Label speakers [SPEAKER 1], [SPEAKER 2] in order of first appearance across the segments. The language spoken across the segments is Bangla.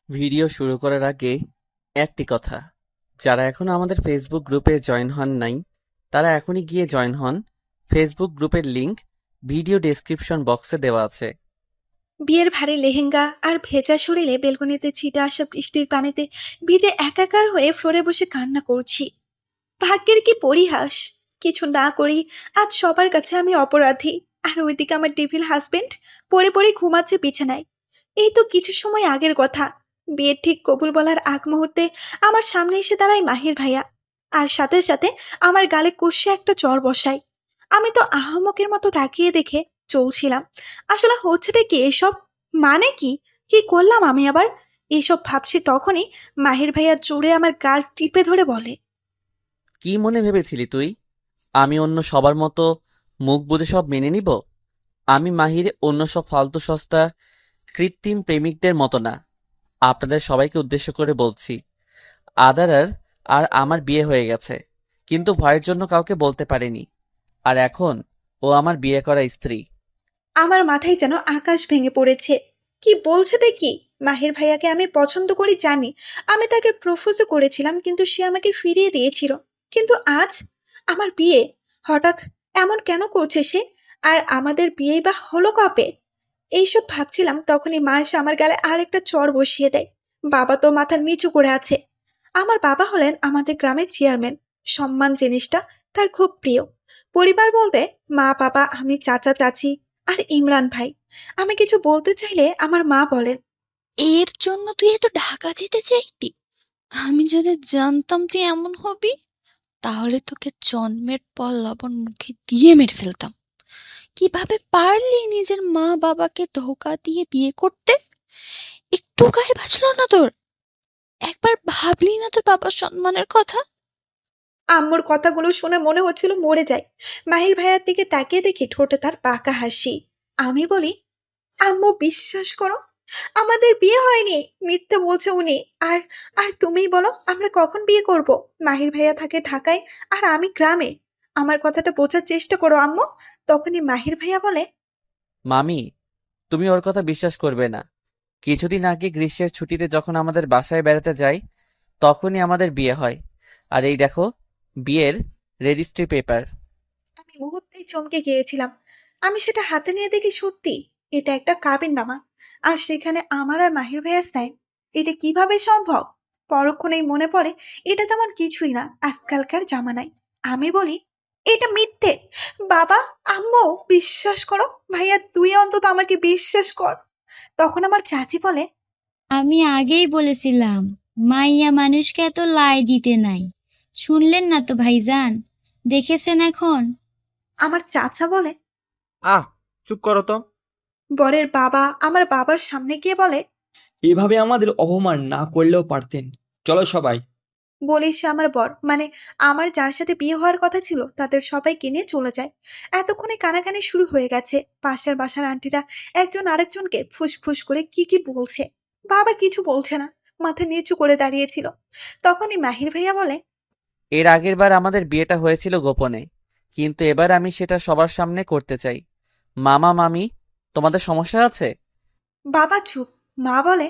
[SPEAKER 1] ভিডিও শুরু করার আগে একটি কথা, যারা এখনো আমাদের ফেসবুক গ্রুপে জয়েন হন নাই তারা এখনই গিয়ে জয়েন হন। ফেসবুক গ্রুপের লিংক ভিডিও ডেসক্রিপশন বক্সে দেওয়া আছে।
[SPEAKER 2] বিয়ের ভারী লেহেঙ্গা আর ভেজা শরীরে বেলকনিতে ছিটে আসা বৃষ্টির পানিতে ভিজে একাকার হয়ে ফ্লোরে বসে কান্না করছি। ভাগ্যের কি পরিহাস, কিছু না করি আজ সবার কাছে আমি অপরাধী। আর ওইদিকে আমার ডেভিল হাজবেন্ড পড়ে পড়ে ঘুমাচ্ছে বিছানায়। এই তো কিছু সময় আগের কথা, বিয়ের ঠিক কবুল বলার আগ মুহূর্তে আমার সামনে এসে দাঁড়ায় মাহির ভাইয়া, আর সাথে সাথে আমার গালে কষে একটা চড় বসায়। আমি তো আহাম্মকের মতো তাকিয়ে দেখে চলছিলাম। আসলে হচ্ছেটা কি এসব, মানে কি, কি করলাম আমি আবার? এইসব ভাবছি তখনই মাহির ভাইয়া জোরে আমার গাল টিপে ধরে বলে,
[SPEAKER 1] কি মনে ভেবেছিলি তুই আমি অন্য সবার মতো মুখ বুজে সব মেনে নিব? আমি মাহির অন্য সব ফালতু সস্তা কৃত্রিম প্রেমিকদের মতো না। আপনাদের সবাইকে উদ্দেশ্য করে বলছি, আদারার আর আমার বিয়ে হয়ে গেছে, কিন্তু ভয়ের জন্য কাউকে বলতে পারিনি। আর এখন ও আমার বিয়ে করা স্ত্রী।
[SPEAKER 2] আমার মাথায় যেন আকাশ ভেঙে পড়েছে। কি বলছেটা কি? মাহির ভাইয়াকে আমি পছন্দ করি জানি, আমি তাকে প্রপোজও করেছিলাম, কিন্তু সে আমাকে ফিরিয়ে দিয়েছিল। কিন্তু আজ আমার বিয়ে, হঠাৎ এমন কেন করছে সে? আর আমাদের বিয়েই বা হলো কবে? এইসব ভাবছিলাম তখনই মা এসে আমার গালে আরেকটা চড় বসিয়ে দেয়। বাবা তো মাথা নিচু করে আছে। আমার বাবা হলেন আমাদের গ্রামের চেয়ারম্যান। সম্মান জিনিসটা তার খুব প্রিয়। পরিবার বলতে মা, বাবা, আমি, চাচা, চাচি আর ইমরান ভাই। আমি কিছু বলতে চাইলে আমার মা বলেন,
[SPEAKER 3] এর জন্য তুই এত ঢাকা যেতে চাইতি? আমি যদি জানতাম তুই এমন হবি, তাহলে তোকে জন্মের পর লবণ মুখে দিয়ে মেরে ফেলতাম। কিভাবে পারলি নিজের মা বাবাকে ধোকা দিয়ে বিয়ে করতে? একটু গায়ে বাঁচলো না তোর? একবার ভাবলি না তোর বাবার সম্মানের কথা?
[SPEAKER 2] আম্মুর কথাগুলো শুনে মনে হচ্ছিল মরে যায়। মাহির ভাইয়ার দিকে তাকিয়ে দেখি ঠোঁটে তার বাঁকা হাসি। আমি বলি, আম্মু বিশ্বাস করো, আমাদের বিয়ে হয়নি, মিথ্যে বলছে উনি। আর আর তুমিই বলো আমরা কখন বিয়ে করব? মাহির ভাইয়া থাকে ঢাকায় আর আমি গ্রামে। আমার কথাটা বোঝার চেষ্টা করো আম্মু। তখনই মাহির ভাইয়া বলে,
[SPEAKER 1] মামি, তুমি ওর কথা বিশ্বাস করবে না। কিছুদিন আগে গ্রীষ্মের ছুটিতে যখন আমাদের বাসায় বেড়াতে যাই, তখনই আমাদের বিয়ে হয়। আর এই দেখো, বিয়ের রেজিস্ট্রি পেপার।
[SPEAKER 2] আমি মুহূর্তেই চমকে গিয়েছিলাম। আমি সেটা হাতে নিয়ে দেখি সত্যি এটা একটা কাবিন নামা। আর সেখানে আমার আর মাহির ভাইয়ার সাইন। এটা কিভাবে সম্ভব? পরক্ষণেই মনে পড়ে এটা তেমন কিছুই না আজকালকার জামানায়। আমি বলি, এটা মিথ্যে। বাবা, আম্মু, বিশ্বাস করো। ভাইয়া তুই অন্তত আমাকে বিশ্বাস কর। তখন আমার চাচি বলে,
[SPEAKER 4] আমি আগেই বলেছিলাম, মাইয়া মানুষকে এত লাই দিতে নাই। শুনলেন না তো ভাইজান? দেখেছেন এখন?
[SPEAKER 2] আমার চাচা বলে,
[SPEAKER 5] আহ, চুপ করো তো।
[SPEAKER 2] বরের বাবা আমার বাবার সামনে গিয়ে বলে,
[SPEAKER 5] এভাবে আমাদের অপমান না করলেও পারতেন। চলো সবাই।
[SPEAKER 2] বলিস সে আমার বর, মানে আমার যার সাথে বিয়ে হওয়ার কথা ছিল তাদের সবাইকে নিয়ে চলে যায়। এতক্ষণে কানাকানি শুরু হয়ে গেছে। পাশের বাসার আন্টিরা একজন আরেকজনকে ফুসফুস করে কি কি বলছে। বাবা কিছু বলছে না, মাথা নিচু করে দাঁড়িয়েছিল। তখনই মাহির ভাইয়া বলে,
[SPEAKER 1] এর আগের বার আমাদের বিয়েটা হয়েছিল গোপনে, কিন্তু এবার আমি সেটা সবার সামনে করতে চাই। মামা মামি, তোমাদের সমস্যা আছে?
[SPEAKER 2] বাবা চুপ। মা বলে,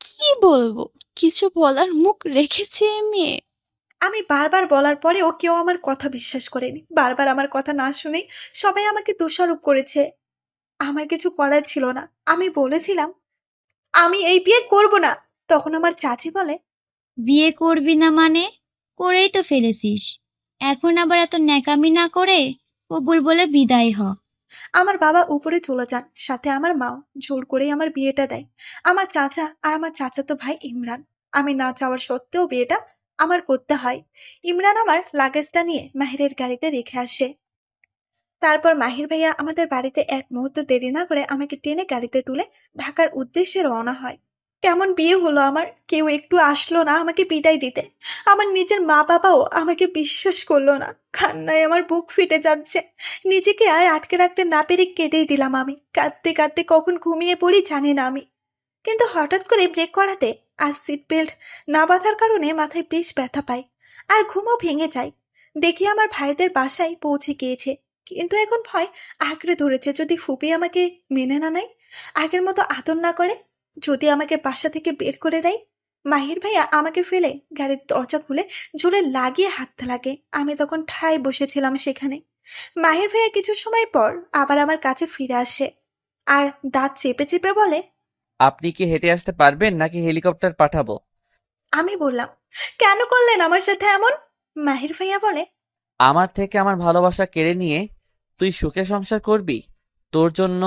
[SPEAKER 3] কি বলবো? কিছু বলার মুখ রেখেছে এ মেয়ে।
[SPEAKER 2] আমি বারবার বলার পরেও কেউ আমার কথা বিশ্বাস করেনি। বারবার আমার কথা না শুনেই সবাই আমাকে দোষারোপ করেছে। আমার কিছু করার ছিল না। আমি বলেছিলাম আমি এই বিয়ে করব না। তখন আমার চাচি বলে,
[SPEAKER 4] বিয়ে করবি না মানে? করেই তো ফেলেছিস। এখন আবার এত ন্যাকামি না করে কবুল বলে বিদায় হ।
[SPEAKER 2] আমার বাবা উপরে চলে যান, সাথে আমার মাও। জোর করেই আমার বিয়েটা দেয় আমার চাচা আর আমার চাচাতো ভাই ইমরান। আমি না চাওয়ার সত্ত্বেও বিয়েটা আমার করতে হয়। ইমরান আমার লাগেজটা নিয়ে মাহিরের গাড়িতে রেখে আসে। তারপর মাহির ভাইয়া আমাদের বাড়িতে এক মুহূর্ত দেরি না করে আমাকে টেনে গাড়িতে তুলে ঢাকার উদ্দেশ্যে রওনা হয়। কেমন বিয়ে হলো আমার, কেউ একটু আসলো না আমাকে বিদায় দিতে। আমার নিজের মা বাবাও আমাকে বিশ্বাস করলো না। কান্নায় আমার বুক ফেটে যাচ্ছে। নিজেকে আর আটকে রাখতে না পেরে কেঁদেই দিলাম আমি। কাঁদতে কাঁদতে কখন ঘুমিয়ে পড়ি জানি না আমি। কিন্তু হঠাৎ করে ব্রেক করাতে আর সিট বেল্ট না বাঁধার কারণে মাথায় বেশ ব্যথা পাই। আর ঘুমও ভেঙে যায়। দেখি আমার ভাইদের বাসায় পৌঁছে গিয়েছে। কিন্তু এখন ভয় আঁকড়ে ধরেছে, যদি ফুপি আমাকে মেনে না নেয়, আগের মতো আদর না করে। যদি আমাকে বাসা থেকে বের করে দেয়? মাহির ভাইয়া আমাকে ফেলে গাড়ির দরজা খুলে ঝুলে লাগিয়ে হাঁটতে লাগে। আমি তখন ঠায় বসেছিলাম সেখানে। মাহির ভাইয়া কিছু সময় পর আবার আমার কাছে ফিরে আসে আর দাঁত চেপে চেপে বলে,
[SPEAKER 1] আপনি কি হেঁটে আসতে পারবেন নাকি হেলিকপ্টার পাঠাবো?
[SPEAKER 2] আমি বললাম, কেন করলেন আমার সাথে এমন? মাহির ভাইয়া বলে,
[SPEAKER 1] আমার থেকে আমার ভালোবাসা কেড়ে নিয়ে তুই সুখে সংসার করবি? তোর জন্য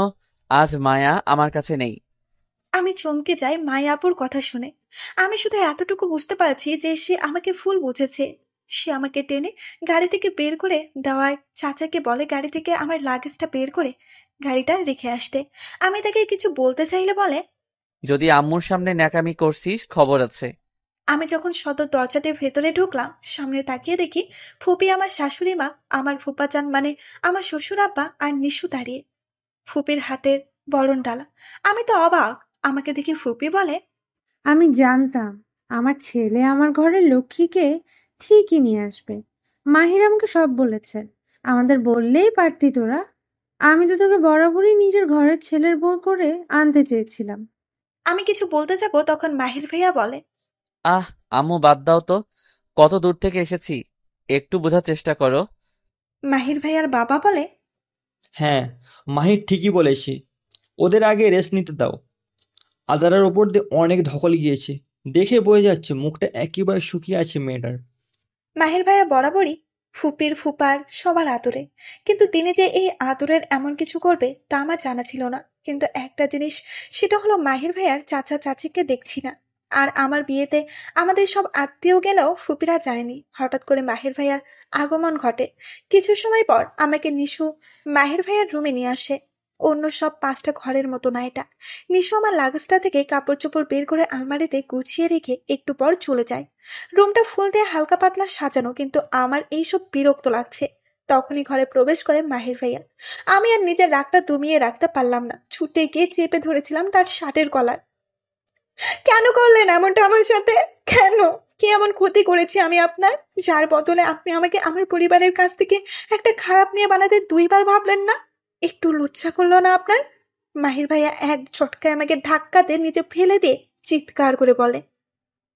[SPEAKER 1] আজ মায়া আমার কাছে নেই।
[SPEAKER 2] আমি চমকে যাই মায়াপুর কথা শুনে। আমি শুধু এতটুকু বুঝতে পারছি যে সে আমাকে ফুল বুঝেছে। সে আমাকে টেনে গাড়ি থেকে বের করে দেওয়ার চাচাকে বলে গাড়ি থেকে আমার লাগেজটা বের করে গাড়িটা রেখে আসতে। আমি তাকে কিছু বলতে চাইলে বলে,
[SPEAKER 1] যদি আম্মুর সামনে ন্যাকামি করছিস খবর আছে।
[SPEAKER 2] আমি যখন সদর দরজাতে ভেতরে ঢুকলাম, সামনে তাকিয়ে দেখি ফুপি, আমার শাশুড়ি মা, আমার ফুপাচান মানে আমার শ্বশুর আব্বা আর নিশু দাঁড়িয়ে। ফুপির হাতের বরণ ডালা। আমি তো অবাক। আমাকে দেখে ফুপি বলে,
[SPEAKER 6] আমি জানতাম আমার ছেলে আমার ঘরের লক্ষ্মীকে ঠিকই নিয়ে আসবে। মাহির আমাকে সব বলেছে, আমাদের বললেই পারতি তোরা। আমি তো তোকে বরাবরই নিজের ঘরের ছেলের বউ করে আনতে চেয়েছিলাম।
[SPEAKER 2] আমি কিছু বলতে যাব তখন মাহির ভাইয়া বলে,
[SPEAKER 1] আহ, আম্মু বাদ দাও তো, কত দূর থেকে এসেছি, একটু বোঝার চেষ্টা করো।
[SPEAKER 2] মাহির ভাইয়ার বাবা বলে,
[SPEAKER 5] হ্যাঁ, মাহির ঠিকই বলেছে, ওদের আগে রেস্ট নিতে দাও। আদারার ওপর দিয়ে অনেক ধকল গিয়েছে, দেখে বোঝা যাচ্ছে মুখটা একেবারে শুকিয়ে আছে মেয়েটার।
[SPEAKER 2] মাহির ভাইয়া বরাবরই ফুপির ফুপার সবার আদরে, কিন্তু তিনি যে এই আদরের এমন কিছু করবে তা আমার জানা ছিল না। কিন্তু একটা জিনিস, সেটা হলো মাহির ভাইয়ার চাচা চাচিকে দেখছি না। আর আমার বিয়েতে আমাদের সব আত্মীয় গেলেও ফুপিরা যায়নি। হঠাৎ করে মাহির ভাইয়ার আগমন ঘটে। কিছু সময় পর আমাকে নিশু মাহির ভাইয়ার রুমে নিয়ে আসে। অন্য সব 5টা ঘরের মতো না এটা। নিশু আমার লাগেজটা থেকে কাপড় চোপড় বের করে আলমারিতে গুছিয়ে রেখে একটু পর চলে যায়। রুমটা ফুল দিয়ে হালকা পাতলা সাজানো, কিন্তু আমার এইসব বিরক্ত লাগছে। তখনই ঘরে প্রবেশ করে মাহির ভাইয়া। আমি আর নিজের রাগটা দমিয়ে রাখতে পারলাম না, ছুটে গিয়ে চেপে ধরেছিলাম তার শার্টের কলার। কেন করলেন এমনটা আমার সাথে? কেন? কি এমন ক্ষতি করেছি আমি আপনার, যার বদলে আপনি আমাকে আমার পরিবারের কাছ থেকে একটা খারাপ নিয়ে বানাতে 2বার ভাবলেন না? একটু লজ্জা করলো না আপনার? মাহির ভাইয়া এক ঝটকায় আমাকে ধাক্কাতে নিচে ফেলে দিয়ে চিৎকার করে বলে,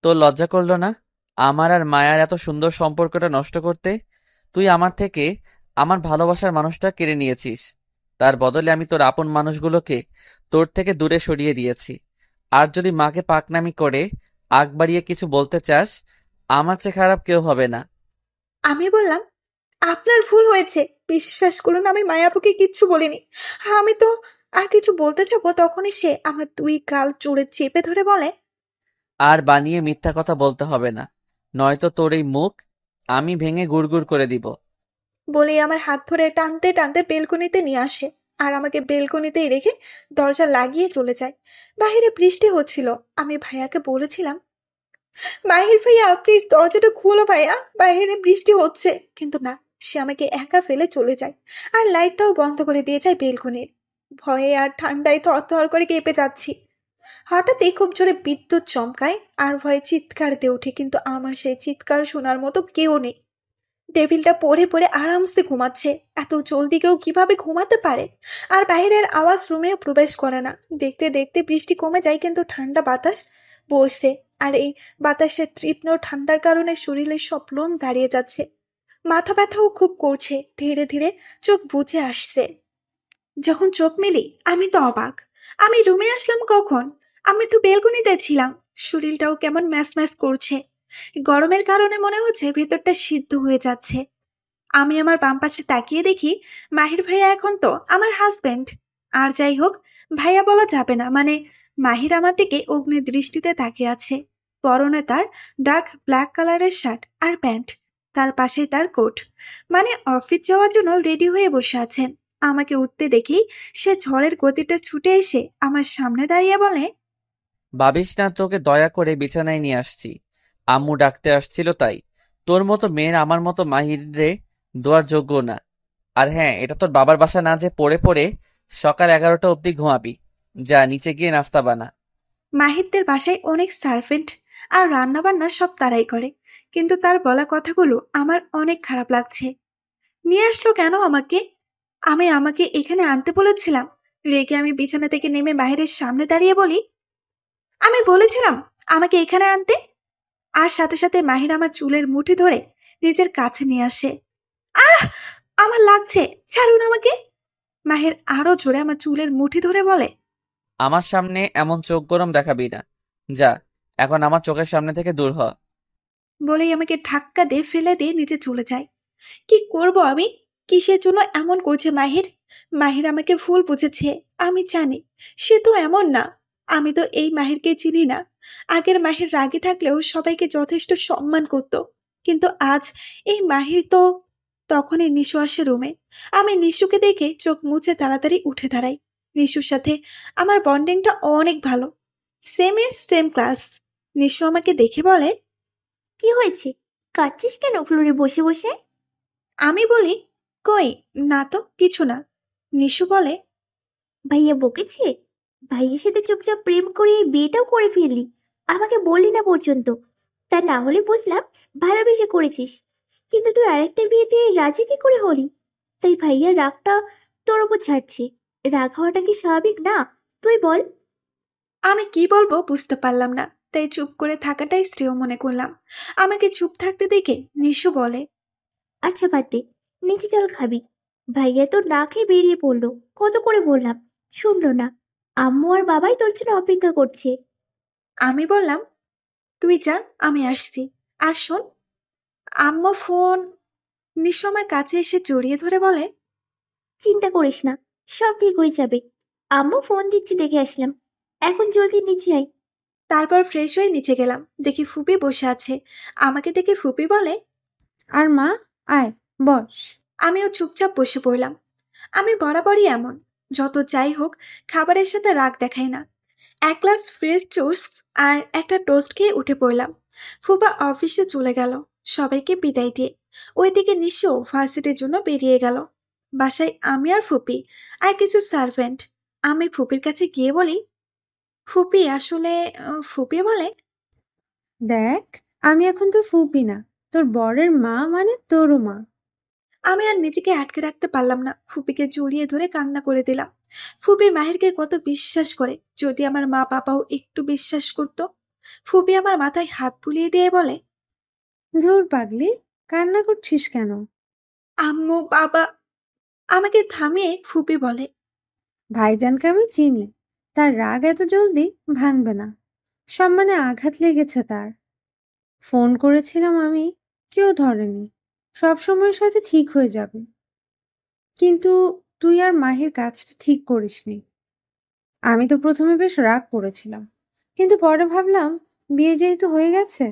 [SPEAKER 1] তোর লজ্জা করলো না আমার আর মায়ার এত সুন্দর সম্পর্কটা নষ্ট করতে? তুই আমার থেকে আমার ভালোবাসার মানুষটা কেড়ে নিয়েছিস। তার বদলে আমি তোর আপন মানুষগুলোকে তোর থেকে দূরে সরিয়ে দিয়েছি। আর যদি মাকে পাকনামি করে আগ বাড়িয়ে কিছু বলতে চাস, আমার চেয়ে খারাপ কেউ হবে না।
[SPEAKER 2] আমি বললাম, আপনার ভুল হয়েছে, বিশ্বাস করুন আমি মায়াপুকে কিচ্ছু বলিনি। আমি তো আর কিছু বলতে যাবো তখনই সে আমার 2 গাল জোরে চেপে ধরে বলে,
[SPEAKER 1] আর বানিয়ে মিথ্যা কথা বলতে হবে না, নয়তো তোর এই মুখ আমি ভেঙে গুড়গুড় করে দিব।
[SPEAKER 2] বলেই আমার হাত ধরে টানতে টানতে বেলকনিতে নিয়ে আসে আর আমাকে বেলকনিতেই রেখে দরজা লাগিয়ে চলে যায়। বাহিরে বৃষ্টি হচ্ছিল। আমি ভাইয়াকে বলেছিলাম, মাহির ভাইয়া প্লিজ দরজাটা খোলো ভাইয়া, বাইরে বৃষ্টি হচ্ছে। কিন্তু না, সে আমাকে একা ফেলে চলে যায় আর লাইটটাও বন্ধ করে দিয়ে যায় বেলকনির। ভয়ে আর ঠান্ডায় থরথর করে কেঁপে যাচ্ছি। হঠাৎই খুব জোরে বিদ্যুৎ চমকায় আর ভয়ে চিৎকার দিয়ে ওঠে, কিন্তু আমার সেই চিৎকার শোনার মতো কেউ নেই। টেবিলটা পড়ে পড়ে আরামসে ঘুমাচ্ছে। এত জলদি কেউ কিভাবে ঘুমাতে পারে? আর বাইরের আওয়াজ রুমেও প্রবেশ করে না। দেখতে দেখতে বৃষ্টি কমে যায়, কিন্তু ঠান্ডা বাতাস বইছে। আর এই বাতাসের তীক্ষ্ণ ঠান্ডার কারণে শরীরের সব লোম দাঁড়িয়ে যাচ্ছে। মাথা ব্যথাও খুব করছে। ধীরে ধীরে চোখ বুজে আসছে। যখন চোখ মেলি আমি তো অবাক। আমি রুমে আসলাম কখন? আমি তো বেলকনিতে ছিলাম। শরীরটাও কেমন ম্যাস ম্যাস করছে। গরমের কারণে মনে হচ্ছে ভেতরটা সিদ্ধ হয়ে যাচ্ছে। আমি আমার বাম পাশে তাকিয়ে দেখি মাহির ভাইয়া এখন তো আমার হাজবেন্ড। আর যাই হোক, ভাইয়া বলা যাবে না, মানে মাহির আমার দিকে অগ্নি দৃষ্টিতে তাকিয়ে আছে। পরনে তার ডার্ক ব্ল্যাক কালারের শার্ট আর প্যান্ট, তার পাশেই তার কোট, মানে অফিস যাওয়ার জন্য রেডি হয়ে বসে আছেন। আমাকে উঠতে দেখেই সে ঝড়ের গতিতে ছুটে এসে আমার সামনে দাঁড়িয়ে বলে,
[SPEAKER 1] ভাবিস না তোকে দয়া করে বিছানায় নিয়ে আসছি, আম্মু ডাকতে আসছিল তাই। তোর মতো মেয়ের আমার মতো মাহিরে দোয়ার যোগ্য না। আর হ্যাঁ, এটা তোর বাবার বাসা না যে পড়ে পড়ে সকাল 11টা অবধি ঘুমাবি। যা নিচে গিয়ে নাস্তা বানা।
[SPEAKER 2] মাহিরদের বাসায় অনেক সার্ভেন্ট আর রান্না বান্না সব তারাই করে, কিন্তু তার বলা কথাগুলো আমার অনেক খারাপ লাগছে। নিয়ে আসলো কেন আমাকে? আমাকে এখানে আনতে বলেছিলাম। রেগে আমি বিছানা থেকে নেমে বাহিরের সামনে দাঁড়িয়ে বলি, আমি বলেছিলাম আমাকে এখানে আনতে। আর সাথে সাথে মাহির আমার চুলের মুঠি ধরে নিজের কাছে নিয়ে আসে। আহ, আমার লাগছে, ছাড়ুন আমাকে। মাহির আরো জোরে আমার চুলের মুঠি ধরে বলে।
[SPEAKER 1] আমার সামনে এমন চোখ গরম দেখাবি না। যা, এখন আমার চোখের সামনে থেকে দূর হ।
[SPEAKER 2] বলেই আমাকে ধাক্কা দিয়ে ফেলে দিয়ে নিচে চলে যায়। কি করব আমি? কিসের জন্য এমন করছে মাহির? মাহির আমাকে ভুল বুঝেছে, আমি জানি। সে তো এমন না। আমি তো এই মাহিরকে চিনি না। আগের মাহির রাগী থাকলেও সবাইকে যথেষ্ট সম্মান করত, কিন্তু আজ এই মাহির তো। তখনই নিশু আসে রুমে। আমি নিশুকে দেখে চোখ মুছে তাড়াতাড়ি উঠে দাঁড়াই। নিশুর সাথে আমার বন্ডিংটা অনেক ভালো। Same age same class. Nishu আমাকে দেখে বলে।
[SPEAKER 7] কি হয়েছে? কাঁদছিস কেন ফ্লোরে বসে বসে?
[SPEAKER 2] আমি বলি, কই, না তো কিছু না। নিশু বলে,
[SPEAKER 7] ভাইয়া বকেছে? ভাইয়ের সাথে চুপচাপ প্রেম করে এই বিয়েটাও করে ফেললি, আমাকে বললি না পর্যন্ত। তা না হলে বুঝলাম ভালোবেসে করেছিস, কিন্তু তুই আরেকটা বিয়েতে রাজি কি করে হলি? তাই ভাইয়ার রাগটা তোর ওপর ছাড়ছে। রাগ হওয়াটা কি স্বাভাবিক না? তুই বল।
[SPEAKER 2] আমি কি বলবো বুঝতে পারলাম না, তাই চুপ করে থাকাটাই শ্রেয় মনে করলাম। আমাকে চুপ থাকতে দেখে নিশু বলে,
[SPEAKER 7] আচ্ছা বাদ দে, নিচে চল খাবি। ভাইয়া তোর না খেয়ে বেরিয়ে পড়লো, কত করে বললাম, শুনলো না। আম্মু আর বাবাই তোর জন্য অপেক্ষা করছে।
[SPEAKER 2] আমি বললাম, তুই যা, আমি আসছি। আর শোন, আম্মু ফোন। নিশু আমার কাছে এসে জড়িয়ে ধরে বলে,
[SPEAKER 7] চিন্তা করিস না, সব ঠিক হয়ে যাবে। আম্মু ফোন দিচ্ছি দেখে আসলাম, এখন জলদি নিচে আয়।
[SPEAKER 2] তারপর ফ্রেশ হয়ে নিচে গেলাম, দেখি ফুপি বসে আছে। আমাকে দেখে ফুপি বলে।
[SPEAKER 6] আর মা, আয়, বস।
[SPEAKER 2] আমিও চুপচাপ বসে পড়লাম। আমি বরাবরই এমন, যত যাই হোক খাবারের সাথে রাগ দেখাই না। এক গ্লাস ফ্রেশ জুস আর একটা টোস্ট খেয়ে উঠে পড়লাম। ফুপা অফিসে চলে গেল সবাইকে বিদায় দিয়ে। ওইদিকে নিশো ভার্সিটির জন্য বেরিয়ে গেল। বাসায় আমি আর ফুপি আর কিছু সার্ভেন্ট। আমি ফুপির কাছে গিয়ে বলি, ফুপি আসলে। ফুপি বলে,
[SPEAKER 6] দেখ, আমি এখন তোর ফুপি না, তোর বরের মা, মানে তোরও মা।
[SPEAKER 2] আমি আর নিজেকে আটকে রাখতে পারলাম না, ফুপিকে জড়িয়ে ধরে কান্না করে দিলাম। ফুপি মাহিরকে কত বিশ্বাস করে, যদি আমার মা বাবাও একটু বিশ্বাস করতো। ফুপি আমার মাথায় হাত বুলিয়ে দিয়ে বলে,
[SPEAKER 6] ধুর পাগলি, কান্না করছিস কেন?
[SPEAKER 2] আম্মু বাবা। আমাকে থামিয়ে ফুপি বলে,
[SPEAKER 6] ভাইজানকে আমি চিনি, তার রাগ এত জলদি ভাঙবে না। সম্মানে আঘাত লেগেছে তার। ফোন করেছিলাম আমি, কেউ ধরেনি। সব সময়ের সাথে ঠিক হয়ে যাবে। কিন্তু তুই আর মাহির কাজটা ঠিক করিসনি। আমি তো প্রথমে বেশ রাগ করেছিলাম, কিন্তু পরে ভাবলাম বিয়ে যেহেতু হয়ে গেছে,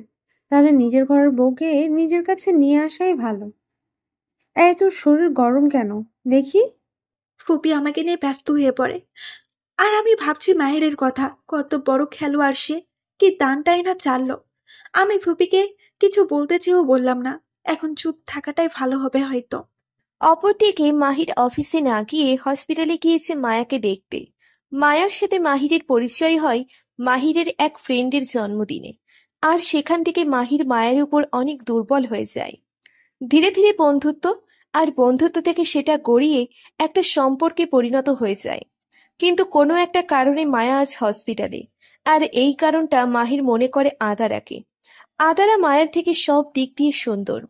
[SPEAKER 6] তাহলে নিজের ঘরের বউকে নিজের কাছে নিয়ে আসাই ভালো। এই, তোর শরীর গরম কেন দেখি?
[SPEAKER 2] ফুপি আমাকে নিয়ে ব্যস্ত হয়ে পড়ে। আর আমি ভাবছি মাহিরের কথা, কত বড় খেলোয়াড় সে, কি দানটাই না চাললো। আমি ফুপিকে কিছু বলতে চেয়েও বললাম না। এখন চুপ থাকাটাই ভালো হবে হয়তো।
[SPEAKER 8] অপরদিকে মাহির অফিসে না গিয়ে হসপিটালে গিয়েছে মায়াকে দেখতে। মায়ার সাথে মাহিরের পরিচয় হয় মাহিরের এক ফ্রেন্ডের জন্মদিনে, আর সেখান থেকে মাহির মায়ের উপর অনেক দুর্বল হয়ে যায়। ধীরে ধীরে বন্ধুত্ব, আর বন্ধুত্ব থেকে সেটা গড়িয়ে একটা সম্পর্কে পরিণত হয়ে যায়। কিন্তু কোনো একটা কারণে মায়া আজ হসপিটালে, আর এই কারণটা মাহির মনে করে আদারাকে। আদারা মায়ের থেকে সব দিক দিয়ে সুন্দর,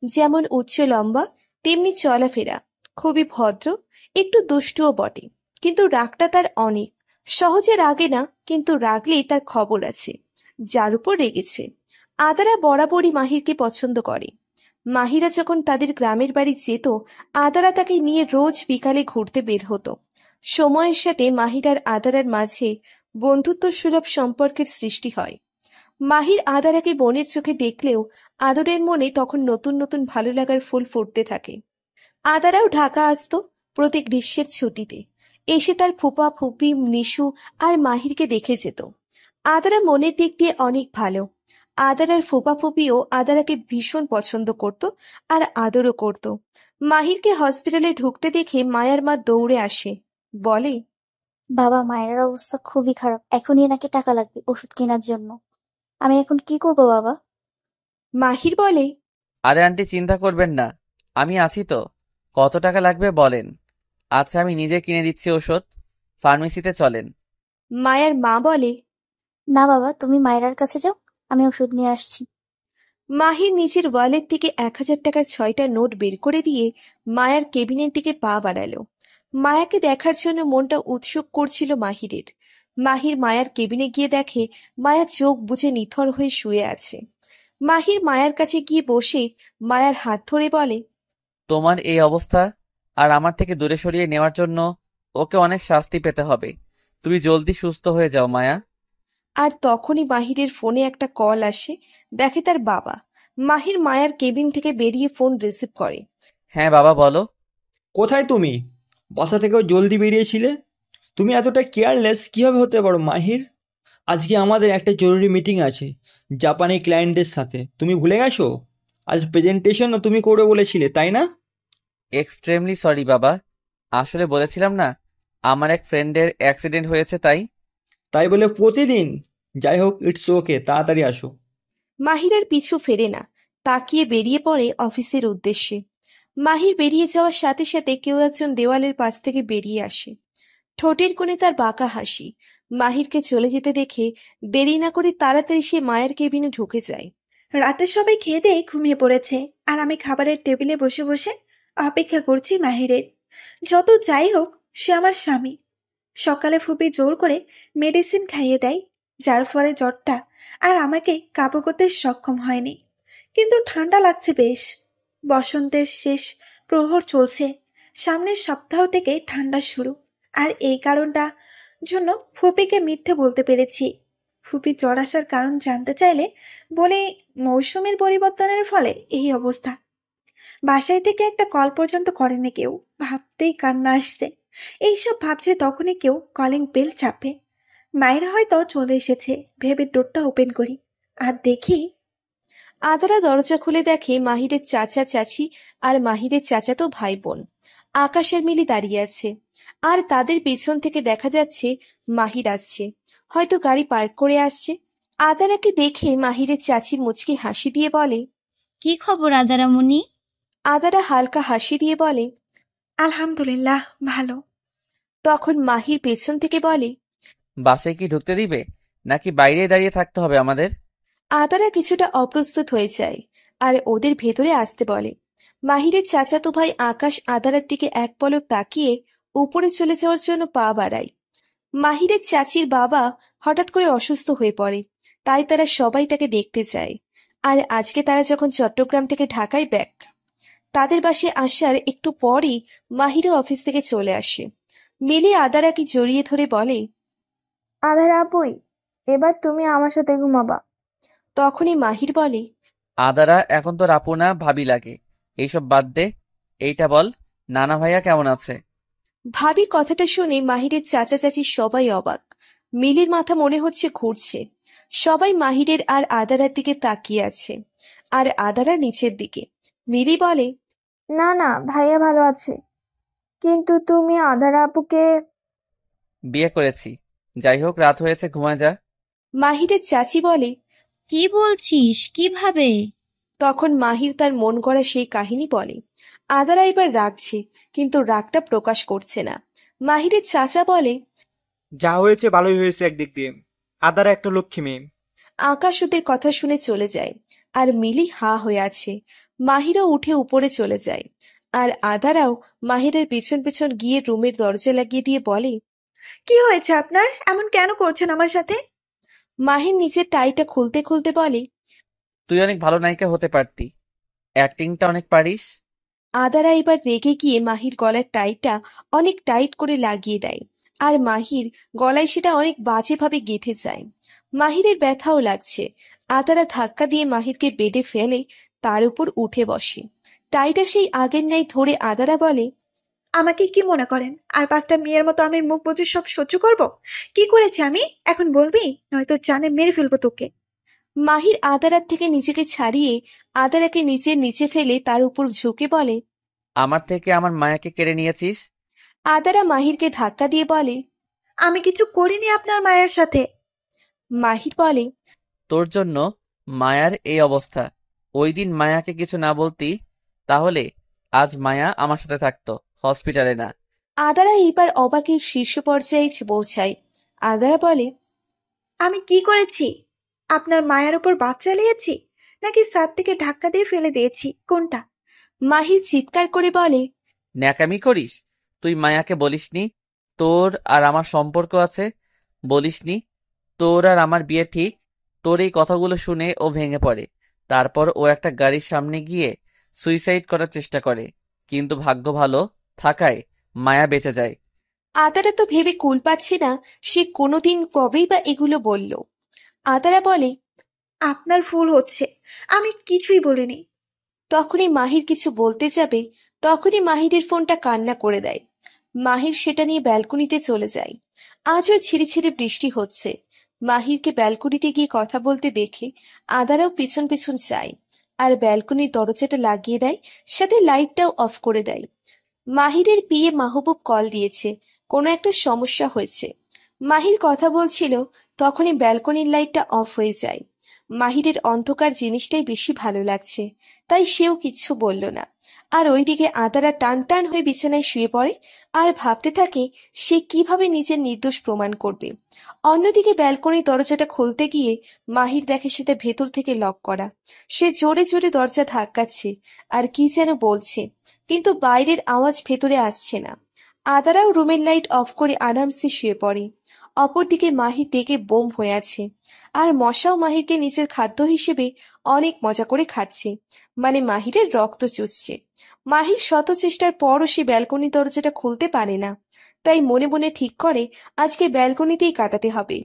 [SPEAKER 8] যেমন উচ্চ লম্বা, তেমনি চলাফেরা, খুবই ভদ্র, একটু দুষ্টুও বটে। কিন্তু রাগটা তার অনেক। সহজে রাগে না, কিন্তু রাগলেই তার খবর আছে, যার উপর রেগেছে। আদারা বরাবরই মাহিরকে পছন্দ করে। মাহিরা যখন তাদের গ্রামের বাড়ি যেত, আদারা তাকে নিয়ে রোজ বিকালে ঘুরতে বের হতো। সময়ের সাথে মাহির আর আদারার মাঝে বন্ধুত্ব সুলভ সম্পর্কের সৃষ্টি হয়। মাহির আদারাকে বোনের চোখে দেখলেও আদরের মনে তখন নতুন নতুন ভালো লাগার ফুল ফুটতে থাকে। আদারাও ঢাকা আসতো প্রতি গ্রীষ্মের ছুটিতে, এসে তার ফুপা ফুপি নিশু আর মাহিরকে দেখে যেত। আদারা মনের দিক দিয়ে অনেক ভালো। আদারার ফুপা ফুপিও আদারাকে ভীষণ পছন্দ করত আর আদরও করত। মাহিরকে হসপিটালে ঢুকতে দেখে মায়ার মা দৌড়ে আসে, বলে,
[SPEAKER 9] বাবা, মায়ের অবস্থা খুবই খারাপ, এখনই নাকি টাকা লাগবে ওষুধ কেনার জন্য। আমি এখন কি করব বাবা?
[SPEAKER 8] মাহির বলে,
[SPEAKER 1] আরে আন্টি, চিন্তা করবেন না, আমি আছি তো। কত টাকা লাগবে বলেন? আচ্ছা, আমি নিজে কিনে দিচ্ছি ওষুধ। ফার্মেসিতে চলেন।
[SPEAKER 8] মায়ার মা বলে,
[SPEAKER 9] না বাবা, তুমি মায়েরার কাছে যাও, আমি ওষুধ নিয়ে আসছি।
[SPEAKER 8] মাহির নিজের ওয়ালেট থেকে 1,000 টাকার 6টা নোট বের করে দিয়ে মায়ার কেবিনের দিকে পা বাড়ালো। মায়াকে দেখার জন্য মনটা উৎসুক করছিল মাহিরের। মাহির মায়ার কেবিনে গিয়ে দেখে মায়া চোখ বুজে নিথর হয়ে শুয়ে আছে। মাহির মায়ার কাছে গিয়ে বসে মায়ার হাত ধরে বলে,
[SPEAKER 1] তোমার এই অবস্থা আর আমার থেকে দূরে সরিয়ে নেওয়ার জন্য ওকে অনেক শাস্তি পেতে হবে। তুমি জলদি সুস্থ হয়ে যাও মায়া।
[SPEAKER 8] আর তখনই মাহিরের ফোনে একটা কল আসে। দেখে তার বাবা। মাহির মায়ার কেবিন থেকে বেরিয়ে ফোন রিসিভ করে।
[SPEAKER 1] হ্যাঁ বাবা, বলো।
[SPEAKER 5] কোথায় তুমি? বাসা থেকেও জলদি বেরিয়েছিলে। তুমি এতটা কেয়ারলেস কিভাবে হতে পারো মাহির? আজকে আমাদের একটা জরুরি মিটিং আছে জাপানি ক্লায়েন্টদের সাথে, তুমি ভুলে গেছো? আজ প্রেজেন্টেশনও তুমি করে বলেছিলে, তাই না?
[SPEAKER 1] এক্সট্রিমলি সরি বাবা, আসলে বলেছিলাম না আমার এক ফ্রেন্ডের অ্যাক্সিডেন্ট হয়েছে তাই।
[SPEAKER 5] তাই বলে প্রতিদিন? যাই হোক, ইটস ওকে, তাড়াতাড়ি আসো।
[SPEAKER 8] মাহিরের পিছু ফেরে না, তাকিয়ে বেরিয়ে পড়ে অফিসের উদ্দেশ্যে। মাহির বেরিয়ে যাওয়ার সাথে সাথে কেউ একজন দেওয়ালের পাশ থেকে বেরিয়ে আসে। ঠোঁটের কোণে তার বাঁকা হাসি। মাহিরকে চলে যেতে দেখে দেরি না করে তাড়াতাড়ি সে মায়ের কেবিনে ঢুকে যায়।
[SPEAKER 2] রাতে সবাই খেয়ে দিয়ে ঘুমিয়ে পড়েছে, আর আমি খাবারের টেবিলে বসে বসে অপেক্ষা করছি মাহিরের। যত যাই হোক, সে আমার স্বামী। সকালে ফুপি জোর করে মেডিসিন খাইয়ে দেয়, যার ফলে জ্বরটা আর আমাকে কাবু করতে সক্ষম হয়নি। কিন্তু ঠান্ডা লাগছে বেশ। বসন্তের শেষ প্রহর চলছে, সামনের সপ্তাহ থেকে ঠান্ডা শুরু। আর এই কারণটা জন্য ফুপিকে মিথ্যে বলতে পেরেছি। ফুপি জ্বর আসার কারণ জানতে চাইলে বলে মৌসুমের পরিবর্তনের ফলে এই অবস্থা। বাসায় থেকে একটা কল পর্যন্ত করেনি কেউ, ভাবতেই কান্না আসছে। এইসব ভাবছে তখনই কেউ কলিং বেল চাপে। মায়ের হয়তো চলে এসেছে ভেবে ডোরটা ওপেন করি, আর দেখি
[SPEAKER 8] আদারা দরজা খুলে দেখে মাহিরের চাচা চাচি আর মাহিরের চাচাতো ভাই বোন আকাশ আর মিলি দাঁড়িয়ে আছে। আর তাদের পেছন থেকে দেখা যাচ্ছে মাহির আসছে, হয়তো গাড়ি পার্ক করে আসছে। আদারাকে দেখে মাহিরের চাচি মুচকি হাসি দিয়ে বলে,
[SPEAKER 4] কি খবর আদারামণি?
[SPEAKER 8] আদারা হালকা হাসি দিয়ে বলে,
[SPEAKER 2] আলহামদুলিল্লাহ ভালো।
[SPEAKER 8] তখন মাহির পেছন থেকে বলে,
[SPEAKER 1] বাসায় কি ঢুকতে দিবে নাকি বাইরে দাঁড়িয়ে থাকতে হবে আমাদের?
[SPEAKER 8] আদারা কিছুটা অপ্রস্তুত হয়ে যায় আর ওদের ভেতরে আসতে বলে। মাহিরের চাচাতো ভাই আকাশ আদারার দিকে এক পলক তাকিয়ে উপরে চলে যাওয়ার জন্য পা বাড়ায়। মাহিরের চাচির বাবা হঠাৎ করে অসুস্থ হয়ে পড়ে, তাই তারা সবাই তাকে দেখতে যায়। আর আজকে তারা যখন চট্টগ্রাম থেকে ঢাকায় ব্যাক, তাদের বাসায় আসার একটু পরই মাহিরও অফিস থেকে চলে আসে। মিলি আদারাকে জড়িয়ে ধরে বলে,
[SPEAKER 10] আধার আপুই, এবার তুমি আমার সাথে ঘুমাবা।
[SPEAKER 8] তখনই মাহির বলে,
[SPEAKER 1] আদারা এখন তোর আপু না ভাবি লাগে, এইসব বাদ দে। এইটা বল, নানা ভাইয়া কেমন আছে?
[SPEAKER 8] ভাবি কথাটা শুনে মাহিরের চাচা চাচি সবাই অবাক। মিলির মাথা মনে হচ্ছে ঘুরছে। সবাই মাহিরের আর আদারার দিকে তাকিয়ে আছে, আর আদারা নিচের দিকে। মিলি বলে,
[SPEAKER 10] না না, ভাইয়া ভালো আছে, কিন্তু তুমি আধার আপুকে।
[SPEAKER 1] বিয়ে করেছি। যাই হোক, রাত হয়েছে, ঘুমা যা।
[SPEAKER 8] মাহিরের চাচি বলে,
[SPEAKER 4] কি বলছিস? কিভাবে?
[SPEAKER 8] তখন মাহির তার মন গড়া সেই কাহিনী বলে। আদারা এবার রাগছে, কিন্তু রাগটা প্রকাশ করছে না। মাহিরের চাচা বলে,
[SPEAKER 11] যা হয়েছে ভালোই হয়েছে একদিক দিয়ে, আদারা একটা লক্ষ্মী মেয়ে।
[SPEAKER 8] আকাশ ওদের কথা শুনে চলে যায়, আর মিলি হা হয়ে আছে। মাহিরও উঠে উপরে চলে যায়, আর আদারাও মাহিরের পেছন পেছন গিয়ে রুমের দরজা লাগিয়ে দিয়ে বলে,
[SPEAKER 2] কি হয়েছে আপনার? এমন কেন করছেন আমার সাথে?
[SPEAKER 8] মাহির নিজের টাইটা খুলতে খুলতে বলে,
[SPEAKER 1] তুই অনেক ভালো নায়িকা হতে পারতি, অ্যাক্টিংটা অনেক পারিস।
[SPEAKER 8] আদারা এবার রেগে গিয়ে মাহির গলার টাইটা অনেক টাইট করে লাগিয়ে দেয়, আর মাহির গলায় সেটা অনেক বাজেভাবে গেঁথে যায়। মাহিরের ব্যথাও লাগছে। আদারা ধাক্কা দিয়ে মাহিরকে বেডে ফেলে তার উপর উঠে বসে। টাইটা সেই আগের ন্যায় ধরে আদারা বলে,
[SPEAKER 2] আমাকে কি মনে করেন আর 5টা মেয়ের মতো আমি মুখ বুজে সব সহ্য করব? কি করেছি আমি এখন বলবি, নয়তো জানে মেরে ফেলবো তোকে।
[SPEAKER 8] মাহির আদারার থেকে নিজেকে ছাড়িয়ে আদারাকে নিচের নিচে ফেলে তার উপর ঝুঁকে বলে,
[SPEAKER 1] আমার থেকে আমার মায়াকে কেড়ে নিয়েছিস।
[SPEAKER 8] আদারা মাহিরকে ধাক্কা দিয়ে বলে,
[SPEAKER 2] আমি কিছু করিনি আপনার মায়ের সাথে।
[SPEAKER 8] মাহির বলে,
[SPEAKER 1] তোর জন্য মায়ার এই অবস্থা। ওই দিন মায়াকে কিছু না বলতি, তাহলে আজ মায়া আমার সাথে থাকতো, হসপিটালে না।
[SPEAKER 8] আদারা এইবার অবাকের শীর্ষ পর্যায়ে পৌঁছায়। আদারা বলে,
[SPEAKER 2] আমি কি করেছি? আপনার মায়ের উপর বাস চালিয়েছি নাকি ছাদ থেকে ধাক্কা দিয়ে ফেলে দিয়েছি, কোনটা?
[SPEAKER 8] মাহির চিৎকার করে বলে,
[SPEAKER 1] ন্যাকামি করিস? তুই মায়াকে বলিসনি তোর আর আমার সম্পর্ক আছে? বলিসনি তোর আর আমার বিয়ে ঠিক? তোর এই কথাগুলো শুনে ও ভেঙে পড়ে। তারপর ও একটা গাড়ির সামনে গিয়ে সুইসাইড করার চেষ্টা করে, কিন্তু ভাগ্য ভালো থাকায় মায়া বেঁচে যায়।
[SPEAKER 8] আদারা তো ভেবে কুল পাচ্ছে না সে কোনোদিন কবেই বা এগুলো বলল। আদারা বলে,
[SPEAKER 2] আপনার ভুল হচ্ছে, আমি কিছুই বলিনি।
[SPEAKER 8] তখনই মাহির কিছু বলতে যাবে, তখনই মাহিরের ফোনটা কান্না করে দেয়। মাহির সেটা নিয়ে ব্যালকনিতে চলে যায়। আজও ঝিরিঝিরি বৃষ্টি হচ্ছে। মাহিরকে ব্যালকনিতে গিয়ে কথা বলতে দেখে আদারাও পিছন পিছন যায়, আর ব্যালকনির দরজাটা লাগিয়ে দেয়, সাথে লাইটটাও অফ করে দেয়। মাহিরের বিয়ে মাহবুব কল দিয়েছে, কোনো একটা সমস্যা হয়েছে। মাহির কথা বলছিল, তখনই ব্যালকনির লাইটটা অফ হয়ে যায়। মাহিরের অন্ধকার জিনিসটাই বেশি ভালো লাগছে, তাই সেও কিচ্ছু বলল না। আর ওইদিকে আদারা টান টান হয়ে বিছানায় শুয়ে পড়ে আর ভাবতে থাকে সে কিভাবে নিজের নির্দোষ প্রমাণ করবে। অন্যদিকে ব্যালকনির দরজাটা খুলতে গিয়ে মাহির দেখে সেটা ভেতর থেকে লক করা। সে জোরে জোরে দরজা ধাক্কাচ্ছে আর কি যেন বলছে, কিন্তু বাইরের আওয়াজ ভেতরে আসছে না। আদারাও রুমের লাইট অফ করে আরামসে শুয়ে পড়ে। অপরদিকে মাহির ডেকে বোম হয়ে আছে, আর মশাও মাহিরকে নিজের খাদ্য হিসেবে অনেক মজা করে খাচ্ছে, মানে মাহিরের রক্ত চুষছে। মাহির শত চেষ্টার পরও সে ব্যালকনি দরজাটা খুলতে পারে না, তাই মনে মনে ঠিক করে আজকে ব্যালকনিতেই কাটাতে হবে।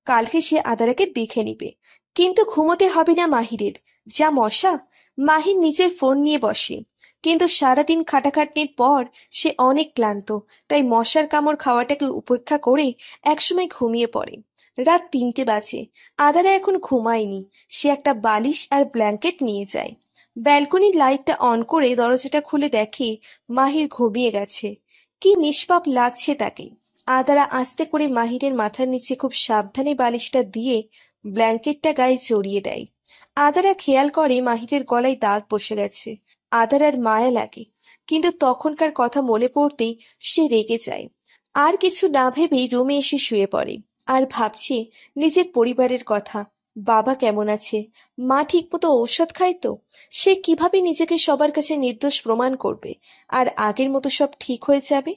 [SPEAKER 8] কালকে সে আদারাকে দেখে নিবে, কিন্তু ঘুমোতে হবে না মাহিরের, যা মশা। মাহির নিজের ফোন নিয়ে বসে, কিন্তু সারাদিন খাটাখাটনির পর সে অনেক ক্লান্ত, তাই মশার কামড় খাওয়াটাকে উপেক্ষা করে একসময় ঘুমিয়ে পড়ে। রাত 3টে বাজে। আদারা এখন ঘুমায়নি, সে একটা বালিশ আর ব্ল্যাঙ্কেট নিয়ে যায়। ব্যালকনির লাইটটা অন করে দরজাটা খুলে দেখে মাহির ঘুমিয়ে গেছে। কি নিষ্পাপ লাগছে তাকে। আদারা আস্তে করে মাহিরের মাথার নিচে খুব সাবধানে বালিশটা দিয়ে ব্ল্যাঙ্কেটটা গায়ে জড়িয়ে দেয়। আদারা খেয়াল করে মাহিরের গলায় দাগ বসে গেছে। আদারার মায়া লাগে, কিন্তু তখনকার কথা মনে পড়তেই সে রেগে যায়। আর কিছু না ভেবেই রুমে এসে শুয়ে পড়ে আর ভাবছে নিজের পরিবারের কথা। বাবা কেমন আছে, মা ঠিকমতো ঔষধ খায় তো, সে কিভাবে নিজেকে সবার কাছে নির্দোষ প্রমাণ করবে আর আগের মতো সব ঠিক হয়ে যাবে।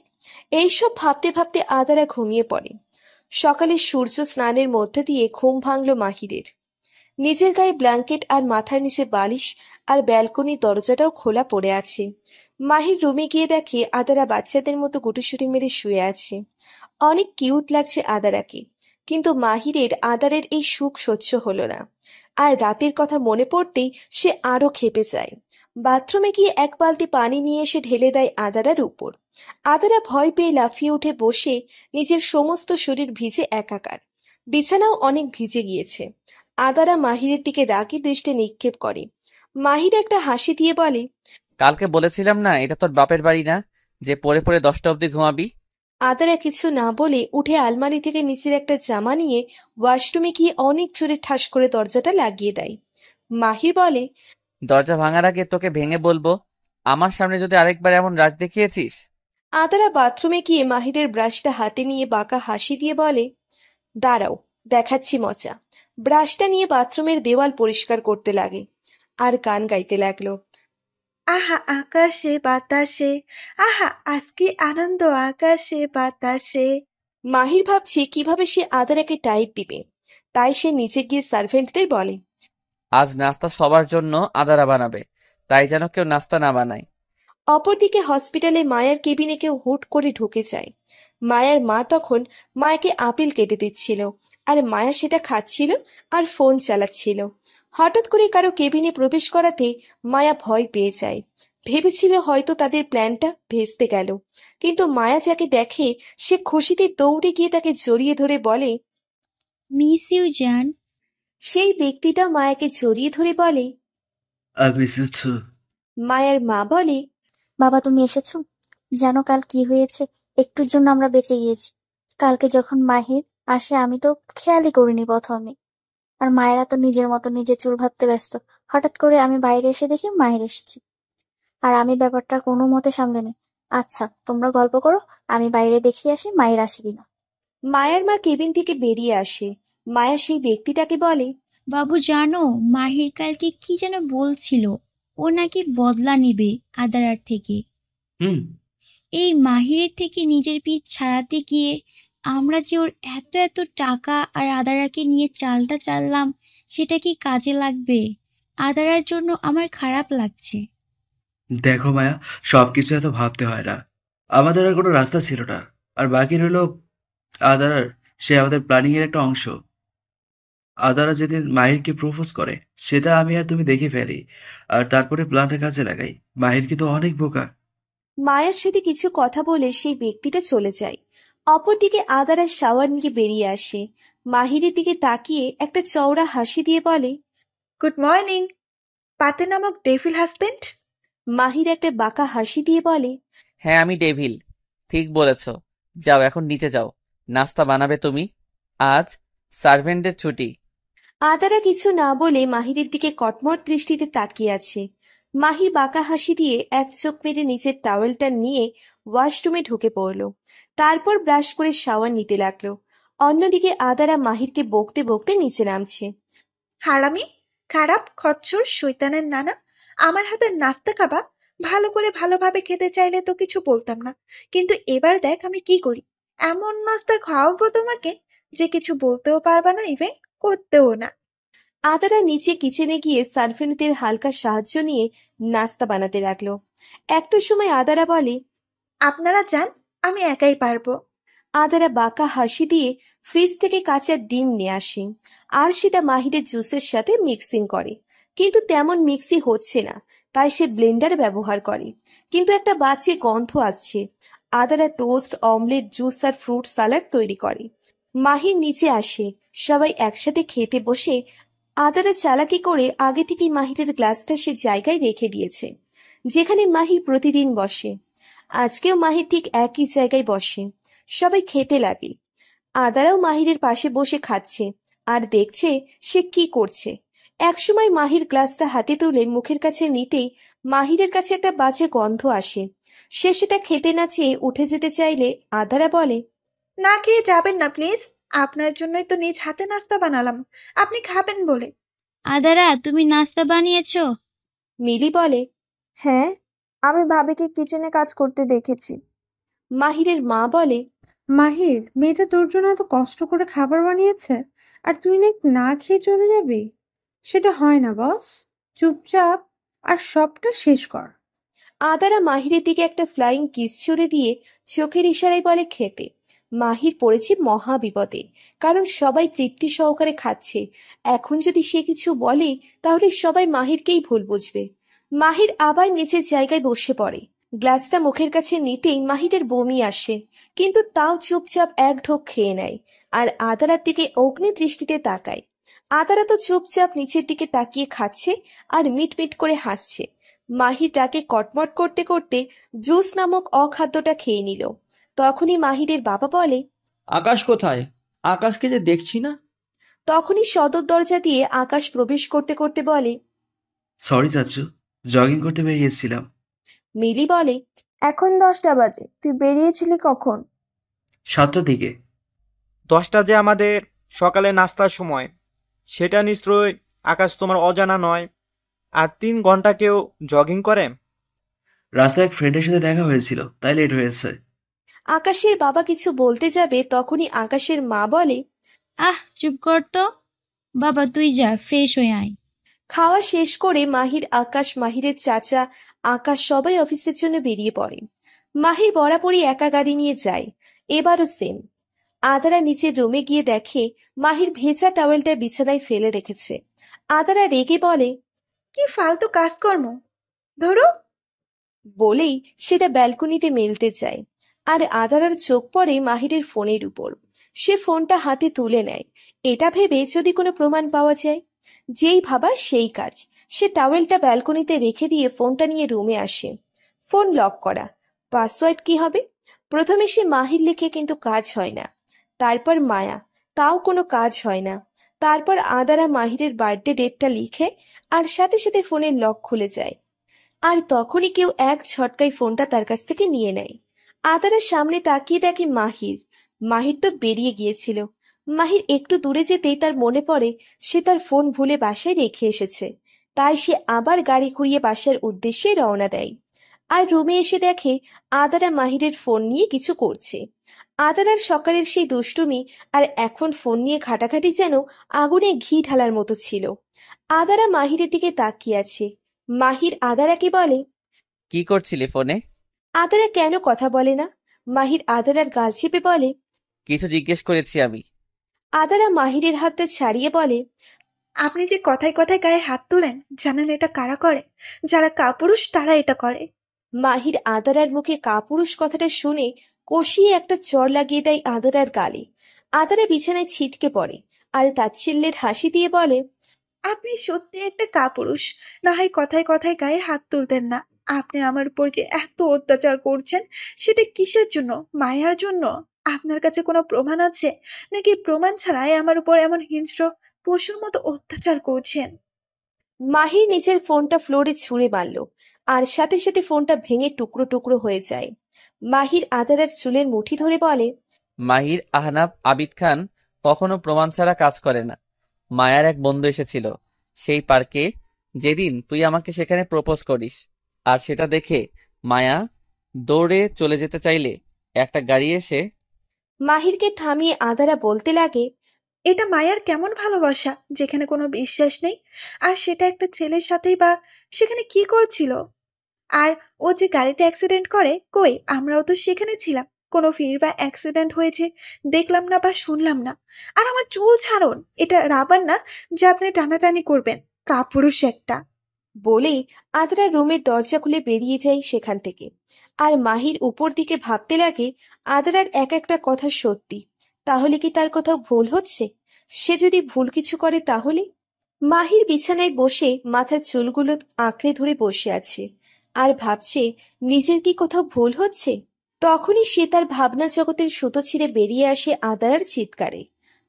[SPEAKER 8] এইসব ভাবতে ভাবতে আদারা ঘুমিয়ে পড়ে। সকালে সূর্য স্নানের মধ্যে দিয়ে ঘুম ভাঙল মাহিরের। নিজের গায়ে ব্ল্যাঙ্কেট আর মাথার নিচে বালিশ, আর ব্যালকনির দরজাটাও খোলা পড়ে আছে। মাহির রুমে গিয়ে দেখে আদারা বাচ্চাদের মতো গুটিসুটি মেরে শুয়ে আছে। অনেক কিউট লাগছে আদারাকে, কিন্তু মাহিরের আদারের এই সুখ সহ্য হলো না। আর রাতের কথা মনে পড়তেই সে আরো ক্ষেপে যায়। বাথরুমে গিয়ে এক বালতি পানি নিয়ে এসে ঢেলে দেয় আদারার উপর। আদারা ভয় পেয়ে লাফিয়ে উঠে বসে, নিজের সমস্ত শরীর ভিজে একাকার। বিছানাও অনেক ভিজে গিয়েছে। আদারা মাহিরের দিকে রাগী দৃষ্টি নিক্ষেপ করে। মাহির একটা হাসি দিয়ে বলে,
[SPEAKER 1] কালকে বলেছিলাম না এটা তোর বাপের বাড়ি না যে পড়ে পড়ে 10টা অবধি ঘুমাবি?
[SPEAKER 8] আদারা কিছু না বলে উঠে আলমারি থেকে নিচের একটা জামা নিয়ে ওয়াশরুমে গিয়ে অনেক জোরে ঠাস করে দরজাটা লাগিয়ে দেয়। মাহির বলে,
[SPEAKER 1] দরজা ভাঙার আগে তোকে ভেঙে বলবো, আমার সামনে যদি আরেকবার এমন রাগ দেখিয়েছিস।
[SPEAKER 8] আদারা বাথরুমে গিয়ে মাহিরের ব্রাশটা হাতে নিয়ে বাঁকা হাসি দিয়ে বলে, দাঁড়াও, দেখাচ্ছি মজা। ব্রাশটা নিয়ে বাথরুমের দেওয়াল পরিষ্কার করতে লাগে আর গান গাইতে লাগলো।
[SPEAKER 2] আহা আকাশে বাতাসে, আহা আজকে আনন্দ আকাশে বাতাসে।
[SPEAKER 8] মাহির ভাবছে কিভাবে সে আদারাকে টাইট দিবে, তাই সে নিচে গিয়ে সার্ভেন্টদের বলে,
[SPEAKER 1] আজ নাস্তা সবার জন্য আদারা বানাবে, তাই যেন কেউ নাস্তা না বানায়।
[SPEAKER 8] অপরদিকে হসপিটালে মায়ার কেবিনে কেউ হুট করে ঢুকে যায়। মায়ার মা তখন মায়াকে আপেল কেটে দিচ্ছিল, আর মায়া সেটা খাচ্ছিল আর ফোন চালাচ্ছিল। হঠাৎ করে কারো কেবিনে প্রবেশ করাতে মায়া ভয় পেয়ে যায়। ভেবেছিল হয়তো তাদের প্ল্যানটা ভেস্তে গেল, কিন্তু মায়া যাকে দেখে সে খুশিতে দৌড়ে গিয়ে তাকে জড়িয়ে ধরে বলে,
[SPEAKER 4] মিস ইউ জান।
[SPEAKER 8] সেই ব্যক্তিটা মায়াকে জড়িয়ে ধরে বলে, মায়ার মা বলে,
[SPEAKER 9] বাবা তুমি এসেছো? জানো কাল কি হয়েছে? একটুর জন্য আমরা বেঁচে গিয়েছি। কালকে যখন মাহির আসে আমি তো খেয়ালই করিনি প্রথমে। আর মায়েরা তো নিজের মতো নিজে চুল ভাবতে ব্যস্ত। হঠাৎ করে আমি বাইরে এসে দেখি মাহির এসেছে, আর আমি ব্যাপারটা কোনো মতে সামলে নিই। আচ্ছা তোমরা গল্প করো, আমি বাইরে দেখিয়ে আসি মাহির আসে কিনা।
[SPEAKER 8] মায়ার মা কেবিন থেকে বেরিয়ে আসে। মায়া সেই ব্যক্তিটাকে বলে,
[SPEAKER 4] বাবু জানো, মাহির কালকে কি যেন বলছিল, ও নাকি বদলা নিবে আদারার থেকে।
[SPEAKER 12] হুম।
[SPEAKER 4] এই মাহিরের থেকে নিজের পিঠ ছাড়াতে গিয়ে আমরা যে ওর এত এত টাকা আর আদারাকে নিয়ে চালটা চাললাম, সেটা কি কাজে লাগবে? আদারার জন্য আমার খারাপ লাগছে।
[SPEAKER 12] দেখো মায়া, সবকিছু এত ভাবতে হয় না। আমাদের আর কোনো রাস্তা ছিল না, আর বাকি রইল আদার। সে আমাদের প্ল্যানিং এর একটা অংশ। আদারা যেদিন মাহিরকে প্রপোজ করে সেটা আমি আর তুমি দেখে ফেলি, আর তারপরে প্ল্যানটা কাজে লাগাই। মাহির কিন্তু অনেক বোকা।
[SPEAKER 8] মায়ার সাথে কিছু কথা বলে সেই ব্যক্তিটা চলে যায়। অপরদিকে আদারা শাওয়ার নিয়ে বেরিয়ে আসে। মাহিরের দিকে তাকিয়ে একটা চওড়া হাসি দিয়ে বলে,
[SPEAKER 2] গুড মর্নিং পাতে নামক ডেভিল হাজবেন্ড।
[SPEAKER 8] মাহির একটা বাঁকা হাসি দিয়ে বলে,
[SPEAKER 1] হ্যাঁ আমি ডেভিল, ঠিক বলেছ। যাও এখন নিচে যাও, নাস্তা বানাবে তুমি। আজ সার্ভেন্টের ছুটি।
[SPEAKER 8] আদারা কিছু না বলে মাহিরের দিকে কটমট দৃষ্টিতে তাকিয়ে আছে। মাহির বাঁকা হাসি দিয়ে এক চোখ মেরে নিচের টাওয়েলটা নিয়ে ওয়াশরুমে ঢুকে পড়ল। তারপর ব্রাশ করে শাওয়ার নিতে লাগলো। অন্যদিকে আদারা মাহিরকে বকতে বকতে নিচে নামছে।
[SPEAKER 2] হারামি, খারাপ, খচ্চর, শয়তানের নানা, আমার হাতের নাস্তা খাবা? ভালো করে ভালোভাবে খেতে চাইলে তো কিছু বলতাম না, কিন্তু এবার দেখ আমি কি করি। এমন নাস্তা খাওয়াবো তোমাকে যে কিছু বলতেও পারবা না, ইভেন করতেও না।
[SPEAKER 8] আদারা নিচে কিচেনে গিয়ে সার্ভেন্টদের হালকা সাহায্য নিয়ে নাস্তা বানাতে লাগলো। একটা সময় আদারা বলে,
[SPEAKER 2] আপনারা যান, আমি একাই পারবো।
[SPEAKER 8] আদারা বাঁকা হাসি দিয়ে ফ্রিজ থেকে কাঁচা ডিম নিয়ে আসে, আর সেটা মাহিরের জুসের সাথে মিক্সিং করে। কিন্তু তেমন মিক্সি হচ্ছে না, তাই সে ব্লেন্ডার ব্যবহার করে। কিন্তু একটা বাজে গন্ধ আসছে। আদারা টোস্ট, অমলেট, জুস আর ফ্রুট সালাড তৈরি করে। মাহির নিচে আসে, সবাই একসাথে খেতে বসে। আদারা চালাকি করে আগে থেকেই মাহিরের গ্লাসটা সে জায়গায় রেখে দিয়েছে, যেখানে মাহির প্রতিদিন বসে। আজকেও মাহির ঠিক একই জায়গায় বসে। সবাই খেতে লাগে। আদারাও মাহিরের পাশে বসে খাচ্ছে আর দেখছে সে কি করছে। একসময় মাহির গ্লাসটা হাতে তুলে মুখের কাছে নিতেই মাহিরের কাছে একটা বাজে গন্ধ আসে। সে সেটা খেতে না চেয়ে উঠে যেতে চাইলে আদারা বলে,
[SPEAKER 2] না খেয়ে যাবেন না প্লিজ, আপনার জন্যই তো নিজ হাতে নাস্তা বানালাম, আপনি খাবেন বলে।
[SPEAKER 4] আদারা, তুমি নাস্তা বানিয়েছো?
[SPEAKER 8] মিলি বলে,
[SPEAKER 10] হ্যাঁ, আমি ভাবিকে কিচেনে কাজ করতে দেখেছি।
[SPEAKER 8] মাহিরের মা বলে,
[SPEAKER 6] মাহির, মেয়েটা তোর জন্য এত কষ্ট করে খাবার বানিয়েছে, আর তুই নাকি না খেয়ে চলে যাবি? সেটা হয় না বস। চুপচাপ আর সবটা শেষ কর।
[SPEAKER 8] আদারা মাহিরের দিকে একটা ফ্লাইং কিস ছুড়ে দিয়ে চোখের ইশারায় বলে খেতে। মাহির পড়েছে মহা বিপদে, কারণ সবাই তৃপ্তি সহকারে খাচ্ছে। এখন যদি সে কিছু বলে তাহলে সবাই মাহিরকেই ভুল বুঝবে। মাহির আবার নিচের জায়গায় বসে পড়ে। গ্লাসটা মুখের কাছে নিতেই মাহিরের বমি আসে, কিন্তু তাও চুপচাপ এক ঢোক খেয়ে নেয় আর আদারার দিকে অগ্নি দৃষ্টিতে তাকায়। আদারা তো চুপচাপ নিচের দিকে তাকিয়ে খাচ্ছে আর মিটমিট করে হাসছে। মাহির ডাকে কটমট করতে করতে জুস নামক অখাদ্যটা খেয়ে নিল। তখনই মাহিরের বাবা বলে,
[SPEAKER 5] আকাশ কোথায়? আকাশকে যে দেখছি না।
[SPEAKER 8] তখনই সদর দরজা দিয়ে আকাশ প্রবেশ করতে করতে বলে,
[SPEAKER 12] সরি চাচু, জগিং করতে বেরিয়েছিলাম।
[SPEAKER 8] মিলি বলে,
[SPEAKER 10] এখন 10টা বাজে, তুই বেরিয়েছিলি কখন?
[SPEAKER 12] 7টার দিকে।
[SPEAKER 11] 10টা যে আমাদের সকালে নাস্তার সময়, সেটা নিশ্চয়ই আকাশ তোমার অজানা নয়। আর 3 ঘন্টা কেউ জগিং করে?
[SPEAKER 12] রাস্তায় এক ফ্রেন্ডের সাথে দেখা হয়েছিল, তাই লেট হয়েছে।
[SPEAKER 8] আকাশের বাবা কিছু বলতে যাবে, তখনই আকাশের মা বলে,
[SPEAKER 4] চুপ কর তো। বাবা তুই যা, ফ্রেশ হয়ে আয়।
[SPEAKER 8] খাওয়া শেষ করে মাহির, আকাশ, মাহিরের চাচা, আকাশ সবাই অফিসের জন্য বেরিয়ে পড়ে। মাহির বরাবরই একা গাড়ি নিয়ে যায়, এবারও সেম। আদারা নিচের রুমে গিয়ে দেখে মাহির ভেজা টাওয়েলটা বিছানায় ফেলে রেখেছে। আদারা রেগে বলে,
[SPEAKER 2] কি ফালতু কাজকর্ম, ধরো।
[SPEAKER 8] বলেই সেটা ব্যালকনিতে মেলতে যায়। আর আদারার চোখ পড়ে মাহিরের ফোনের উপর। সে ফোনটা হাতে তুলে নেয়, এটা ভেবে যদি কোনো প্রমাণ পাওয়া যায়। যেই ভাবা সেই কাজ। সে টাওয়েলটা ব্যালকনিতে রেখে দিয়ে ফোনটা নিয়ে রুমে আসে। ফোন লক করা। পাসওয়ার্ড কি হবে? প্রথমে সে মাহির লিখে, কিন্তু কাজ হয় না। তারপর মায়া, তাও কোনো কাজ হয় না। তারপর আদারা মাহিরের বার্থডে ডেটটা লিখে, আর সাথে সাথে ফোনের লক খুলে যায়। আর তখনই কেউ এক ঝটকায় ফোনটা তার কাছ থেকে নিয়ে নেয়। আদারা সামনে তাকিয়ে দেখে মাহির। মাহির তো বেরিয়ে গিয়েছিল। মাহির একটু দূরে যেতেই তার মনে পড়ে সে তার ফোন ভুলে বাসায় রেখে এসেছে। তাই সে আবার গাড়ি ঘুরিয়ে বাসার উদ্দেশ্যে রওনা দেয়। আর রুমে এসে দেখে আদারা মাহিরের ফোন নিয়ে কিছু করছে। আদারার সকালের সেই দুষ্টুমি আর এখন ফোন নিয়ে ঘাটাঘাটি যেন আগুনে ঘি ঢালার মতো ছিল। আদারা মাহিরের দিকে তাকিয়ে আছে। মাহির আদারাকে বলে,
[SPEAKER 1] কি করছিলি ফোনে?
[SPEAKER 8] আদারা কেন কথা বলে না? মাহির আদারার গাল চেপে বলে,
[SPEAKER 1] কিছু জিজ্ঞেস করেছি আমি।
[SPEAKER 8] আদারা মাহিরের হাতটা ছাড়িয়ে বলে,
[SPEAKER 2] আপনি যে কথায় কথায় গায়ে হাত তোলেন, জানেন এটা কারা করে? যারা কাপুরুষ তারা এটা করে।
[SPEAKER 8] মাহির আদারার মুখে কাপুরুষ কথাটা শুনে কষিয়ে একটা চড় লাগিয়ে দেয় আদারার গালে। আদারা বিছানায় ছিটকে পড়ে আর তাচ্ছিল্যের হাসি দিয়ে বলে,
[SPEAKER 2] আপনি সত্যি একটা কাপুরুষ। না হয় কথায় কথায় গায়ে হাত তুলতেন না। আপনি আমার উপর যে এত অত্যাচার করছেন, সেটা কিসের জন্য? মায়ার জন্য? আপনার কাছে কোনো প্রমাণ আছে নাকি প্রমাণ ছাড়াই আমার উপর এমন হিংস্র পশুর মতো অত্যাচার করছেন?
[SPEAKER 8] মাহির নিজের ফোনটা ফ্লোরে ছুঁড়ে মারল আর সাথে সাথে ফোনটা ভেঙে টুকরো টুকরো হয়ে যায়। মাহির আদারার চুলের মুঠি ধরে বলে,
[SPEAKER 1] মাহির আহনাফ আবিদ খান কখনো প্রমাণ ছাড়া কাজ করে না। মায়ার এক বন্ধু এসেছিল সেই পার্কে যেদিন তুই আমাকে সেখানে প্রপোজ করিস, আর সেটা দেখে মায়া দৌড়ে চলে যেতে চাইলে একটা গাড়ি এসে
[SPEAKER 8] মাহিরকে থামিয়ে আদারা বলতে লাগে,
[SPEAKER 2] এটা মায়ার কেমন ভালোবাসা যেখানে কোনো বিশ্বাস নেই? আর সেটা একটা ছেলের সাথেই বা সেখানে কি করছিল? আর ও যে গাড়িতে অ্যাক্সিডেন্ট করে, কই আমরাও তো সেখানে ছিলাম। কোনো ফির বা অ্যাক্সিডেন্ট হয়েছে দেখলাম না বা শুনলাম না। আর আমার চুল ছাড়ুন, এটা রাবার না যে আপনি টানাটানি করবেন। কাপুরুষ একটা।
[SPEAKER 8] বলেই আদরা রুমের দরজা খুলে বেরিয়ে যায় সেখান থেকে। আর মাহির উপর দিকে ভাবতে লাগে, আদরার এক একটা কথা সত্যি। তাহলে কি তার কোথাও ভুল হচ্ছে? সে যদি ভুল কিছু করে তাহলে? মাহির বিছানায় বসে মাথার চুলগুলো আঁকড়ে ধরে বসে আছে আর ভাবছে নিজের কি কোথাও ভুল হচ্ছে। তখনই সে তার ভাবনা জগতের সুতো ছিঁড়ে বেরিয়ে আসে আদারার চিৎকারে।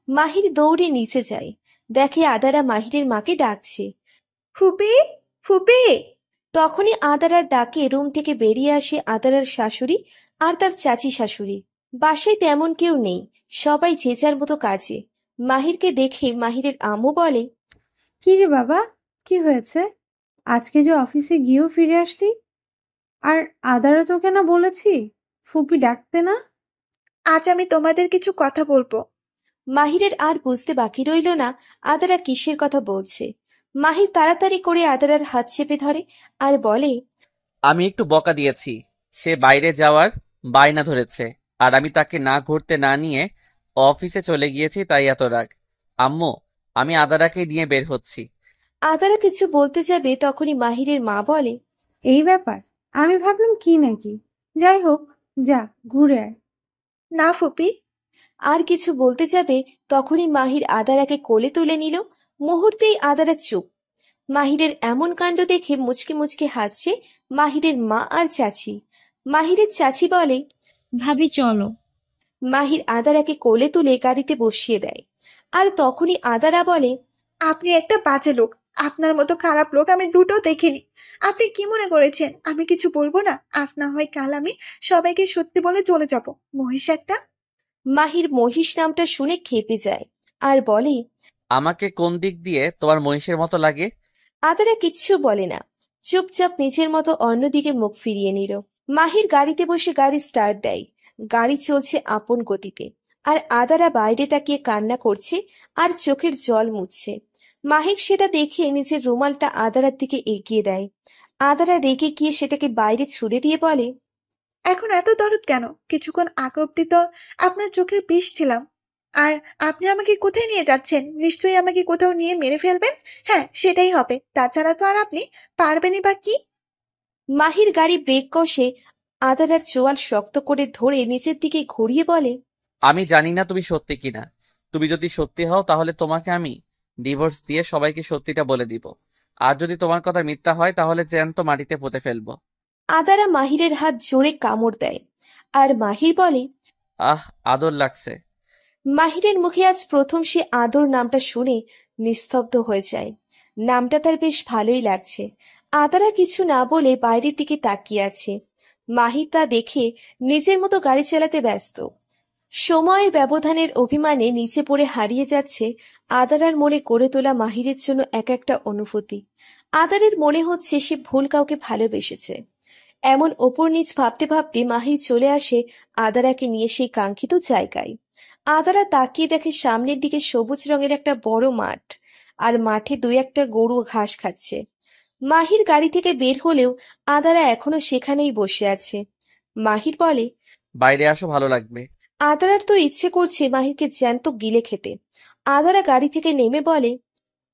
[SPEAKER 8] মাহির দৌড়ে নিচে যায়, দেখে আদারা মাহিরের মাকে ডাকছে,
[SPEAKER 2] ফুপি, ফুপি।
[SPEAKER 8] তখনই আদারার ডাকে রুম থেকে বেরিয়ে আসে আদারার শাশুড়ি আর তার চাচি শাশুড়ি। বাসায় তেমন কেউ নেই, সবাই যে যার মতো কাজে। মাহিরকে দেখে মাহিরের আম্মু বলে,
[SPEAKER 6] কি রে বাবা, কি হয়েছে? আজকে যে অফিসে গিয়েও ফিরে আসলি? আর আদারও তোকে না বলেছি ফুপি ডাকতে না?
[SPEAKER 2] আজ আমি তোমাদের কিছু কথা বলবো।
[SPEAKER 8] মাহিরের আর বুঝতে বাকি রইল না আদারা কিসের কথা বলছে। মাহির তাড়াতাড়ি করে আদারার হাত চেপে ধরে আর বলে,
[SPEAKER 1] আমি একটু বকা দিয়েছি, সে বাইরে যাওয়ার বায়না ধরেছে, আর আমি তাকে না ঘুরতে না নিয়ে অফিসে চলে গিয়েছি, তাই এত রাগ। আম্মু, আমি আদারাকে নিয়ে বের হচ্ছি।
[SPEAKER 8] আদারা কিছু বলতে যাবে তখনই মাহিরের মা বলে,
[SPEAKER 6] এই ব্যাপার? আমি ভাবলাম কি নাকি। যাই হোক, যা ঘুরে আয়।
[SPEAKER 2] না ফুপি।
[SPEAKER 8] আর কিছু বলতে যাবে তখনই মাহির আদারাকে কোলে তুলে নিল। মুহূর্তেই আদারা চুপ। মাহিরের এমন কাণ্ড দেখে মুচকে মুচকে হাসছে মাহিরের মা আর চাচি। মাহিরের চাচি বলে,
[SPEAKER 4] ভাবি চলো।
[SPEAKER 8] মাহির আদারাকে কোলে তুলে গাড়িতে বসিয়ে দেয়। আর তখনই আদারা বলে,
[SPEAKER 2] আপনি একটা বাজে লোক। আপনার মতো খারাপ লোক আমি দুটো দেখিনি। আপনি কি মনে করেছেন আমি কিছু বলবো না? আজ না হয় কাল আমি সবাইকে সত্যি বলে চলে যাব। মহিষ একটা।
[SPEAKER 8] মাহির মহিষ নামটা শুনে খেপে যায় আর বলে,
[SPEAKER 1] আমাকে কোন দিক দিয়ে তোমার মহিষের মতো লাগে?
[SPEAKER 8] আদারা কিচ্ছু বলে না, চুপচাপ নিজের মতো অন্যদিকে মুখ ফিরিয়ে নিল। মাহির গাড়িতে বসে গাড়ি স্টার্ট দেয়। গাড়ি চলছে আপন গতিতে। আর আদারা বাইরে তাকিয়ে কান্না করছে আর চোখের জল মুছছে। মাহির সেটা দেখে নিজের রুমালটা আদারার দিকে এগিয়ে দেয়। আদারা রেগে গিয়ে সেটাকে বাইরে ছুড়ে দিয়ে বলে,
[SPEAKER 2] এখন এত দরদ কেন? কিছুক্ষণ আগে অব্দি তো আপনার চোখের বিষ ছিলাম। আর আপনি আমাকে কোথায় নিয়ে যাচ্ছেন? নিশ্চয়ই আমাকে কোথাও নিয়ে মেরে ফেলবেন। হ্যাঁ, সেটাই হবে। তাছাড়া তো আর আপনি পারবেনই বা কি?
[SPEAKER 8] মাহির গাড়ি ব্রেক কষে আদারার চোয়াল শক্ত করে ধরে নিচের দিকে ঘুরিয়ে বলে,
[SPEAKER 1] আমি জানি না তুমি সত্যি কিনা। তুমি যদি সত্যি হও তাহলে তোমাকে আমি ডিভোর্স দিয়ে সবাইকে সত্যিটা বলে দিব। আর যদি তোমার কথা মিথ্যা হয় তাহলে জ্যান্ত মাটিতে পুঁতে ফেলবো।
[SPEAKER 8] আদারা মাহিরের হাত জোরে কামড় দেয় আর মাহির বলে,
[SPEAKER 1] আহ, আদর লাগছে।
[SPEAKER 8] মাহিরের মুখে আজ প্রথম সে আদর নামটা শুনে নিস্তব্ধ হয়ে যায়। নামটা তার বেশ ভালোই লাগছে। আদারা কিছু না বলে বাইরের দিকে তাকিয়ে আছে। মাহির তা দেখে নিজের মতো গাড়ি চালাতে ব্যস্ত। সময়ের ব্যবধানের অভিমানে নিচে পড়ে হারিয়ে যাচ্ছে আদারার মনে গড়ে তোলা মাহিরের জন্য এক একটা অনুভূতি। আদারের মনে হচ্ছে সে ভুল কাউকে ভালোবেসেছে। এমন ওপর নিচ ভাবতে ভাবতে মাহির চলে আসে আদারাকে নিয়ে সেই কাঙ্ক্ষিত জায়গায়। আদারা তাকিয়ে দেখে সামনের দিকে সবুজ রঙের একটা বড় মাঠ, আর মাঠে দুই একটা গরু ঘাস খাচ্ছে। মাহির গাড়ি থেকে বের হলেও আদারা এখনো সেখানেই বসে আছে। মাহির বলে,
[SPEAKER 1] বাইরে আসো, ভালো লাগবে।
[SPEAKER 8] আদারার তো ইচ্ছে করছে মাহিরকে জ্যান্ত গিলে খেতে। আদারা গাড়ি থেকে নেমে বলে,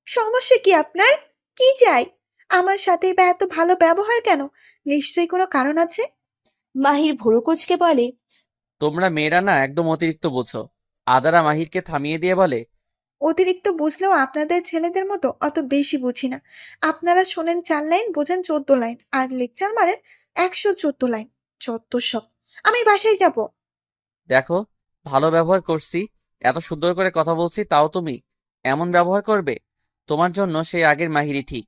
[SPEAKER 2] সমস্যা কি আপনার? কি চাই? আমার সাথে বা এত ভালো ব্যবহার কেন? নিশ্চয়ই কোনো কারণ আছে।
[SPEAKER 8] মাহির ভুরু কুঁচকে বলে,
[SPEAKER 1] তোমরা মেয়েরা না একদম অতিরিক্ত বোঝো। আদারা মাহিরকে থামিয়ে দিয়ে বলে,
[SPEAKER 2] অতিরিক্ত বুঝলেও আপনাদের ছেলেদের মতো অত বেশি বুঝি না। আপনারা শোনেন 4 লাইন, বোঝেন 14 লাইন, আর লেকচার মারেন 114 লাইন। যত সব। আমি বাসায় যাব।
[SPEAKER 1] দেখো, ভালো ব্যবহার করছি, এত সুন্দর করে কথা বলছি, তাও তুমি এমন ব্যবহার করবে? তোমার জন্য সেই আগের মাহিরই ঠিক।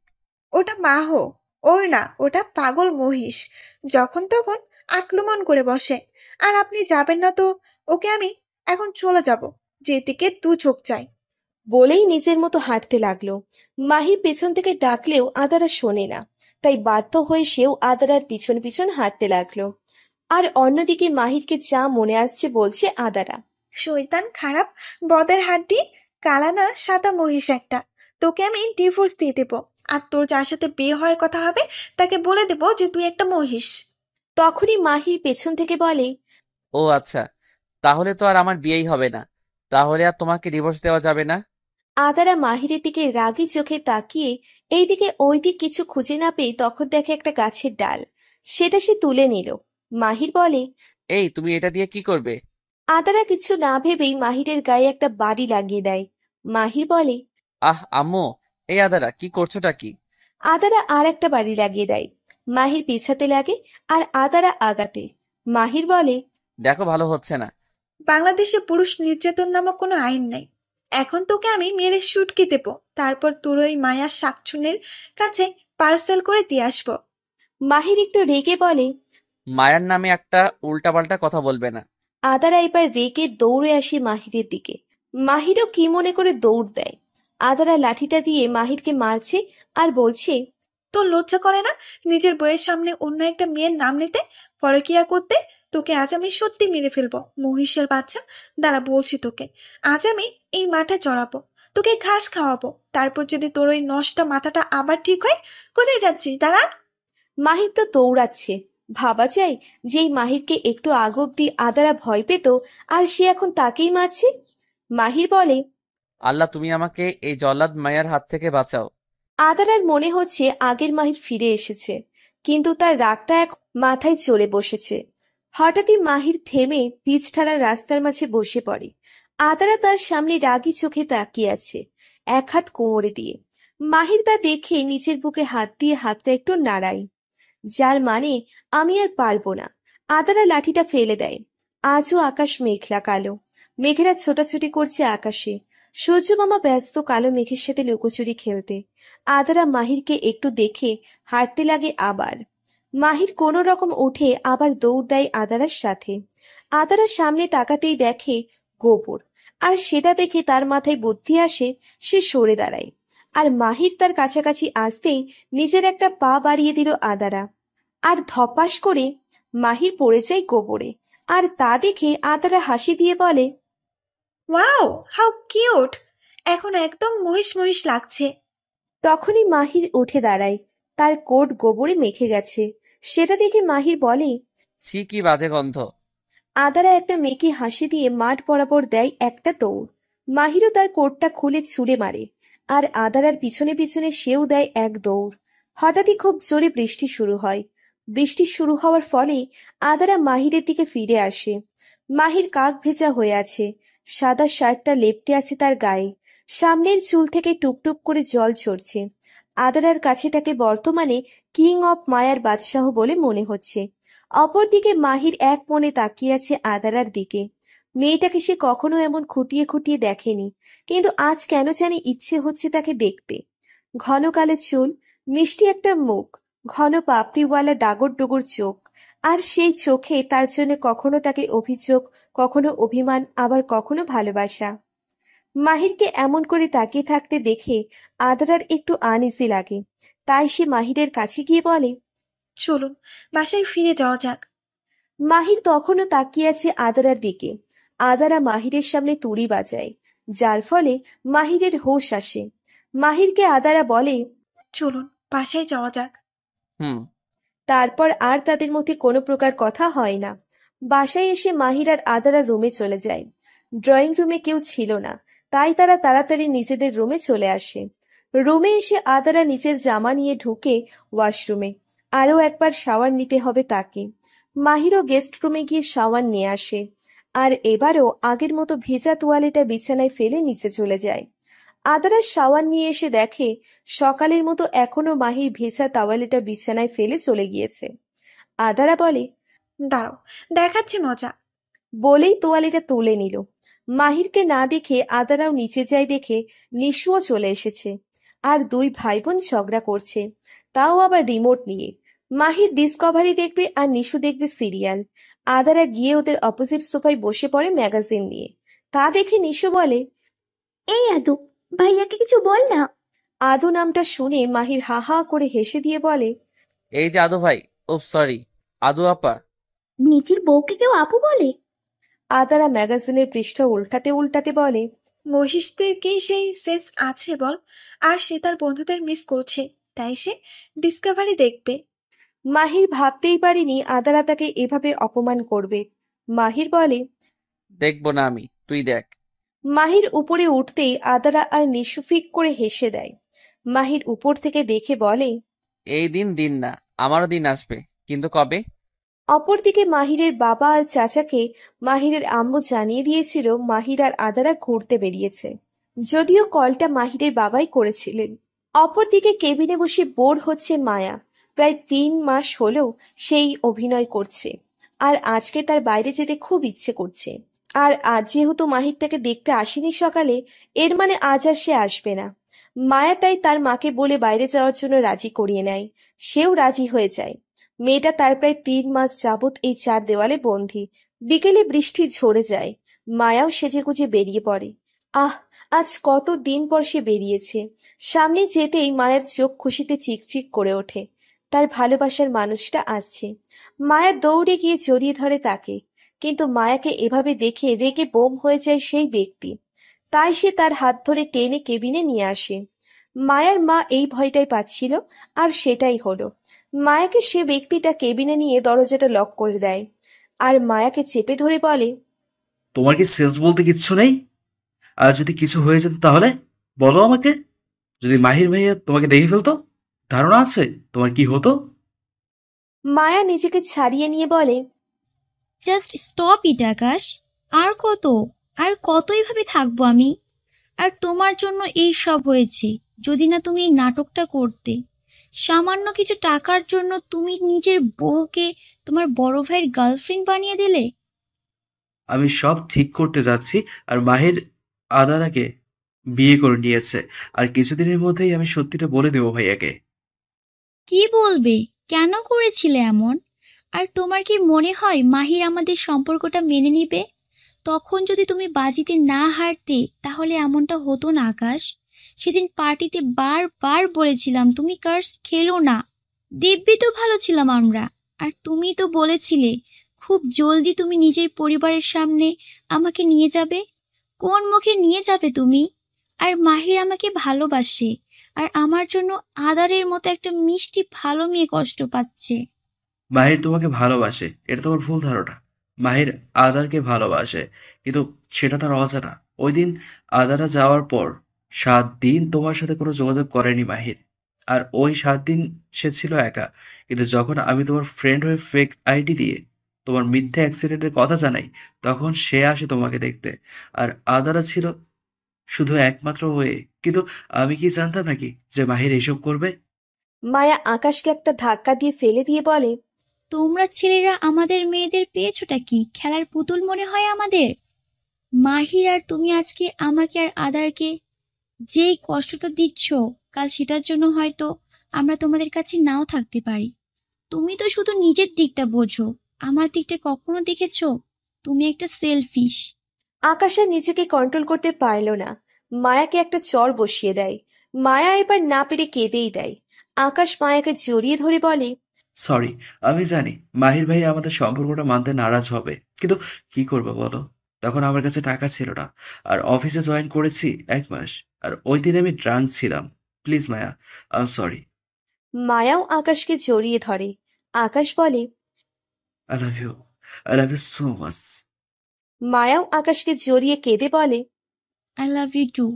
[SPEAKER 2] ওটা মাহো, ওর না, ওটা পাগল মহিষ। যখন তখন আক্রমণ করে বসে। আর আপনি যাবেন না তো? ওকে আমি এখন চলে যাব, যেদিকে 2 চোখ চাই।
[SPEAKER 8] বলেই নিজের মতো হাঁটতে লাগলো। মাহির পেছন থেকে ডাকলেও আদারা শোনে না, তাই বাধ্য হয়ে সেও আদারার পিছন পিছন হাঁটতে লাগলো। আর অন্যদিকে মাহিরকে যা মনে আসছে বলছে আদারা,
[SPEAKER 2] শয়তান, খারাপ, বদের হাড্ডি, কালা না সাদা মহিষ একটা। তোকে আমি ডিভোর্স দিয়ে দেব, আর তোর যার সাথে বিয়ে হওয়ার কথা হবে তাকে বলে দেব যে তুই একটা মহিষ।
[SPEAKER 8] তখনই মাহির পেছন থেকে বলে,
[SPEAKER 1] ও আচ্ছা, তাহলে তো আর আমার বিয়েই হবে না। তাহলে আর তোমাকে ডিভোর্স দেওয়া যাবে না?
[SPEAKER 8] আদারা মাহিরের দিকে রাগী চোখে তাকিয়ে এইদিকে ওইদিক কিছু খুঁজে না পেয়ে তখন দেখে একটা গাছের ডাল। সেটা সে তুলে নিল। মাহির বলে,
[SPEAKER 1] এই, তুমি এটা দিয়ে কি করবে?
[SPEAKER 8] আদারা কিছু না ভেবেই মাহিরের গায়ে একটা বাড়ি লাগিয়ে দেয়। মাহির বলে,
[SPEAKER 1] আহ আম্মু, এই আদারা কি করছোটা কি?
[SPEAKER 8] আদারা আর একটা বাড়ি লাগিয়ে দেয়। মাহির পেছাতে লাগে আর আদারা আগাতে। মাহির বলে,
[SPEAKER 1] দেখো, ভালো হচ্ছে না।
[SPEAKER 2] বাংলাদেশে পুরুষ নির্যাতন নামক কোনো আইন নাই। এখন তোকে আমি মেরে শুটকে দেব, তারপর তোর ওই মায়া শাকচুনের কাছে পার্সেল করে দিয়ে আসবো।
[SPEAKER 8] মাহির একটু রেগে বলে,
[SPEAKER 1] মায়ার নামে একটা উল্টাপাল্টা কথা বলবে না।
[SPEAKER 8] আদারা এবার রেগে দৌড়ে আসে মাহিরের দিকে। মাহিরও কি মনে করে দৌড় দেয়। আদারা লাঠিটা দিয়ে মাহিরকে মারছে আর বলছে,
[SPEAKER 2] তোর লজ্জা করে না নিজের বইয়ের সামনে অন্য একটা মেয়ের নাম নিতে, পরকিয়া করতে? তোকে আজ আমি সত্যি মেরে ফেলবো, মহিষের বাচ্চা। দাঁড়া, বলছি তোকে। আজ আমি এই মাঠে চড়াবো, তোকে ঘাস খাওয়াবো, তারপর যদি তোর ওই নষ্ট মাথাটা আবার ঠিক হয়। কোথায় যাচ্ছিস? দাঁড়া।
[SPEAKER 8] মাহির তো দৌড়াচ্ছে। ভাবা যায় যেই মাহিরকে একটু আগ অব্দি আদারা ভয় পেত, আর সে এখন তাকেই মারছে। মাহির বলে,
[SPEAKER 1] আল্লাহ, তুমি আমাকে এই জল্লাদ মায়ার হাত থেকে বাঁচাও।
[SPEAKER 8] আদারার মনে হচ্ছে আগের মাহির ফিরে এসেছে, কিন্তু তার রাগটা এক মাথায় চড়ে বসেছে। হঠাৎই মাহির থেমে পিচ ঢালা রাস্তার মাঝে বসে পড়ে। আদারা তার সামনে রাগী চোখে তাকিয়ে আছে, এক হাত কোমরে দিয়ে। মাহির তা দেখে নিচের বুকে হাত দিয়ে হাতটা একটু নাড়ায়, যার মানে আমি আর পারবো না। আদারা লাঠিটা ফেলে দেয়। আজও আকাশ মেঘলা কালো, মেঘেরা ছোটাছুটি করছে আকাশে। সূর্য মামা ব্যস্ত কালো মেঘের সাথে লুকোচুরি খেলতে। আদারা মাহিরকে একটু দেখে হাঁটতে লাগে আবার। মাহির কোনো রকম উঠে আবার দৌড় দেয় আদারার সাথে। আদারা সামনে তাকাতেই দেখে গোবর, আর সেটা দেখে তার মাথায় বুদ্ধি আসে। সে সরে দাঁড়ায়, আর মাহির তার কাছাকাছি আসতেই নিজের একটা পা বাড়িয়ে দিল আদারা, আর ধপাস করে মাহির পড়ে যায় গোবরে। আর তা দেখে আদারা হাসি দিয়ে বলে,
[SPEAKER 2] ওয়াও, হাউ কিউট, এখন একদম মহিষ মহিষ লাগছে।
[SPEAKER 8] তখনই মাহির উঠে দাঁড়ায়। তার কোট গোবরে মেখে গেছে। সেটা দেখে মাহির বলে,
[SPEAKER 1] ছি, কি বাজে গন্ধ।
[SPEAKER 8] আদারা একটা মেকি হাসি দিয়ে মাঠ বরাবর দেয় একটা দৌড়। মাহিরও তার কোটটা খুলে ছুঁড়ে মারে, আর আদারার পিছনে পিছনে সেও দেয় এক দৌড়। হঠাৎই খুব জোরে বৃষ্টি শুরু হয়। বৃষ্টি শুরু হওয়ার ফলে আদারা মাহিরের দিকে ফিরে আসে। মাহির কাক ভেজা হয়ে আছে, সাদা শার্টটা লেপ্টে আছে তার গায়ে, সামনের চুল থেকে টুপটুপ করে জল ঝরছে। আদারার কাছে তাকে বর্তমানে কিং অফ মায়ার বাদশাহ বলে মনে হচ্ছে। অপরদিকে মাহির এক মনে তাকিয়ে আছে আদারার দিকে। মেয়েটাকে সে কখনো এমন খুঁটিয়ে খুঁটিয়ে দেখেনি, কিন্তু আজ কেন জানি ইচ্ছে হচ্ছে তাকে দেখতে। ঘন কালো চুল, মিষ্টি একটা মুখ, ঘন পাপড়িওয়ালা ডাগর ডুগর চোখ, আর সেই চোখে তার জন্য কখনো তাকে অভিযোগ, কখনো অভিমান, আবার কখনো ভালোবাসা। মাহিরকে এমন করে তাকিয়ে থাকতে দেখে আদরার একটু আনইজি লাগে। তাই সে মাহিরের কাছে গিয়ে বলে,
[SPEAKER 2] চলুন বাসায় ফিরে যাওয়া যাক।
[SPEAKER 8] মাহির তখনও তাকিয়ে আছে আদারার দিকে। আদারা মাহিরের সামনে তুড়ি বাজায়, যার ফলে মাহিরের হোশ আসে। মাহিরকে আদারা বলে,
[SPEAKER 2] চলুন বাসায় যাওয়া যাক।
[SPEAKER 1] হুম।
[SPEAKER 8] তারপর আর তাদের মধ্যে কোনো প্রকার কথা হয় না। বাসায় এসে মাহির আর আদারা রুমে চলে যায়। ড্রয়িং রুমে কেউ ছিল না, তাই তারা তাড়াতাড়ি নিজেদের রুমে চলে আসে। রুমে এসে আদারা নিচের জামা নিয়ে ঢুকে ওয়াশরুমে। আরও একবার শাওয়ার নিতে হবে তাকে। মাহিরও গেস্ট রুমে গিয়ে শাওয়ার নিয়ে আসে, আর এবারও আগের মতো ভেজা তোয়ালেটা বিছানায় ফেলে নিচে চলে যায়। আদারা শাওয়ার নিয়ে এসে দেখে সকালের মতো এখনো মাহির ভেজা তাওয়ালেটা বিছানায় ফেলে চলে গিয়েছে। আদারা বলে,
[SPEAKER 2] দাঁড়াও, দেখাচ্ছি মজা।
[SPEAKER 8] বলেই তোয়ালেটা তুলে নিল। মাহিরকে না দেখে আদারাও নিচে যায় দেখে নিশুও চলে এসেছে, আর দুই ভাই বোন ঝগড়া করছে, তাও আবার রিমোট নিয়ে। মাহির ডিসকভারি দেখবে আর নিশু দেখবে সিরিয়াল। আদারা গিয়ে ওদের অপোজিট সোফায় বসে পড়ে ম্যাগাজিন নিয়ে। তা দেখে নিশু বলে,
[SPEAKER 7] এই আদু, ভাইয়াকে কিছু বল না।
[SPEAKER 8] আদু নামটা শুনে মাহির হা হা করে হেসে দিয়ে বলে,
[SPEAKER 1] এই যে আদু ভাই। ও সরি, আদু আপা।
[SPEAKER 7] নিজের বউকে কেউ আপু বলে?
[SPEAKER 8] আদারা ম্যাগাজিনের পৃষ্ঠা উল্টাতে উল্টাতে বলে,
[SPEAKER 2] মহিষদের কি সেই সেন্স আছে বল? আর সে তার বন্ধুদের মিস করছে, তাই সে ডিসকভারি দেখবে।
[SPEAKER 8] মাহির ভাবতেই পারেনি আদারা তাকে এভাবে অপমান করবে। মাহির বলে,
[SPEAKER 1] দেখবো না আমি, তুই দেখ।
[SPEAKER 8] মাহির উপরে উঠতেই আদারা আর নিশু ফিক করে হেসে দেয়। মাহির উপর থেকে দেখে বলে,
[SPEAKER 1] এই দিন দিন না, আমারও দিন আসবে, কিন্তু কবে?
[SPEAKER 8] অপরদিকে মাহিরের বাবা আর চাচাকে মাহিরের আম্মু জানিয়ে দিয়েছিল মাহির আর আদারা ঘুরতে বেরিয়েছে, যদিও কলটা মাহিরের বাবাই করেছিলেন। অপরদিকে কেবিনে বসে বোর হচ্ছে মায়া। প্রায় 3 মাস হলেও সেই অভিনয় করছে, আর আজকে তার বাইরে যেতে খুব ইচ্ছে করছে। আর আজ যেহেতু মাহির তাকে দেখতে আসেনি সকালে, এর মানে আজ আর সে আসবে না। মায়া তাই তার মাকে বলে বাইরে যাওয়ার জন্য রাজি করিয়ে নেয়। সেও রাজি হয়ে যায়। মেয়েটা তার প্রায় 3 মাস যাবৎ এই 4 দেওয়ালে বন্দী। বিকেলে বৃষ্টি ঝরে যায়। মায়াও সেজেগুজে বেরিয়ে পড়ে। আহ, আজ কত দিন পর সে বেরিয়েছে। সামনে যেতেই মায়ের চোখ খুশিতে চিকচিক করে ওঠে। তার ভালোবাসার মানুষটা আসছে। মায়া দৌড়ে গিয়ে জড়িয়ে ধরে তাকে, কিন্তু মায়াকে এভাবে দেখে রেগে বোম হয়ে যায় সেই ব্যক্তি। তাই সে তার হাত ধরে টেনে কেবিনে নিয়ে আসে। মায়ার মা এই ভয়টাই পাচ্ছিল, আর সেটাই হলো। মায়াকে সে ব্যক্তিটা কেবিনে নিয়ে দরজাটা লক করে দেয়, আর মায়াকে চেপে ধরে বলে,
[SPEAKER 12] তোমার কি সেন্স বলতে কিচ্ছু নেই? আর যদি কিছু হয়ে যেত তাহলে বলো আমাকে। যদি মাহির ভাইয়া তোমাকে দেখে ফেলতো, ধারণা আছে তোমার কি হতো?
[SPEAKER 8] মায়া নিজেকে ছাড়িয়ে নিয়ে বলে,
[SPEAKER 4] জাস্ট স্টপ ইট আকাশ। আর কত এইভাবে থাকবো আমি? আর তোমার জন্য এই সব হয়েছে। যদি না তুমি এই নাটকটা করতে, সামান্য কিছু টাকার জন্য তুমি নিজের বউকে তোমার বড় ভাইয়ের গার্লফ্রেন্ড বানিয়ে দিলে।
[SPEAKER 12] আমি সব ঠিক করতে যাচ্ছি, আর মাহির আদারাকে বিয়ে করে নিয়েছে। আর কিছুদিনের মধ্যেই আমি সত্যিটা বলে দেবো ভাইয়াকে।
[SPEAKER 4] কি বলবে? কেন করেছিলে এমন? আর তোমার কি মনে হয় মাহির আমাদের সম্পর্কটা মেনে নিবে? তখন যদি তুমি বাজিতে না হারতে তাহলে এমনটা হতো না আকাশ। সেদিন পার্টিতে বারবার বলেছিলাম তুমি কার্স খেলো না, দিব্যি তো ভালো ছিলাম আমরা। আর তুমি তো বলেছিলে খুব জলদি তুমি নিজের পরিবারের সামনে আমাকে নিয়ে যাবে। কোন মুখে নিয়ে যাবে তুমি? আর মাহির আমাকে ভালোবাসে, আর আমার জন্য আদারের মতো একটা মিষ্টি ভালো মেয়ে কষ্ট পাচ্ছে।
[SPEAKER 12] মাহির তোমাকে ভালোবাসে, এটা তোমার ভুল ধারণা। মাহির আদারকে ভালোবাসে, কিন্তু সেটা তার অজানা। ওই দিন আদারা যাওয়ার পর 7 দিন তোমার সাথে কোনো যোগাযোগ করেনি মাহির। আর ওই 7 দিন সে ছিল একা। কিন্তু যখন আমি তোমার ফ্রেন্ড হয়ে ফেক আইডি দিয়ে তোমার মিথ্যে অ্যাক্সিডেন্টের কথা জানাই, তখন সে আসে তোমাকে দেখতে। আর আদারা ছিল শুধু একমাত্র হয়ে। কিন্তু আমি কি জানতাম নাকি যে মাহির এসব করবে?
[SPEAKER 8] মায়া আকাশকে একটা ধাক্কা দিয়ে ফেলে দিয়ে বলে,
[SPEAKER 4] তোমরা ছেলেরা আমাদের মেয়েদের পেয়েছোটা কি খেলার পুতুল মনে হয় আমাদের? মাহির আর তুমি আজকে আমাকে আর আদারকে যেই কষ্টটা দিচ্ছ, কাল সেটার জন্য হয়তো আমরা তোমাদের কাছে নাও থাকতে পারি। তুমি তো শুধু নিজের দিকটা বোঝো, আমার দিকটা কখনো দেখেছো? তুমি একটা সেলফিশ।
[SPEAKER 8] আকাশ আর নিজেকে কন্ট্রোল করতে পারল না, মায়াকে একটা চড় বসিয়ে দেয়। মায়া এবার না পেরে কেঁদেই দেয়। আকাশ মায়াকে জড়িয়ে ধরে বলে,
[SPEAKER 12] সরি, আমি জানি মাহির ভাই আমাদের সম্পর্কটা মানতে নারাজ হবে, কিন্তু কি করবো বলো? তখন আমার কাছে টাকা ছিল না, আর অফিসে জয়েন করেছি 1 মাস, আর ওই দিন আমি ড্রাঙ্ক ছিলাম। Please Maya, I am sorry.
[SPEAKER 8] মায়াও আকাশকে জড়িয়ে ধরে। আকাশ বলে,
[SPEAKER 12] I love you, I love you so much.
[SPEAKER 8] মায়াও আকাশকে জড়িয়ে কেঁদে বলে,
[SPEAKER 4] আই লাভ ইউ টু।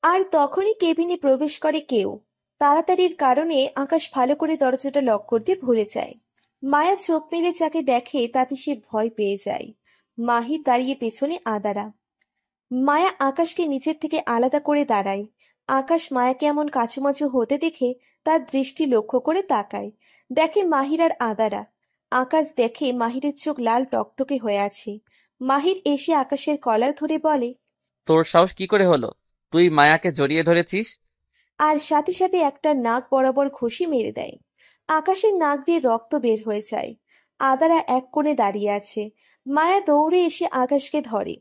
[SPEAKER 8] আর তখনই কেবিনে প্রবেশ করে কেউ। তাড়াতাড়ির কারণে আকাশ ভালো করে দরজাটা লক করতে ভুলে যায়। মায়া চোখ মেলে যাকে দেখে তাতে সে ভয় পেয়ে যায়। মাহির দাঁড়িয়ে পেছনে আদারা। মায়া আকাশকে নিচের থেকে আলাদা করে দাঁড়ায়। আকাশ মায়াকে এমন কাছুমাছু হতে দেখে তার দৃষ্টি লক্ষ্য করে তাকায়, দেখে মাহির আর আদারা। আকাশ দেখে মাহিরের চোখ লাল টকটকে হয়ে আছে। মাহির এসে আকাশের কলার ধরে বলে,
[SPEAKER 1] তোর সাহস কি করে হলো? তুই মায়াকে জড়িয়ে ধরেছিস?
[SPEAKER 8] আর সাথে সাথে একটা নাক বরাবর ঘুষি মেরে দেয়। আকাশের নাক দিয়ে রক্ত বের হয়ে যায়। আদারা এক কোণে দাঁড়িয়ে আছে। মায়া দৌড়ে এসে আকাশকে ধরে।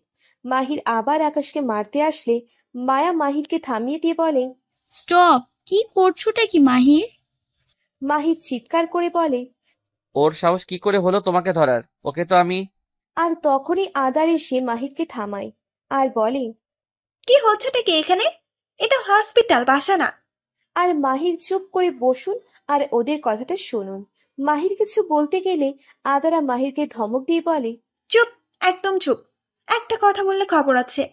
[SPEAKER 8] মাহির আবার আকাশকে মারতে আসলে মায়া মাহিরকে থামিয়ে দিয়ে বলে,
[SPEAKER 4] স্টপ! কি করছোটা কি মাহির?
[SPEAKER 8] মাহির চিৎকার করে বলে,
[SPEAKER 1] ওর সাহস কি করে হলো তোমাকে ধরার? ওকে তো আমি...
[SPEAKER 8] আর তখনই আদার এসে মাহিরকে থামায় আর বলে,
[SPEAKER 2] কি হচ্ছেটা কি এখানে? এটা হসপিটাল, বাসা না।
[SPEAKER 8] আর মাহির চুপ করে বসুন আর ওদের কথাটা শুনুন। মাহির কিছু বলতে গেলে আদারা মাহিরকে ধমক দিয়ে বলে,
[SPEAKER 2] চুপ, একদম চুপ। একটা কথা বললে খবর আছে।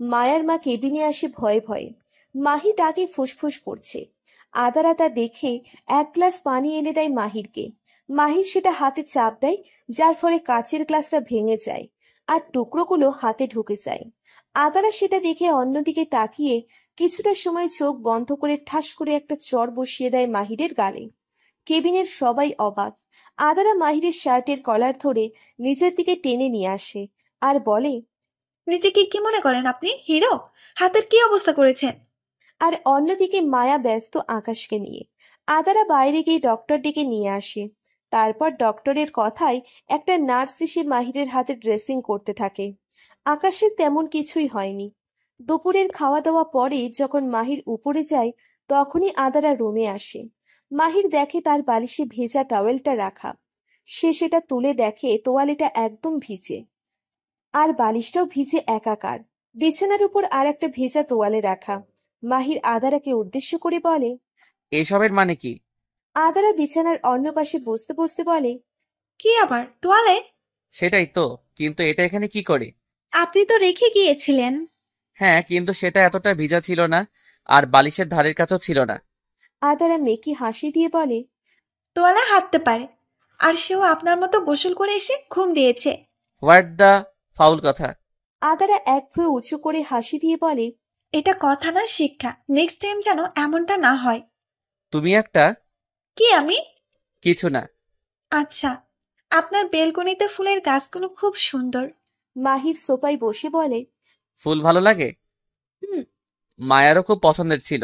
[SPEAKER 8] মায়ার মা কেবিনে আসে ভয়ে ভয়ে। মাহির আগে ফুসফুস করছে। আদারা তা দেখে 1 গ্লাস পানি এনে দেয় মাহিরকে। মাহির সেটা হাতে চাপ দেয়, যার ফলে কাচের গ্লাসটা ভেঙে যায় আর টুকরোগুলো হাতে ঢুকে যায়। আদারা সেটা দেখে অন্যদিকে তাকিয়ে কিছুটা সময় চোখ বন্ধ করে ঠাস করে একটা চড় বসিয়ে দেয় মাহিরের গালে। কেবিনের সবাই অবাক। আদারা মাহিরের শার্টের কলার ধরে নিজের দিকে টেনে নিয়ে আসে আর বলে,
[SPEAKER 2] নিজেকে কি মনে করেন আপনি হিরো? হাতের কি অবস্থা করেছেন?
[SPEAKER 8] আর অন্যদিকে মায়া ব্যস্ত আকাশকে নিয়ে। আদারা বাইরে গিয়ে ডক্টর ডেকে নিয়ে আসে। তারপর ডক্টরের কথায় একটা নার্স এসে মাহিরের হাতে ড্রেসিং করতে থাকে। আকাশের তেমন কিছুই হয়নি। দুপুরের খাওয়া দাওয়া পরে যখন মাহির উপরে যায় তখনই আদারা রুমে আসে। মাহির দেখে তার বালিশে ভেজা টাওয়েলটা রাখা। সে সেটা তুলে দেখে তোয়ালেটা একদম ভিজে, আর বালিশটাও ভিজে একাকার। বিছানার উপর আর একটা ভেজা তোয়ালে রাখা। মাহির আদারাকে উদ্দেশ্য করে বলে,
[SPEAKER 1] এসবের মানে কি?
[SPEAKER 8] আদারা বিছানার অন্য পাশে বসতে বসতে বলে,
[SPEAKER 2] কি আবার তোয়ালে?
[SPEAKER 1] সেটাই তো, কিন্তু এটা এখানে কি করে?
[SPEAKER 2] আপনি তো রেখে গিয়েছিলেন।
[SPEAKER 1] হ্যাঁ, কিন্তু সেটা এতটা ভিজা ছিল না, আর বালিশের ধারের কাছেও ছিল না।
[SPEAKER 8] আদারা মেকি হাসি দিয়ে বলে,
[SPEAKER 2] তোয়ালে হাঁটতে পারে, আর সেও আপনার মতো গোসল করে এসে ঘুম দিয়েছে।
[SPEAKER 1] হোয়াট দ্য ফাউল কথা!
[SPEAKER 8] আদারা এক ভ্রু উঁচু করে হাসি দিয়ে বলে,
[SPEAKER 2] এটা কথা না, শিক্ষা। নেক্সট টাইম যেন এমনটা না হয়।
[SPEAKER 1] তুমি একটা...
[SPEAKER 2] কি আমি?
[SPEAKER 1] কিছু না।
[SPEAKER 2] আচ্ছা, আপনার বেলকনিতে ফুলের গাছগুলো খুব সুন্দর।
[SPEAKER 8] মাহির সোফায় বসে বলে,
[SPEAKER 1] ফুল ভালো লাগে?
[SPEAKER 2] হুম।
[SPEAKER 1] মায়ারও খুব পছন্দের ছিল।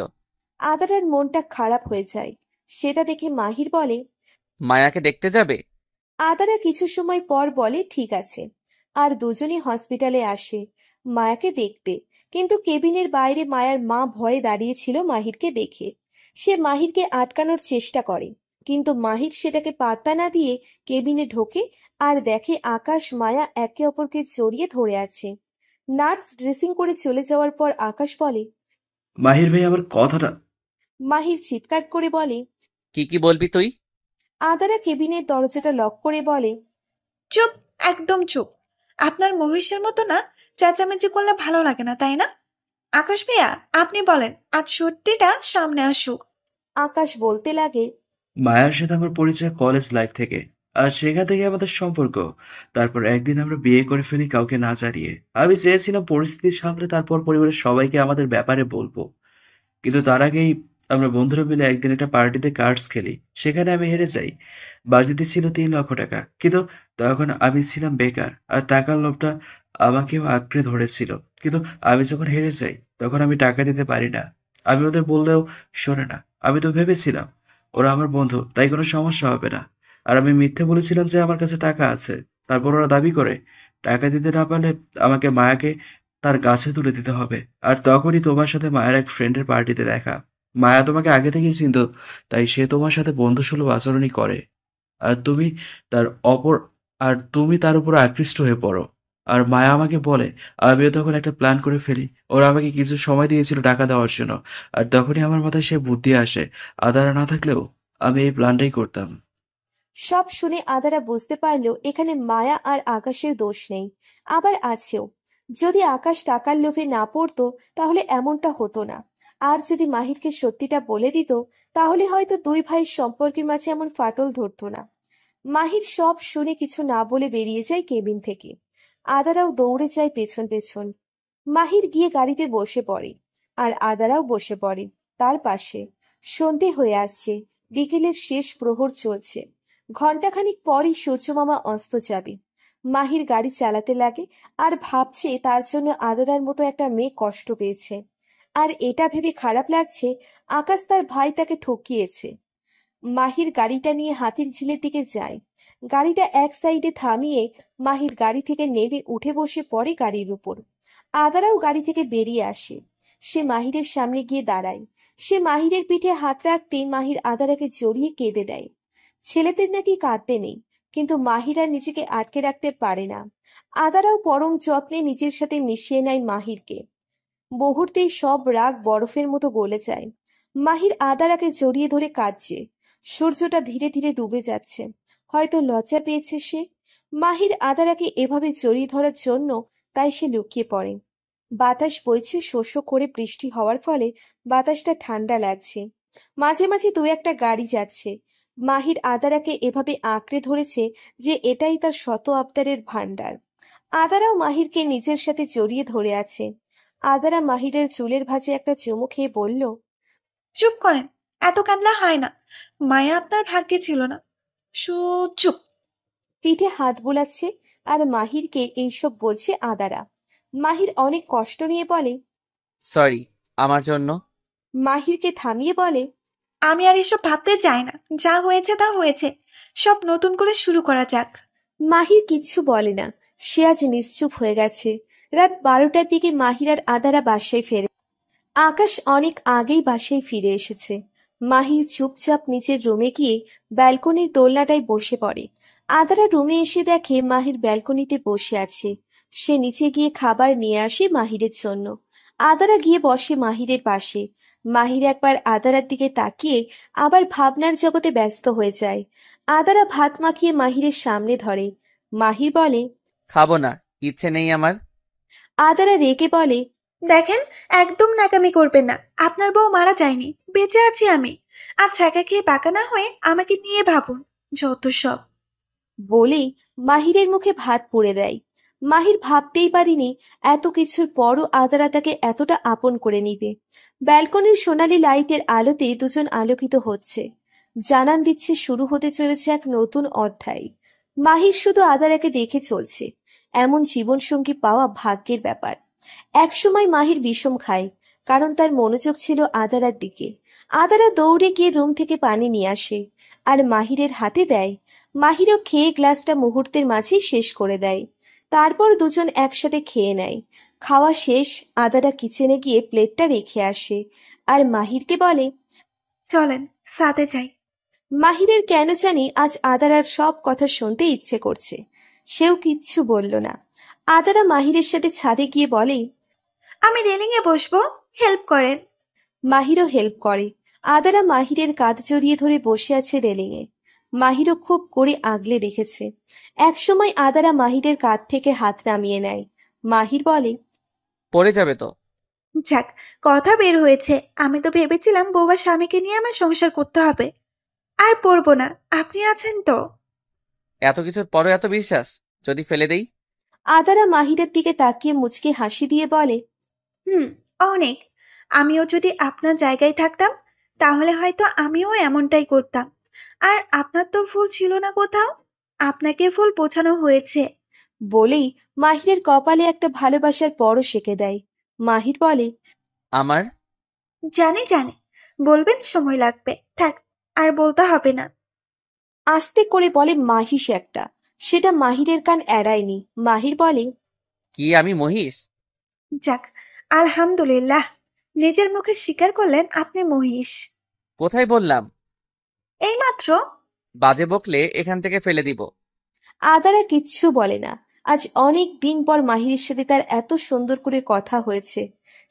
[SPEAKER 8] আদারার মনটা খারাপ হয়ে যায়। সেটা দেখে মাহির বলে,
[SPEAKER 1] মায়াকে দেখতে যাবে?
[SPEAKER 8] আদারা কিছু সময় পর বলে, ঠিক আছে। আর দুজনই হসপিটালে আসে মায়াকে দেখতে। কিন্তু কেবিনের বাইরে মায়ার মা ভয়ে দাঁড়িয়েছিল মাহিরকে দেখে। সে মাহিরকে আটকানোর চেষ্টা করে, কিন্তু মাহির সেটাকে পাত্তা না দিয়ে কেবিনে ঢোকে আর দেখে আকাশ মায়া একে অপরকে জড়িয়ে ধরে আছে। নার্স ড্রেসিং করে চলে যাওয়ার পর আকাশ বলে,
[SPEAKER 12] মাহির ভাই আমার কথাটা।
[SPEAKER 8] মাহির চিৎকার করে বলে,
[SPEAKER 1] কি কি বলবি তুই?
[SPEAKER 8] আদারা কেবিনের দরজাটা লক করে বলে,
[SPEAKER 2] চুপ, একদম চুপ। আপনার মহিষের মতো না চেঁচামেচি করলে ভালো লাগে না, তাই না? আকাশ ভাইয়া, আপনি বলেন, আজ সত্যিটা সামনে আসুক।
[SPEAKER 8] আকাশ বলতে লাগে,
[SPEAKER 12] মায়ের সাথে আমার পরিচয় কলেজ লাইফ থেকে, আর সেখান থেকে আমাদের সম্পর্ক। তারপর একদিন আমরা বিয়ে করে ফেলি কাউকে না জানিয়ে। আমি চেয়েছিলাম পরিস্থিতি সামলে তারপর পরিবারের সবাইকে আমাদের ব্যাপারে বলবো, কিন্তু তার আগেই আমরা বন্ধুরা মিলে একদিন একটা পার্টিতে কার্ডস খেলি। সেখানে আমি হেরে যাই। বাজিতে ছিল 3 লক্ষ টাকা, কিন্তু তখন আমি ছিলাম বেকার, আর টাকার লোভটা আমাকেও আঁকড়ে ধরেছিল। কিন্তু আমি যখন হেরে যাই তখন আমি টাকা দিতে পারি না। আমি ওদের বললেও শোনে না। আমি তো ভেবেছিলাম ওরা আমার বন্ধু, তাই কোনো সমস্যা হবে না। আর আমি মিথ্যে বলেছিলাম যে আমার কাছে টাকা আছে। তারপর ওরা দাবি করে টাকা দিতে না পারলে আমাকে মায়াকে তার কাছে তুলে দিতে হবে। আর তখনই তোমার সাথে মায়ের এক ফ্রেন্ডের পার্টিতে দেখা। মায়া তোমাকে আগে থেকেই চিনতো, তাই সে তোমার সাথে বন্ধুসুলভ আচরণই করে। আর তুমি তার অপর আর তুমি তার উপর আকৃষ্ট হয়ে পড়ো। আর মায়া আমাকে বলে, আমিও তখন একটা প্ল্যান করে ফেলি। ওরা আমাকে কিছু সময় দিয়েছিল টাকা দেওয়ার জন্য। আর তখনই আমার মাথায় সে বুদ্ধি আসে, আদারা না থাকলেও আমি এই প্ল্যানটাই করতাম।
[SPEAKER 8] সব শুনে আদারা বুঝতে পারল এখানে মায়া আর আকাশের দোষ নেই, আবার আছেও। যদি আকাশ টাকার লোভে না পড়তো তাহলে এমনটা হতো না। আর যদি মাহিরকে সত্যিটা বলে দিত তাহলে হয়তো দুই ভাইয়ের সম্পর্কের মাঝে এমন ফাটল ধরতো না। মাহির সব শুনে কিছু না বলে বেরিয়ে যায় কেবিন থেকে। আদারাও দৌড়ে যায় পেছন পেছন। মাহির গিয়ে গাড়িতে বসে পড়ে, আর আদারাও বসে পড়ে তার পাশে। সন্ধে হয়ে আসছে, বিকেলের শেষ প্রহর চলছে। ঘন্টাখানিক পরই সূর্যমামা অস্ত যাবে। মাহির গাড়ি চালাতে লাগে আর ভাবছে তার জন্য আদারার মতো একটা মেয়ে কষ্ট পেয়েছে। আর এটা ভেবে খারাপ লাগছে আকাশ তার ভাই তাকে ঠকিয়েছে। মাহির গাড়িটা নিয়ে হাতির ঝিলের দিকে যায়। গাড়িটা এক সাইডে থামিয়ে মাহির গাড়ি থেকে নেমে উঠে বসে পড়ে গাড়ির উপর। আদারাও গাড়ি থেকে বেরিয়ে আসে। সে মাহিরের সামনে গিয়ে দাঁড়ায়। সে মাহিরের পিঠে হাত রাখতেই মাহির আদারাকে জড়িয়ে কেঁদে দেয়। ছেলেদের নাকি কাঁদতে নেই, কিন্তু মাহির আর নিজেকে আটকে রাখতে পারে না। আদারাও পরম যত্নে নিজের সাথে মিশিয়ে নেয় মাহিরকে। মুহূর্তেই সব রাগ বরফের মতো গলে যায়। মাহির আদারাকে জড়িয়ে ধরে কাঁদছে। সূর্যটা ধীরে ধীরে ডুবে যাচ্ছে। হয়তো লজ্জা পেয়েছে সে। মাহির আদারাকে এভাবে জড়িয়ে ধরার জন্য তাই সে লুকিয়ে পড়ে। বাতাস বইছে শো শো করে, বৃষ্টি হওয়ার ফলে বাতাসটা ঠান্ডা লাগছে। মাঝে মাঝে দু একটা গাড়ি যাচ্ছে। মাহির আদারাকে এভাবে আঁকড়ে ধরেছে যে এটাই তার শত আবদারের ভান্ডার। আদারাও মাহিরকে নিজের সাথে জড়িয়ে ধরে আছে। আদারা মাহিরের চুলের ভাঁজে একটা চুমু খেয়ে বলল,
[SPEAKER 2] চুপ করেন, এত কাঁদলে হয় না। মায়া আপনার ভাগ্যে ছিল না। চুপ।
[SPEAKER 8] পিঠে হাত বোলাচ্ছে আর মাহিরকে এইসব বলছে আদারা। মাহির অনেক কষ্ট নিয়ে বলে,
[SPEAKER 1] সরি আমার জন্য।
[SPEAKER 8] মাহিরকে থামিয়ে বলে,
[SPEAKER 2] আমি আর এসব ভাবতে চাই না। যা হয়েছে তা হয়েছে, সব নতুন করে শুরু করা যাক।
[SPEAKER 8] মাহির কিচ্ছু বলে না। সে আজ নিশ্চুপ হয়ে গেছে। রাত 12টার দিকে মাহির আর আদারা বাসায় ফেরে। আকাশ অনেক আগেই বাসায় ফিরে এসেছে। মাহির চুপচাপ নিচের রুমে গিয়ে ব্যালকনির দোলনাটায় বসে পড়ে। আদারা রুমে এসে দেখে মাহির ব্যালকনিতে বসে আছে। সে নিচে গিয়ে খাবার নিয়ে আসে মাহিরের জন্য। আদারা গিয়ে বসে মাহিরের পাশে। মাহির একবার আদারার দিকে তাকিয়ে আবার ভাবনার জগতে ব্যস্ত হয়ে যায়। আদারা ভাত মাখিয়ে মাহিরের সামনে ধরে। মাহির বলে,
[SPEAKER 1] খাবো না, ইচ্ছে নেই আমার।
[SPEAKER 8] আদারা রেগে বলে,
[SPEAKER 2] দেখেন, একদম ন্যাকামি করবেন না। আপনার বউ মারা যায়নি, বেঁচে আছি আমি। আচ্ছা, একা খেয়ে পাকা না হয়ে আমাকে নিয়ে ভাবুন। যত সব।
[SPEAKER 8] বলেই মাহিরের মুখে ভাত পুড়ে দেয়। মাহির ভাবতেই পারিনি এত কিছুর পরও আদারা তাকে এতটা আপন করে নিবে। ব্যালকনির সোনালী লাইটের আলোতে দুজন আলোকিত হচ্ছে। জানান দিচ্ছে শুরু হতে চলেছে এক নতুন অধ্যায়। মাহির শুধু আদারাকে দেখে চলছে। এমন জীবনসঙ্গী পাওয়া ভাগ্যের ব্যাপার। একসময় মাহির বিষম খায়, কারণ তার মনোযোগ ছিল আদারার দিকে। আদারা দৌড়ে গিয়ে রুম থেকে পানি নিয়ে আসে আর মাহিরের হাতে দেয়। মাহিরও খেয়ে গ্লাসটা মুহূর্তের মাঝেই শেষ করে দেয়। তারপর দুজন একসাথে খেয়ে নেয়। খাওয়া শেষ, আদারা কিচেনে গিয়ে প্লেটটা রেখে আসে আর মাহিরকে বলে,
[SPEAKER 2] চলেন সাথে যাই।
[SPEAKER 8] মাহিরের কেন জানি আজ আদারার সব কথা শুনতে ইচ্ছে করছে। সেও কিচ্ছু বলল না। আদারা মাহিরের সাথে ছাদে গিয়ে বলে,
[SPEAKER 2] আমি রেলিং এ বসবো, হেল্প করেন।
[SPEAKER 8] মাহিরও হেল্প করে। আদারা মাহিরের কাঁধ জড়িয়ে ধরে বসে আছে রেলিংয়ে। মাহিরও খুব করে আগলে রেখেছে। একসময় আদারা মাহিরের কাঁধ থেকে হাত নামিয়ে নেয়। মাহির বলে,
[SPEAKER 1] পড়ে যাবে তো।
[SPEAKER 2] যাক, কথা বের হয়েছে। আমি তো ভেবেছিলাম বউ আর স্বামীকে নিয়ে আমার সংসার করতে হবে। আর পড়বো না, আপনি আছেন তো।
[SPEAKER 1] এত কিছুর পরও এত বিশ্বাস? যদি ফেলে দেই?
[SPEAKER 8] আদারা মাহিরের দিকে তাকিয়ে মুচকে হাসি দিয়ে বলে,
[SPEAKER 2] অনেক। আমিও যদি আপনার জায়গায় থাকতাম তাহলে হয়তো আমিও এমনটাই করতাম। আর আপনার তো ফুল ছিল না কোথাও, আপনাকে ফুল পোছানো হয়েছে।
[SPEAKER 8] বলেই মাহিরের কপালে একটা ভালোবাসার পরশ এঁকে দেয়। মাহির বলে,
[SPEAKER 1] আমার।
[SPEAKER 2] জানি জানি, বলবেন সময় লাগবে, থাক আর বলতে হবে না।
[SPEAKER 8] আস্তে করে বলে মাহিষ একটা। সেটা মাহিরের কান এড়ায়নি। মাহির বলে,
[SPEAKER 1] কি আমি মহিষ?
[SPEAKER 2] যাক, আলহামদুলিল্লাহ, নিজের মুখে স্বীকার করলেন আপনি মহিষ।
[SPEAKER 1] কোথায় বললাম?
[SPEAKER 2] এইমাত্র।
[SPEAKER 1] বাজে বকলে এখান থেকে ফেলে দিব।
[SPEAKER 8] আদারা কিচ্ছু বলে না। আজ অনেক দিন পর মাহিরের সাথে তার এত সুন্দর করে কথা হয়েছে।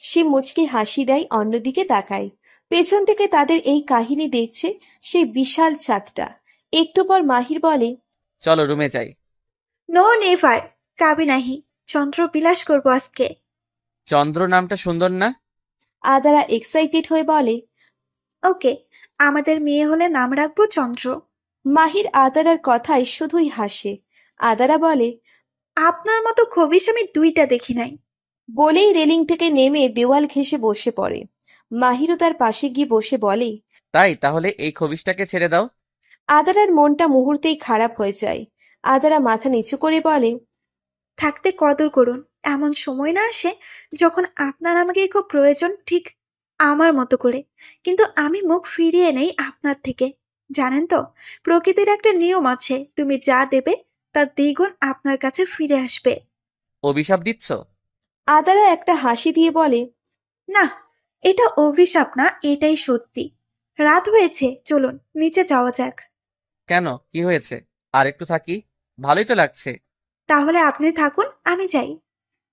[SPEAKER 8] সে মুচকি হাসি দেয়, অন্যদিকে তাকায়। পেছন থেকে তাদের এই কাহিনী দেখছে সেই বিশাল ছাদটা। একটু পর মাহির বলে,
[SPEAKER 1] চলো রুমে যাই।
[SPEAKER 2] নো নেভার, কাবি নাহি। চন্দ্র বিলাস করবো আজকে।
[SPEAKER 1] চন্দ্র নামটা সুন্দর না?
[SPEAKER 8] আদারা এক্সাইটেড হয়ে বলে,
[SPEAKER 2] ওকে, আমাদের মেয়ে হলে নাম রাখবো চন্দ্র।
[SPEAKER 8] মাহির আদারার কথায় শুধুই হাসে। আদারা বলে,
[SPEAKER 2] আপনার মতো খবিশ আমি দুইটা দেখি নাই।
[SPEAKER 8] বলেই রেলিং থেকে নেমে দেওয়াল ঘেঁষে বসে পড়ে। মাহিরও তার পাশে গিয়ে বসে বলে,
[SPEAKER 1] তাই তাহলে এই খবিশটাকে ছেড়ে দাও।
[SPEAKER 8] আদারার মনটা মুহূর্তেই খারাপ হয়ে যায়। আদারা মাথা নিচু করে বলে,
[SPEAKER 2] থাকতে কদর করুন। এমন সময় না আসে যখন আপনার আমাকে খুব প্রয়োজন, ঠিক আমার মতো করে। কিন্তু আমি মুখ ফিরিয়ে নেই আপনার থেকে। জানেন তো, প্রকৃতির একটা নিয়ম আছে, তুমি যা দেবে তার দ্বিগুণ আপনার কাছে ফিরে আসবে।
[SPEAKER 1] অভিশাপ দিচ্ছ?
[SPEAKER 8] আদারা একটা হাসি দিয়ে বলে,
[SPEAKER 2] না, এটা অভিশাপ না, এটাই সত্যি। রাত হয়েছে, চলুন নিচে যাওয়া যাক।
[SPEAKER 1] কেন, কি হয়েছে? আর একটু থাকি, ভালোই তো লাগছে।
[SPEAKER 2] তাহলে আপনি থাকুন, আমি যাই।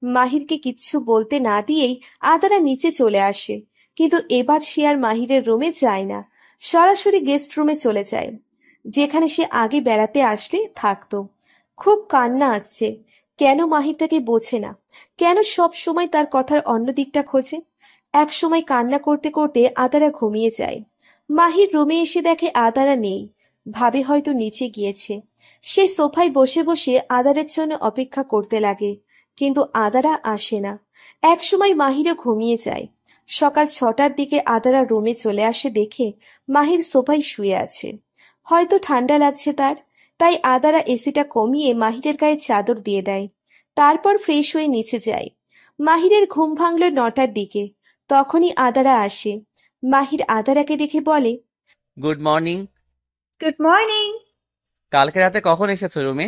[SPEAKER 8] মাহিরকে কিচ্ছু বলতে না দিয়েই আদারা নিচে চলে আসে। কিন্তু এবার সে আর মাহিরের রুমে যায় না, সরাসরি গেস্ট রুমে চলে যায়, যেখানে সে আগে বেড়াতে আসলে থাকতো। খুব কান্না আসছে। কেন মাহির তাকে বোঝে না? কেন সব সময় তার কথার অন্য দিকটা খোঁজে? এক সময় কান্না করতে করতে আদারা ঘুমিয়ে যায়। মাহির রুমে এসে দেখে আদারা নেই। ভাবে হয়তো নিচে গিয়েছে। সে সোফায় বসে বসে আদারের জন্য অপেক্ষা করতে লাগে, কিন্তু আদারা আসে না। একসময় মাহিরও ঘুমিয়ে যায়। সকাল 6টার দিকে আদারা রুমে চলে আসে, দেখে মাহির সোফায় শুয়ে আছে। হয়তো ঠান্ডা লাগছে তার, তাই আদারা এসিটা কমিয়ে মাহিরের গায়ে চাদর দিয়ে দেয়। তারপর ফ্রেশ হয়ে নিচে যায়। মাহিরের ঘুম ভাঙল 9টার দিকে। তখনই আদারা আসে। মাহির আদারাকে দেখে বলে,
[SPEAKER 1] গুড মর্নিং।
[SPEAKER 2] Good morning.
[SPEAKER 1] কালকে রাতে কখন এসেছো রুমে?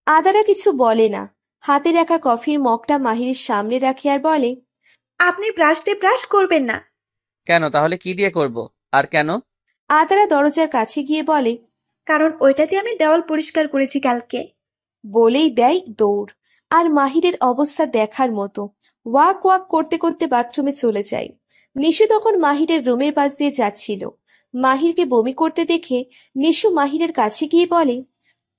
[SPEAKER 8] আদারা কিছু বলে না। হাতে রাখা কফির মগটা মাহিরের সামনে রাখে আর বলে,
[SPEAKER 2] আপনি ব্রাশ দিয়ে ব্রাশ করবেন না।
[SPEAKER 1] কেন, তাহলে কি দিয়ে করব? আর কেন?
[SPEAKER 8] আদারা দরজার কাছে গিয়ে বলে,
[SPEAKER 2] কারণ ওইটা দিয়ে আমি দেওয়াল পরিষ্কার করেছি কালকে।
[SPEAKER 8] বলেই দেয় দৌড়। আর মাহিরের অবস্থা দেখার মতো। ওয়াক ওয়াক করতে করতে বাথরুমে চলে যায়। নিশু তখন মাহিরের রুমের পাশ দিয়ে যাচ্ছিল। মাহিরকে বমি করতে দেখে নিশু মাহিরের কাছে গিয়ে বলে,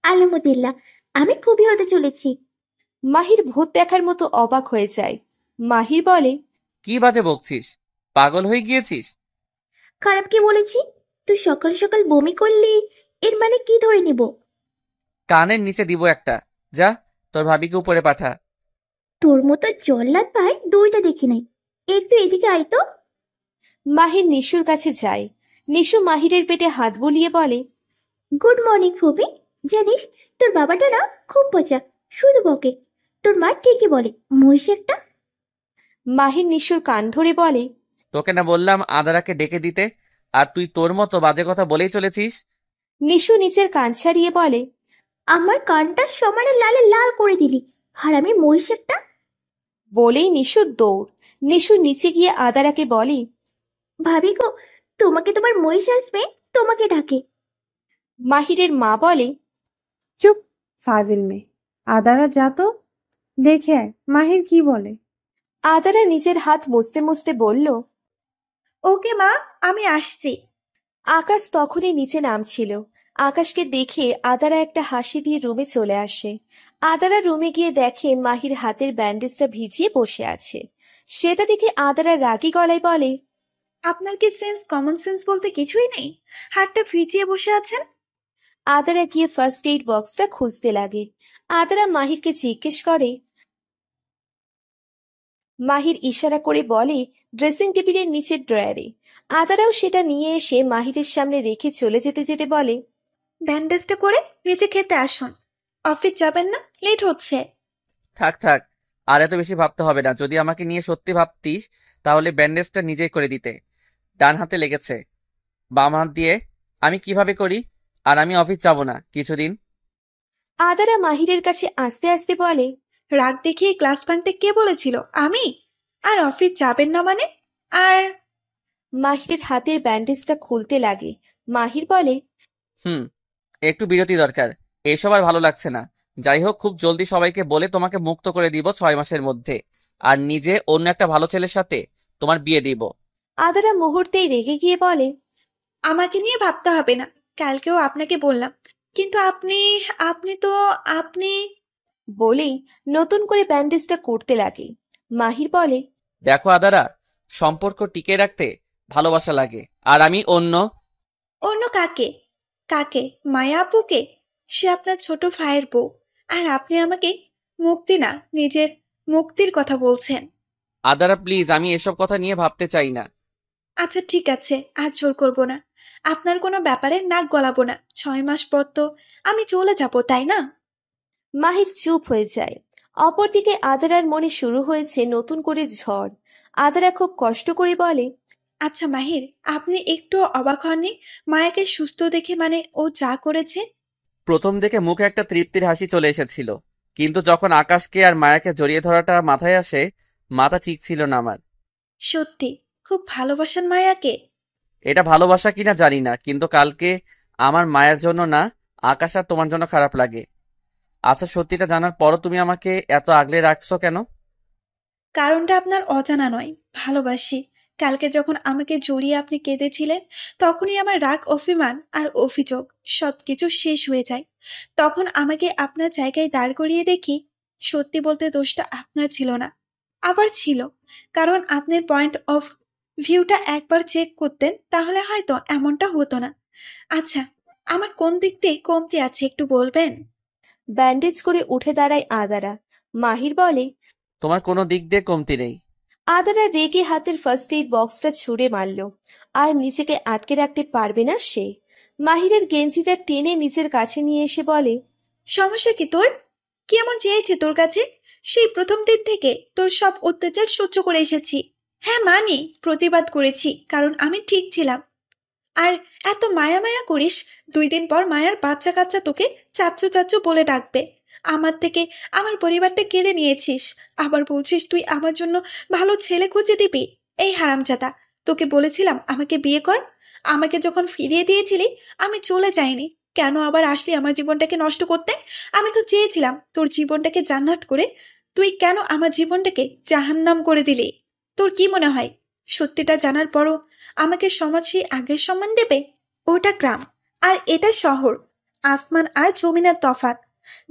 [SPEAKER 7] আলহামদুলিল্লাহ, আমি খুবই হতে চলেছি।
[SPEAKER 8] মাহির ভূত দেখার মতো অবাক হয়ে যায়। মাহির বলে,
[SPEAKER 1] কি বাজে বকছিস? পাগল হয়ে গিয়েছিস?
[SPEAKER 7] খারাপ কি বলেছি? তুই সকাল সকাল বমি করলি, এর মানে কি ধরে নিব?
[SPEAKER 1] কানের নিচে দিব একটা। যা, তোর ভাবিকে উপরে পাঠা।
[SPEAKER 7] তোর মতো জল্লাদ ভাই দুইটা দেখি নাই। একটু এদিকে আয় তো।
[SPEAKER 8] মাহির নিশুর কাছে যায়। নিশু মাহিরের পেটে হাত বুলিয়ে বলে,
[SPEAKER 7] গুড মর্নিং ফুবি। জানিস, তোর বাবাটা না খুব পচা, শুধু বকে। তোর মা ঠিকই বলে, মহিষ একটা।
[SPEAKER 8] মাহির নিশুর কান ধরে বলে,
[SPEAKER 1] তোকে না বললাম আদারাকে ডেকে দিতে, আর তুই তোর মতো বাজে কথা বলেই চলেছিস।
[SPEAKER 8] নিশু নিচের কান ছাড়িয়ে বলে,
[SPEAKER 7] আমার কানটা সমানে লালে লাল করে দিলি, হারামি মহিষ একটা।
[SPEAKER 8] বলেই নিশু দৌড়। নিশু নিচে গিয়ে আদারাকে বলে,
[SPEAKER 7] ভাবি গো, তোমাকে তোমার মহিষ আসবে, তোমাকে ডাকে।
[SPEAKER 8] মাহিরের মা বলে,
[SPEAKER 6] চুপ, ফাজিল মেয়ে। আদারা যা তো, দেখে আয় মাহির কি বলে।
[SPEAKER 8] আদারা নিজের হাত মুছতে মুছতে বলল,
[SPEAKER 2] ওকে মা, আমি আসছি।
[SPEAKER 8] আকাশ তখনই নিচে নামছিল। আকাশকে দেখে আদারা একটা হাসি দিয়ে রুমে চলে আসে। আদারা রুমে গিয়ে দেখে মাহির হাতের ব্যান্ডেজটা ভিজিয়ে বসে আছে। সেটা দেখে আদারা রাগী গলায় বলে,
[SPEAKER 2] আপনার কি কমন সেন্স বলতে কিছুই নেই? হাতটা ভিজিয়ে বসে আছেন।
[SPEAKER 8] আদারা গিয়ে ফার্স্ট এইড বক্সটা খুঁজতে লাগে। আদারা মাহিরকে জিজ্ঞেস করে। মাহির ইশারা করে বলে ড্রেসিং টেবিলের নিচের ড্রয়ারে। আদারাও সেটা নিয়ে এসে মাহিরের সামনে রেখে চলে যেতে যেতে বলে,
[SPEAKER 2] ব্যান্ডেজটা করে নিচে খেতে আসুন। অফিস যাবেন না? লেট হচ্ছে।
[SPEAKER 1] থাক থাক, আর এত বেশি ভাবতে হবে না। যদি আমাকে নিয়ে সত্যি ভাবতিস তাহলে ব্যান্ডেজটা নিজেই করে দিতে। ডান হাতে লেগেছে, বাম হাত দিয়ে আমি কিভাবে করি আর আমি অফিস যাব না কিছুদিন।
[SPEAKER 8] আদারা মাহিরের কাছে আস্তে আস্তে বলে,
[SPEAKER 2] রাগ দেখিয়ে ক্লাস ভাঙতে কে বলেছিল? আমি? আর অফিস যাবেন না মানে? আর
[SPEAKER 8] মাহিরের হাতের ব্যান্ডেজটা খুলতে লাগে। মাহির বলে,
[SPEAKER 1] একটু বিরতি দরকার, এসব আর ভালো লাগছে না। যাই হোক, খুব জলদি সবাইকে বলে তোমাকে মুক্ত করে দিব 6 মাসের মধ্যে, আর নিজে অন্য একটা ভালো ছেলের সাথে তোমার বিয়ে দিব।
[SPEAKER 8] আদারা মুহূর্তেই রেগে গিয়ে বলে,
[SPEAKER 2] আমাকে নিয়ে ভাবতে হবে না, কালকেও আপনাকে বললাম। কিন্তু আপনি আপনি তো আপনি
[SPEAKER 8] বলেই নতুন করে ব্যান্ডেজটা করতে লাগে। মাহির বলে,
[SPEAKER 1] দেখো আদারা, সম্পর্ক টিকে রাখতে ভালোবাসা লাগে, আর আমি অন্য
[SPEAKER 2] অন্য কাকে? কাকে? মায়া আপুকে? সে আপনার ছোট ভাইয়ের বউ, আর আপনি আমাকে মুক্তি না, নিজের মুক্তির কথা বলছেন।
[SPEAKER 1] আদারা প্লিজ, আমি এসব কথা নিয়ে ভাবতে চাই না।
[SPEAKER 2] আচ্ছা ঠিক আছে, আর জোর করবো না, আপনার কোনো ব্যাপারে নাক গলাবো না। 6 মাস পর তো আমি চলে যাব, তাই না?
[SPEAKER 8] মাহির চুপ হয়ে যায়। অপরদিকে আদারার মনে শুরু হয়েছে নতুন করে ঝড়। আদারা খুব কষ্ট করে বলে,
[SPEAKER 2] আচ্ছা মাহির, আপনি একটু অবাক হননি মায়াকে সুস্থ দেখে? মানে ও যা করেছে।
[SPEAKER 1] প্রথম দেখে মুখে একটা তৃপ্তির হাসি চলে এসেছিল, কিন্তু যখন আকাশকে আর মায়াকে জড়িয়ে ধরাটা মাথায় আসে, মাথা ঠিক ছিল না আমার।
[SPEAKER 2] সত্যি খুব ভালোবাসেন মায়াকে?
[SPEAKER 1] এটা ভালোবাসা কিনা জানি না, কিন্তু কালকে আমার মায়ের জন্য না, আকাশ আর তোমার জন্য খারাপ লাগে। আচ্ছা, সত্যিটা জানার পরও তুমি আমাকে এত আগলে রাখছো কেন?
[SPEAKER 2] কারণটা আপনার অজানা নয়, ভালোবাসি। কালকে যখন আমাকে জড়িয়ে আপনি কেঁদেছিলেন, তখনই আমার রাগ, অভিমান আর অভিযোগ সবকিছু শেষ হয়ে যায়। তখন আমাকে আপনার জায়গায় দাঁড় করিয়ে দেখি, সত্যি বলতে দোষটা আপনার ছিল না, আবার ছিল। কারণ আপনার পয়েন্ট অফ ভিউটা একবার চেক করতেন, তাহলে হয়তো এমনটা হতো না। আচ্ছা, আমার কোন দিক দিয়ে কমতি আছে একটু বলবেন?
[SPEAKER 8] ব্যান্ডেজ করে উঠে দাঁড়ায় আদারা। মাহির বলে,
[SPEAKER 1] তোমার কোনো দিক দিয়ে কমতি নেই।
[SPEAKER 8] আদারা রেগে হাতের ফার্স্ট এইড বক্সটা ছুঁড়ে মারল। আর নিজেকে আটকে রাখতে পারবে না সে। মাহিরের গেঞ্জিটা টেনে নিজের কাছে নিয়ে এসে বলে,
[SPEAKER 2] সমস্যা কি তোর? কি এমন চেয়েছে তোর কাছে? সেই প্রথম দিন থেকে তোর সব অত্যাচার সহ্য করে এসেছি। হ্যাঁ মানি, প্রতিবাদ করেছি, কারণ আমি ঠিক ছিলাম। আর এত মায়া মায়া করিস, 2 দিন পর মায়ার বাচ্চা কাচ্চা তোকে চাচ্চু চাচ্চু বলে ডাকবে। আমার থেকে আমার পরিবারটা কেড়ে নিয়েছিস, আবার বলছিস তুই আমার জন্য ভালো ছেলে খুঁজে দিবি। এই হারামজাদা, তোকে বলেছিলাম আমাকে বিয়ে কর। আমাকে যখন ফিরিয়ে দিয়েছিলি আমি চলে যাইনি, কেন আবার আসলি আমার জীবনটাকে নষ্ট করতে? আমি তো চেয়েছিলাম তোর জীবনটাকে জান্নাত করে, তুই কেন আমার জীবনটাকে জাহান্নাম করে দিলি? তোর কি মনে হয় সত্যিটা জানার পরও আমাকে সমাজ সেই আগের সম্মান দেবে? ওটা গ্রাম আর এটা শহর, আসমান আর জমিনের তফাৎ।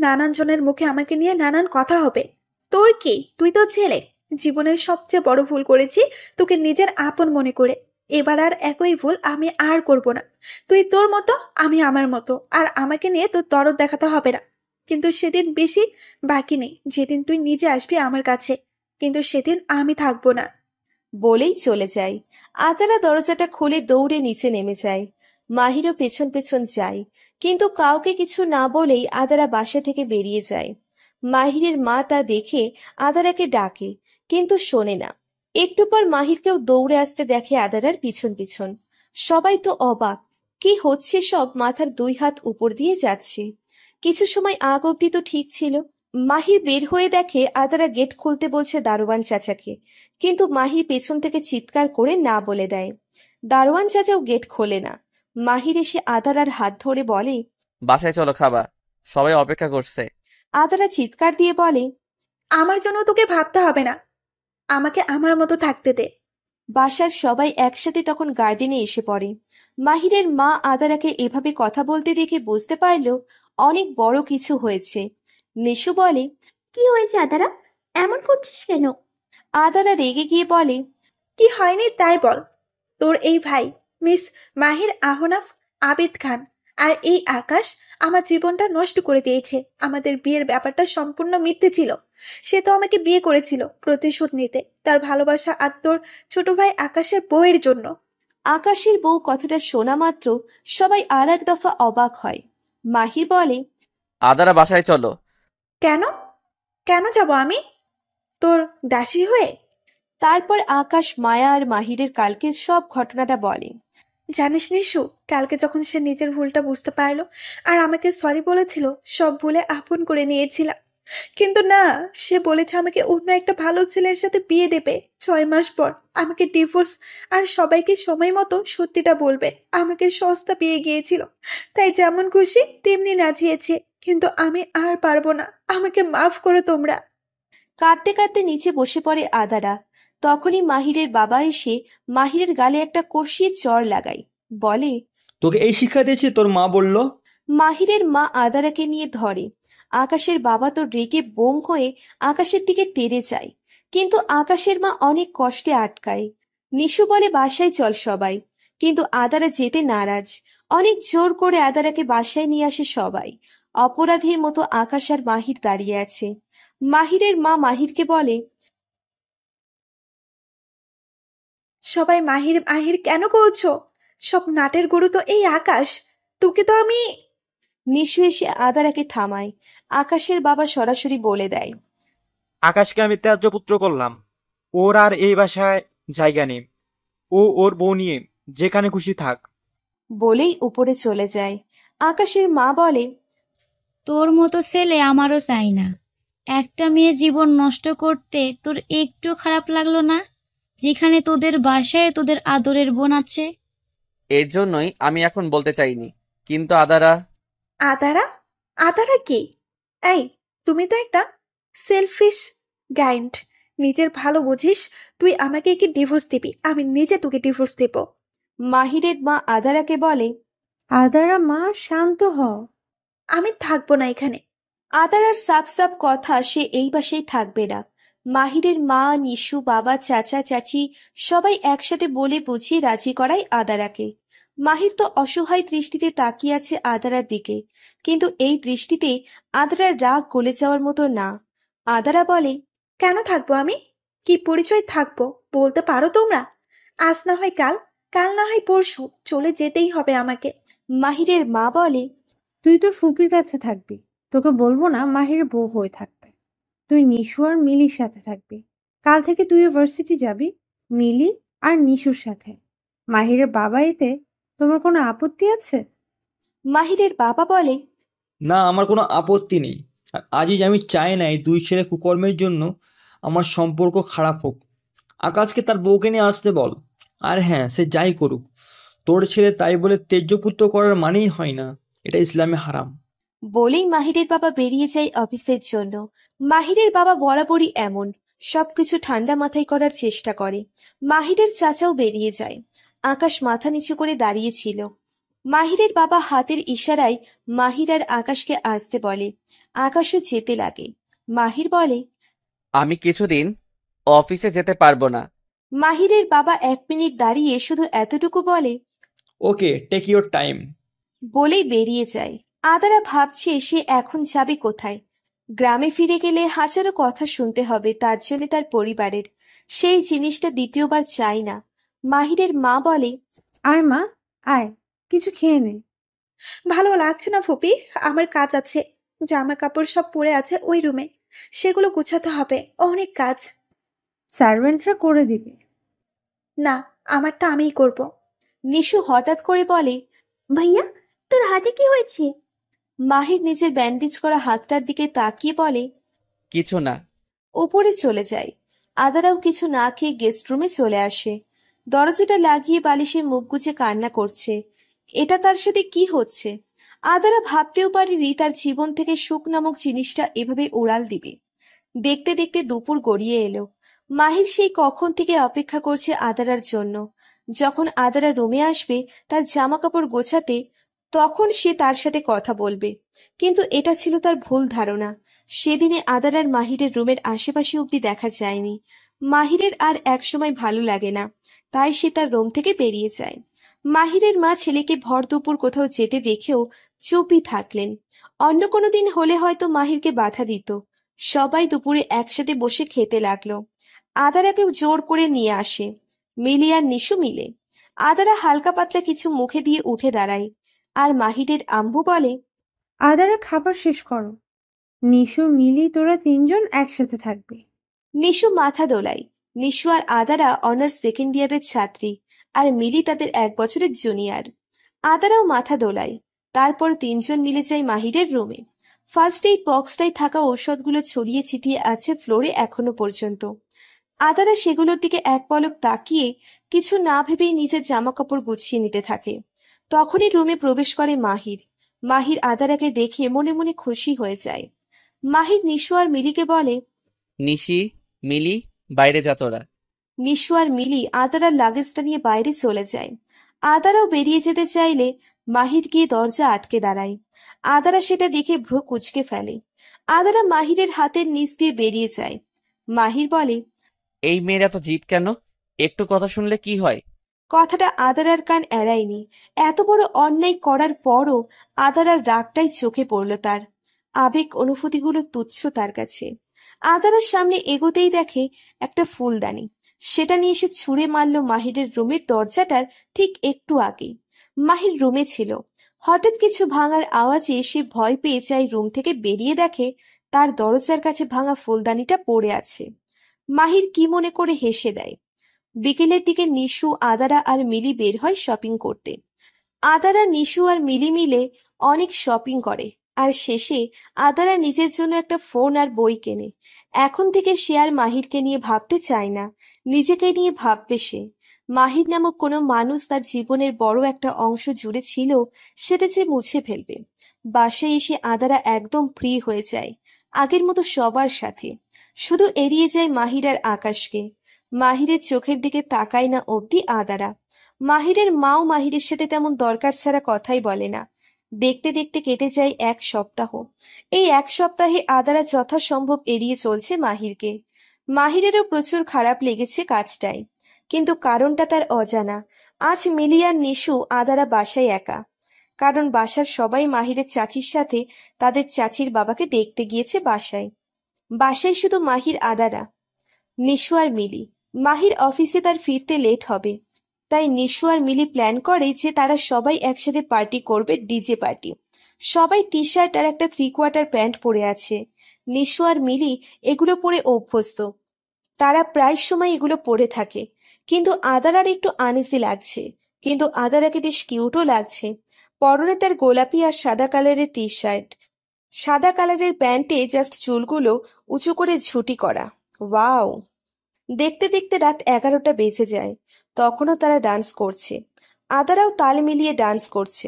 [SPEAKER 2] নানান জনের মুখে আমাকে নিয়ে নানান কথা হবে। তোর কি? তুই তো ছেলে। জীবনের সবচেয়ে বড় ভুল করেছি তোকে নিজের আপন মনে করে। এবার আর একই ভুল আমি আর করব না। তুই তোর মতো, আমি আমার মতো, আর আমাকে নিয়ে তোর দরদ দেখাতে হবে না। কিন্তু সেদিন বেশি বাকি নেই, যেদিন তুই নিজে আসবি আমার কাছে, কিন্তু সেদিন আমি থাকবো না।
[SPEAKER 8] বলেই চলে যায়। আদারা দরজাটা খুলে দৌড়ে নিচে নেমে যায়। মাহিরও পেছন পেছন যায়, কিন্তু কাউকে কিছু না বলেই আদারা বাসা থেকে বেরিয়ে যায়। মাহিরের মা তা দেখে আদারাকে ডাকে, কিন্তু শোনে না। একটু পর মাহিরকেও দৌড়ে আসতে দেখে আদারার পিছন পিছন। সবাই তো অবাক, কি হচ্ছে সব। মাথার 2 হাত উপর দিয়ে যাচ্ছে। কিছু সময় আগ অব্দি তো ঠিক ছিল। মাহির বের হয়ে দেখে আদারা গেট খুলতে বলছে দারোয়ান চাচাকে, কিন্তু মাহির পেছন থেকে চিৎকার করে না বলে দেয়। দারোয়ান চাচাও গেট খোলে না। মাহির এসে আদারার হাত ধরে বলে,
[SPEAKER 1] বাসায় চলো, খাবা, সবাই অপেক্ষা করছে।
[SPEAKER 8] আদারা চিৎকার দিয়ে বলে,
[SPEAKER 2] আমার জন্য তোকে ভাবতে হবে না, আমাকে আমার মতো থাকতে দে।
[SPEAKER 8] বাসার সবাই একসাথে তখন গার্ডেনে এসে পড়ে। মাহিরের মা আদারাকে এভাবে কথা বলতে দেখে বুঝতে পারল অনেক বড় কিছু হয়েছে। নিশু বলে,
[SPEAKER 7] কি হয়েছে আদারা, এমন করছিস কেন?
[SPEAKER 8] আদারা রেগে গিয়ে বলে,
[SPEAKER 2] কি হয়নি তাই বল। তোর এই ভাই মিস মাহির আহনাফ আবিদ খান আর এই আকাশ আমার জীবনটা নষ্ট করে দিয়েছে। আমাদের বিয়ের ব্যাপারটা সম্পূর্ণ মিথ্যে ছিল। সে তো আমাকে বিয়ে করেছিল প্রতিশোধ নিতে, তার ভালোবাসা আর তোর ছোট ভাই আকাশের বউয়ের জন্য।
[SPEAKER 8] আকাশের বউ কথাটা শোনা মাত্র সবাই আর এক দফা অবাক হয়। মাহির বলে,
[SPEAKER 1] আদারা বাসায় চলো।
[SPEAKER 2] কেন? কেন যাব আমি তোর দাসী হয়ে?
[SPEAKER 8] তারপর আকাশ মায়া আর মাহিরের কালকের সব ঘটনাটা বলে।
[SPEAKER 2] জানিস নিশু, কালকে যখন সে নিজের ভুলটা বুঝতে পারলো আর আমাকে সরি বলেছিল, সব ভুলে আপন করে নিয়েছিলাম। কিন্তু না, সে বলেছে আমাকে অন্য একটা ভালো ছেলের সাথে বিয়ে দেবে 6 মাস পর, আমাকে ডিভোর্স আর সবাইকে সময় মতো সত্যিটা বলবে। আমাকে সস্তা পেয়ে গিয়েছিল, তাই যেমন খুশি তেমনি নাচিয়েছে। কিন্তু আমি আর পারবো না, আমাকে মাফ করো তোমরা।
[SPEAKER 8] কাঁদতে কাঁদতে নিচে বসে পড়ে আদারা। তখনই মাহিরের বাবা এসে মাহিরের গালে একটা কষিয়ে চড় লাগায়, বলে,
[SPEAKER 5] তোকে এই শিক্ষা দিয়েছে তোর মা বলল?
[SPEAKER 8] মাহিরের মা আদারাকে নিয়ে ধরে। আকাশের বাবা তো রেগে বোম হয়ে আকাশের দিকে তেড়ে যায়, কিন্তু আকাশের মা অনেক কষ্টে আটকায়। নিশু বলে বাসায় চল সবাই, কিন্তু আদারা যেতে নারাজ। অনেক জোর করে আদারাকে বাসায় নিয়ে আসে সবাই। অপরাধীর মতো আকাশ আর মাহির দাঁড়িয়ে আছে। মাহিরের মা মাহিরকে বলে,
[SPEAKER 2] সবাই মাহির মাহির কেন করছো? সব নাটের গরু তো এই আকাশ। তোকে তো আমি।
[SPEAKER 8] নিশু এসে আদারাকে থামায়। আকাশের বাবা সরাসরি বলে দেয়,
[SPEAKER 11] আকাশকে আমি ত্যায্য পুত্র করলাম। ওর আর এই বাসায় জায়গা নেই। ও ওর বউ নিয়ে যেখানে খুশি থাক।
[SPEAKER 8] বলেই উপরে চলে যায়। আকাশের মা বলে,
[SPEAKER 4] তোর মতো ছেলে আমারও চাই না। একটা মেয়ের জীবন নষ্ট করতে তোর একটু খারাপ লাগলো না, যেখানে তোদের বাসায় তোদের আদরের বোন আছে?
[SPEAKER 1] এর জন্যই আমি এখন বলতে চাইনি, কিন্তু আদারা।
[SPEAKER 2] আদারা? আদারা কি? এই, তুমি তো একটা সেলফিশ গাইন্ড। নিজের ভালো বুঝিস, তুই আমাকে কি ডিভোর্স দিবি? আমি নিজে তোকে ডিভোর্স দেব।
[SPEAKER 8] মাহিরের মা আদারাকে বলে,
[SPEAKER 6] আদারা মা, শান্ত হ।
[SPEAKER 2] আমি থাকবো না এখানে।
[SPEAKER 8] আদারার সাফ সাফ কথা, সে এই বাসায় থাকবে না। মাহিরের মা, নিশু, বাবা, চাচা, চাচি সবাই একসাথে বলে বুঝিয়ে রাজি করায় আদারাকে। মাহির তো অসহায় দৃষ্টিতে তাকিয়ে আছে আদারার দিকে, কিন্তু এই দৃষ্টিতে আদারার রাগ গলে যাওয়ার মতো না। আদারা বলে,
[SPEAKER 2] কেন থাকবো আমি? কি পরিচয় থাকবো বলতে পারো তোমরা? আজ না হয় কাল, কাল না হয় পরশু, চলে যেতেই হবে আমাকে।
[SPEAKER 8] মাহিরের মা বলে,
[SPEAKER 6] তুই তোর ফুপির কাছে থাকবি, তোকে বলবো না মাহিরের বউ হয়ে থাকতে। তুই নিশু আর মিলির সাথে থাকবি। কাল থেকে তুইও ভার্সিটি যাবি, মিলি আর নিশুর সাথে। মাহিরের বাবা এতে তোমার কোনো আপত্তি আছে?
[SPEAKER 8] মাহিরের বাবা বলে,
[SPEAKER 5] না, আমার কোনো আপত্তি নেই। আর আজই আমি চাই না এই দুই ছেলে কুকর্মের জন্য আমার সম্পর্ক খারাপ হোক। আকাশকে তার বউকে নিয়ে আসতে বল। আর হ্যাঁ, সে যাই করুক, তোর ছেলে তাই বলে তেজ্যপুত্র করার মানেই হয় না, এটা ইসলামে হারাম।
[SPEAKER 8] বলেই মাহিরের বাবা বেরিয়ে যায় অফিসের জন্য। মাহিরের বাবা বরাবরই এমন, সবকিছু ঠান্ডা মাথায় করার চেষ্টা করে। মাহিরের চাচাও বেরিয়ে যায়। আকাশ মাথা নিচু করে দাঁড়িয়েছিল। মাহিরের বাবা হাতের ইশারায় মাহির আর আকাশকে আসতে বলে। আকাশও যেতে লাগে। মাহির বলে,
[SPEAKER 1] আমি কিছুদিন অফিসে যেতে পারবো না।
[SPEAKER 8] মাহিরের বাবা 1 মিনিট দাঁড়িয়ে শুধু এতটুকু বলে,
[SPEAKER 5] ওকে, টেক ইউর টাইম।
[SPEAKER 8] বলেই বেরিয়ে যায়। আদারা ভাবছে সে এখন যাবে কোথায়। গ্রামে ফিরে গেলে হাজারো কথা শুনতে হবে তার জন্য তার পরিবারের। সেই জিনিসটা দ্বিতীয়বার চাই না। মাহিরের মা বলে,
[SPEAKER 6] আয় মা, আয়, কিছু খেয়ে নে।
[SPEAKER 2] ভালো লাগছে না ফুপি, আমার কাজ আছে। জামা কাপড় সব পড়ে আছে ওই রুমে, সেগুলো গুছাতে হবে, অনেক কাজ।
[SPEAKER 6] সার্ভেন্টরা করে দিবে।
[SPEAKER 2] না, আমারটা আমিই করব।
[SPEAKER 8] নিশু হঠাৎ করে বলে,
[SPEAKER 7] ভাইয়া, তোর হাতে কি হয়েছে?
[SPEAKER 8] মাহির নিজের ব্যান্ডেজ করা হাতটার দিকে তাকিয়ে বলে,
[SPEAKER 1] কিছু না।
[SPEAKER 8] ওপরে চলে যায়। আদারাও কিছু না খেয়ে গেস্ট রুমে চলে আসে। দরজাটা লাগিয়ে বালিশের মুখ গুজে কান্না করছে। এটা তার সাথে কি হচ্ছে? আদারা ভাবতেও পারেনি তার জীবন থেকে সুখ নামক জিনিসটা এভাবে উড়াল দিবে। দেখতে দেখতে দুপুর গড়িয়ে এলো। মাহির সেই কখন থেকে অপেক্ষা করছে আদারার জন্য। যখন আদারা রুমে আসবে তার জামা কাপড় গোছাতে, তখন সে তার সাথে কথা বলবে। কিন্তু এটা ছিল তার ভুল ধারণা। সেদিনে আদারার মাহিরের রুমের আশেপাশে অব্দি দেখা যায়নি। মাহিরের আর একসময় ভালো লাগে না, তাই সে তার রুম থেকে বেরিয়ে যায়। মাহিরের মা ছেলেকে ভর দুপুর কোথাও যেতে দেখেও চুপই থাকলেন। অন্য কোনো দিন হলে হয়তো মাহিরকে বাধা দিত। সবাই দুপুরে একসাথে বসে খেতে লাগলো। আদারাকেও জোর করে নিয়ে আসে মিলি আর নিশু মিলে। আদারা হালকা পাতলা কিছু মুখে দিয়ে উঠে দাঁড়ায়, আর মাহিরের আম্মু বলে,
[SPEAKER 6] আদারা খাবার শেষ করো। নিশু, মিলি, তোরা তিনজন একসাথে থাকবে।
[SPEAKER 8] নিশু মাথা দোলায়। নিশু আর আদারা অনার্স সেকেন্ড ইয়ারের ছাত্রী, আর মিলি তাদের 1 বছরের জুনিয়র। আদারাও মাথা দোলায়। তারপর তিনজন মিলে যায় মাহিরের রুমে। ফার্স্ট এইড বক্সটায় থাকা ঔষধগুলো ছড়িয়ে ছিটিয়ে আছে ফ্লোরে এখনো পর্যন্ত। আদারা সেগুলোর দিকে এক পলক তাকিয়ে কিছু না ভেবেই নিজের জামাকাপড় গুছিয়ে নিতে থাকে। তখনই রুমে প্রবেশ করে মাহির। মাহির আদারাকে দেখে মনে মনে খুশি হয়ে যায়। মাহির নিশু আর মিলিকে বলে,
[SPEAKER 1] নিশি, মিলি, বাইরে যা তোরা।
[SPEAKER 8] নিশু আর মিলি আদারার লাগেজটা নিয়ে বাইরে চলে যায়। আদারাও বেরিয়ে যেতে চাইলে মাহির গিয়ে দরজা আটকে দাঁড়ায়। আদারা সেটা দেখে ভ্রু কুঁচকে ফেলে। আদারা মাহিরের হাতের নিচ দিয়ে বেরিয়ে যায়। মাহির বলে,
[SPEAKER 1] এই মেয়ের এত জিদ কেন? একটু কথা শুনলে কি হয়?
[SPEAKER 8] কথাটা আদারার কান এড়ায়নি। এত বড় অন্যায় করার পরও আদারার রাগটাই চোখে পড়ল তার। আবেগ অনুভূতিগুলো তুচ্ছ তার কাছে। আদারার সামনে এগোতেই দেখে একটা ফুলদানি। সেটা নিয়ে এসে ছুঁড়ে মারল মাহিরের রুমের দরজাটার ঠিক একটু আগে। মাহির রুমে ছিল। হঠাৎ কিছু ভাঙার আওয়াজে সে ভয় পেয়ে যায় রুম থেকে বেরিয়ে দেখে তার দরজার কাছে ভাঙা ফুলদানিটা পড়ে আছে। মাহির কি মনে করে হেসে দেয়। বিকেলের দিকে নিশু, আদারা আর মিলি বের হয় শপিং করতে। আদারা, নিশু আর মিলি মিলে অনেক শপিং করে আর শেষে আদারা নিজের জন্য একটা ফোন আর বই কেনে। এখন থেকে সে আর মাহিরকে নিয়ে ভাবতে চায় না, নিজেকে নিয়ে ভাববে সে। মাহির নামক কোনো মানুষ তার জীবনের বড় একটা অংশ জুড়ে ছিল, সেটা যে মুছে ফেলবে। বাসায় এসে আদারা একদম ফ্রি হয়ে যায়, আগের মতো সবার সাথে। শুধু এড়িয়ে যায় মাহির আর আকাশকে। মাহিরের চোখের দিকে তাকায় না অবধি আদারা। মাহিরের মাও মাহিরের সাথে তেমন দরকার ছাড়া কথাই বলে না। দেখতে দেখতে কেটে যায় 1 সপ্তাহ। এই 1 সপ্তাহে আদারা যথাসম্ভব এড়িয়ে চলছে মাহিরকে। মাহিরেরও প্রচুর খারাপ লেগেছে কাজটায়, কিন্তু কারণটা তার অজানা। আজ মিলি আর নিশু আদারা বাসায় একা, কারণ বাসার সবাই মাহিরের চাচির সাথে তাদের চাচির বাবাকে দেখতে গিয়েছে বাসায়। বাসায় শুধু মাহির, আদারা, নিশু আর মিলি। মাহির অফিসে তার ফিরতে লেট হবে, তাই নিশু আর মিলি প্ল্যান করে যে তারা সবাই একসাথে পার্টি করবে, ডিজে পার্টি। সবাই টি শার্ট আর একটা 3/4 প্যান্ট পরে আছে। নিশু আর মিলি এগুলো পরে অভ্যস্ত, তারা প্রায় সময় এগুলো পরে থাকে। কিন্তু আদারার একটু আনইজি লাগছে, কিন্তু আদারাকে বেশ কিউটও লাগছে। পরনে তার গোলাপি আর সাদা কালারের টি শার্ট, সাদা কালারের প্যান্টে জাস্ট চুলগুলো উঁচু করে ঝুটি করা। ওয়াও! দেখতে দেখতে রাত 11টা বেজে যায়, তখনও তারা ডান্স করছে। আদারাও তাল মিলিয়ে ডান্স করছে।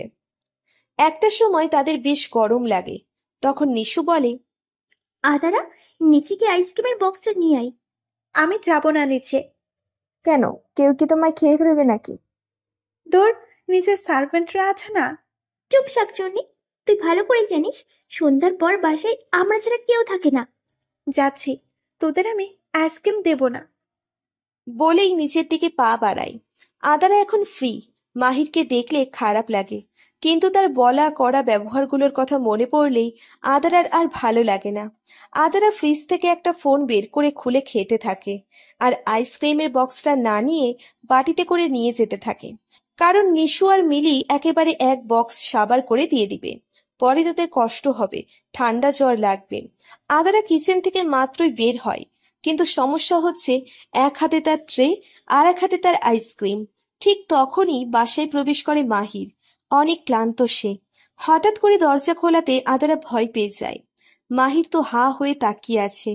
[SPEAKER 8] একটা সময় তাদের বেশ গরম লাগে, তখন নিশু বলে,
[SPEAKER 7] আদারা, নিচে গিয়ে আইসক্রিমের বক্সটা নিয়ে আয়।
[SPEAKER 2] আমি যাব না নিচে।
[SPEAKER 10] কেন, কেউ কি তোমায় খেয়ে ফেলবে নাকি?
[SPEAKER 2] দূর, নিচের সার্ভেন্টরা আছে না।
[SPEAKER 7] চুপ শাকচুন্নি, তুই ভালো করে জানিস সন্ধ্যার পর বাসায় আমরা ছাড়া কেউ থাকে না।
[SPEAKER 2] যাচ্ছি, তোদের আমি আইসক্রিম দেব না।
[SPEAKER 8] বলেই নিচের দিকে পা বাড়ায়। আদারা এখন ফ্রি। মাহিরকে দেখলে খারাপ লাগে, কিন্তু তার বলা করা ব্যবহারগুলোর কথা মনে পড়লেই আদারার আর ভালো লাগে না। আদারা ফ্রিজ থেকে একটা ফোন বের করে খুলে খেতে থাকে, আর আইসক্রিমের বক্সটা না নিয়ে বাটিতে করে নিয়ে যেতে থাকে, কারণ নিশু আর মিলি একেবারে এক বক্স সাবার করে দিয়ে দিবে। পরে তাদের কষ্ট হবে, ঠান্ডা জ্বর লাগবে। আদারা কিচেন থেকে মাত্রই বের হয়, কিন্তু সমস্যা হচ্ছে এক হাতে তার ট্রে আর এক হাতে তার আইসক্রিম। ঠিক তখনই বাসায় প্রবেশ করে মাহির। অনেক ক্লান্ত সে। হঠাৎ করে দরজা খোলাতে আদারা ভয় পেয়ে যায়। মাহির তো হা হয়ে তাকিয়ে আছে,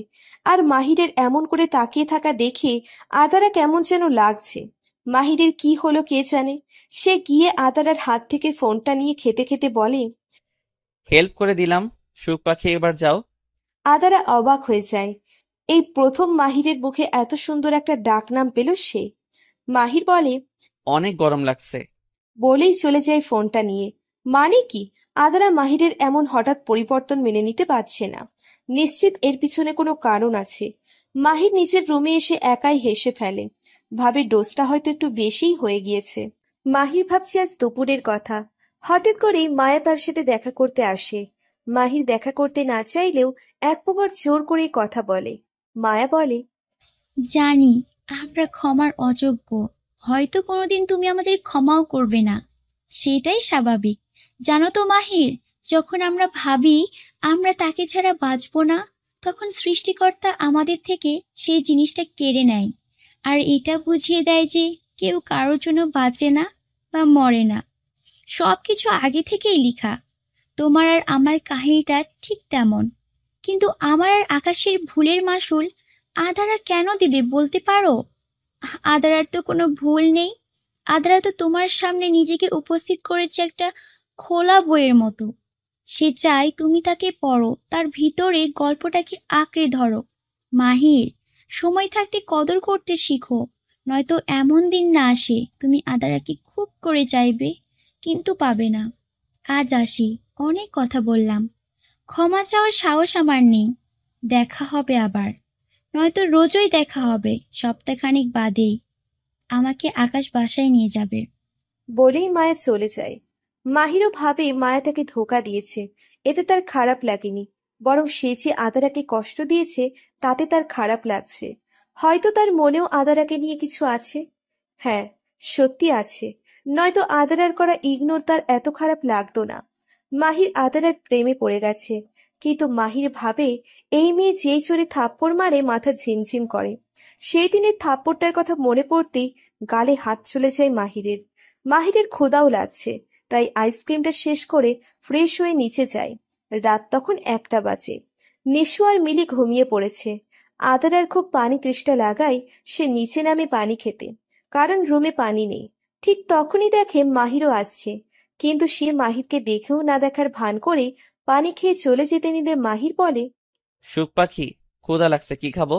[SPEAKER 8] আর মাহিরের এমন করে তাকিয়ে থাকা দেখে আদারা কেমন যেন লাগছে। মাহিরের কি হলো কে জানে। সে গিয়ে আদারার হাত থেকে ফোনটা নিয়ে খেতে খেতে বলে,
[SPEAKER 1] হেল্প করে দিলাম, সুখ পাখি, এবার যাও।
[SPEAKER 8] আদারা অবাক হয়ে যায়। এই প্রথম মাহিরের মুখে এত সুন্দর একটা ডাক নাম পেল সে। মাহির বলে,
[SPEAKER 1] অনেক গরম লাগছে।
[SPEAKER 8] বলেই চলে যায় ফোনটা নিয়ে। মানে কি, আদারা মাহিরের এমন হঠাৎ পরিবর্তন মেনে নিতে পারছে না। নিশ্চিত এর পিছনে কোনো কারণ আছে। মাহির নিজের রুমে এসে একাই হেসে ফেলে, ভাবে ডোজটা হয়তো একটু বেশিই হয়ে গিয়েছে। মাহির ভাবছে আজ দুপুরের কথা। হঠাৎ করেই মায়া তার সাথে দেখা করতে আসে। মাহির দেখা করতে না চাইলেও এক প্রকার জোর করেই কথা বলে। মায়া বলে,
[SPEAKER 4] জানি আমরা ক্ষমার অযোগ্য, হয়তো কোনোদিন তুমি আমাদের ক্ষমাও করবে না, সেটাই স্বাভাবিক। জানো তো মাহির, যখন আমরা ভাবি আমরা তাকে ছাড়া বাঁচবো না, তখন সৃষ্টিকর্তা আমাদের থেকে সেই জিনিসটা কেড়ে নেয় আর এটা বুঝিয়ে দেয় যে কেউ কারোর জন্য বাঁচে না বা মরে না, সবকিছু আগে থেকেই লেখা। তোমার আর আমার কাহিনীটা ঠিক তেমন, কিন্তু আমার আর আকাশের ভুলের মাসুল আধারা কেন দিবে বলতে পারো? আধারার তো কোনো ভুল নেই। আধারা তো তোমার সামনে নিজেকে উপস্থিত করেছে একটা খোলা বইয়ের মতো। সে চায় তুমি তাকে পড়ো, তার ভিতরে গল্পটাকে আঁকড়ে ধরো। মাহির, সময় থাকতে কদর করতে শিখো, নয়তো এমন দিন না আসে তুমি আদারাকে খুব করে চাইবে কিন্তু পাবে না। আজ আসি, অনেক কথা বললাম, ক্ষমা চাওয়ার সাহস আমার নেই। দেখা হবে আবার, নয়তো রোজই দেখা হবে সপ্তাহখানিক বাদেই। আমাকে আকাশ বাসায় নিয়ে যাবে।
[SPEAKER 8] বলেই মায়া চলে যায়। মাহিরও ভাবে মায়া তাকে ধোঁকা দিয়েছে, এতে তার খারাপ লাগেনি, বরং সে যে আদারাকে কষ্ট দিয়েছে তাতে তার খারাপ লাগছে। হয়তো তার মনেও আদারাকে নিয়ে কিছু আছে। হ্যাঁ, সত্যি আছে, নয়তো আদারার করা ইগনোর তার এত খারাপ লাগতো না। মাহির আদারার প্রেমে পড়ে গেছে, কিন্তু মাহির ভাবে এই মেয়ে যেই চোরে থাপ্পড় মারে মাথা ঝিমঝিম করে। সেই দিনের থাপ্পড়টার কথা মনে পড়তেই গালে হাত চলে যায় মাহিরের। মাহিরের ক্ষুধাও লাগছে, তাই আইসক্রিমটা শেষ করে ফ্রেশ হয়ে নিচে যায়। রাত তখন 1টা বাজে। নিশু আর মিলি ঘুমিয়ে পড়েছে। আদারার খুব পানি তৃষ্ণা লাগায় সে নিচে নামে পানি খেতে, কারণ রুমে পানি নেই। ঠিক তখনই দেখে মাহিরও আসছে, কিন্তু সে মাহিরকে দেখেও না দেখার ভান করে পানি খেয়ে চলে যেতে নিলে মাহির বলে,
[SPEAKER 1] সুখ পাখি, ক্ষুধা লাগছে, কি খাবো?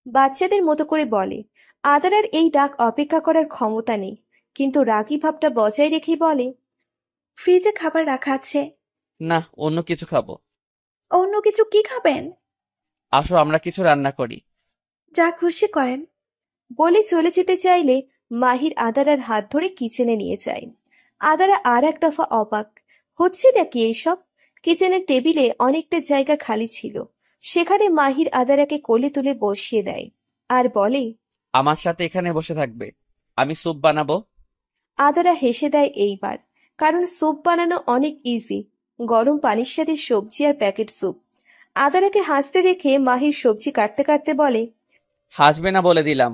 [SPEAKER 8] বাচ্চাদের মতো করে বলে। আদারার এই ডাক অপেক্ষা করার ক্ষমতা নেই, কিন্তু রাগী ভাবটা বজায় রেখেই বলে,
[SPEAKER 2] ফ্রিজে খাবার রাখা আছে।
[SPEAKER 1] না, অন্য কিছু খাবো।
[SPEAKER 2] অন্য কিছু কি খাবেন?
[SPEAKER 1] আসো আমরা কিছু রান্না করি।
[SPEAKER 2] যা খুশি করেন।
[SPEAKER 8] বলে চলে যেতে চাইলে মাহির আদারার হাত ধরে কিচেনে নিয়ে যায়। আদারা আর এক দফা অবাক, হচ্ছেটা কি এইসব? কিচেনের টেবিলে অনেকটা জায়গা খালি ছিল, সেখানে মাহির আদারাকে কোলে তুলে বসিয়ে দেয় আর বলে,
[SPEAKER 1] আমার সাথে এখানে বসে থাকবে, আমি স্যুপ বানাবো।
[SPEAKER 8] আদারা হেসে দেয় এইবার, কারণ স্যুপ বানানো অনেক ইজি, গরম পানির সাথে সবজি আর প্যাকেট স্যুপ। আদারাকে হাসতে দেখে মাহির সবজি কাটতে কাটতে বলে,
[SPEAKER 1] হাসবে না বলে দিলাম।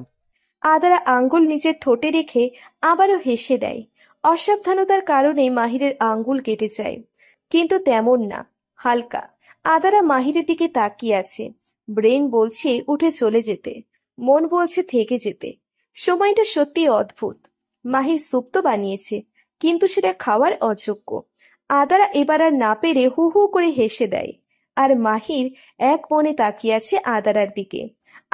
[SPEAKER 8] আদারা আঙ্গুল নিজের ঠোঁটে রেখে আবারও হেসে দেয়। অসাবধানতার কারণে মাহিরের আঙ্গুল কেটে যায়, কিন্তু তেমন না, হালকা। আদারা মাহিরের দিকে তাকিয়ে আছে। ব্রেন বলছে উঠে চলে যেতে, মন বলছে থেকে যেতে। সময়টা সত্যি অদ্ভুত। মাহির স্যুপ তো বানিয়েছে, কিন্তু সেটা খাওয়ার অযোগ্য। আদারা এবার আর না পেরে হু হু করে হেসে দেয়, আর মাহির এক মনে তাকিয়ে আছে আদারার দিকে।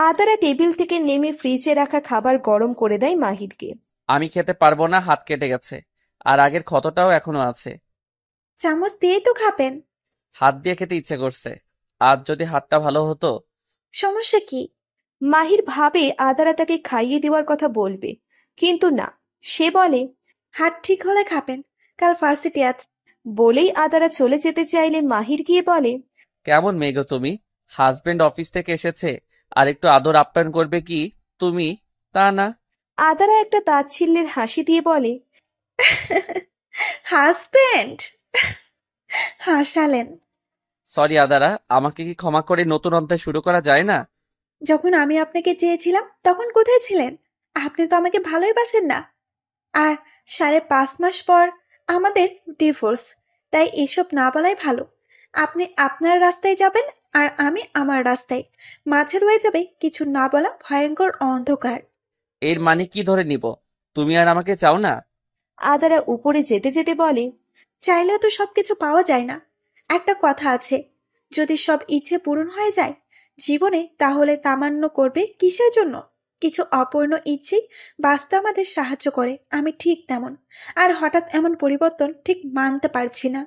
[SPEAKER 8] আদারা টেবিল থেকে নেমে ফ্রিজে রাখা খাবার গরম করে দেয় মাহিরকে।
[SPEAKER 1] আমি খেতে পারবো না, হাত কেটে গেছে, আর আগের ক্ষতটাও এখনো আছে।
[SPEAKER 2] চামচ দিয়েই তো খাবেন।
[SPEAKER 1] হাত দিয়ে খেতে ইচ্ছে করছে, আজ যদি হাতটা ভালো হতো।
[SPEAKER 2] সমস্যা কি?
[SPEAKER 8] মাহির ভাবে আদারা তাকে খাইয়ে দেওয়ার কথা বলবে, কিন্তু না, সে বলে,
[SPEAKER 2] হাত ঠিক হলে খাবেন, কাল ভার্সিটি আছে।
[SPEAKER 8] বলেই আদারা চলে যেতে চাইলে মাহির গিয়ে বলে,
[SPEAKER 1] কেমন মেয়ে গো তুমি? হাজবেন্ড অফিস থেকে এসেছে, আর একটু আদর আপ্যায়ন করবে কি তুমি? তা না।
[SPEAKER 8] আদারা একটা তাচ্ছিল্যের হাসি দিয়ে বলে,
[SPEAKER 2] হাজবেন্ড? হাসালেন।
[SPEAKER 1] সরি আদারা, আমাকে কি ক্ষমা করে নতুন অধ্যায় শুরু করা যায় না?
[SPEAKER 2] যখন আমি আপনাকে চেয়েছিলাম তখন কোথায় ছিলেন? আপনি তো আমাকে ভালোই বাসেন না। আর 5.5 মাস পর আমাদের ডিভোর্স, তাই এসব না বলাই ভালো। আপনি আপনার রাস্তায় যাবেন আর আমি আমার রাস্তায়, মাঝে রয়ে যাবে কিছু না বলা ভয়ঙ্কর অন্ধকার।
[SPEAKER 1] এর মানে কি ধরে নিব? তুমি আর আমাকে চাও না?
[SPEAKER 8] আদারা উপরে যেতে যেতে বলে,
[SPEAKER 2] চাইলেও তো সবকিছু পাওয়া যায় না। একটা কথা আছে, যদি সব ইচ্ছে পূরণ হয়ে যায় জীবনে, তাহলে তামান্য করবে কিসের জন্য? কিছু অপূর্ণ ইচ্ছেই বাঁচতে আমাদের সাহায্য করে। আমি ঠিক তেমন, আর হঠাৎ এমন পরিবর্তন ঠিক মানতে পারছি না।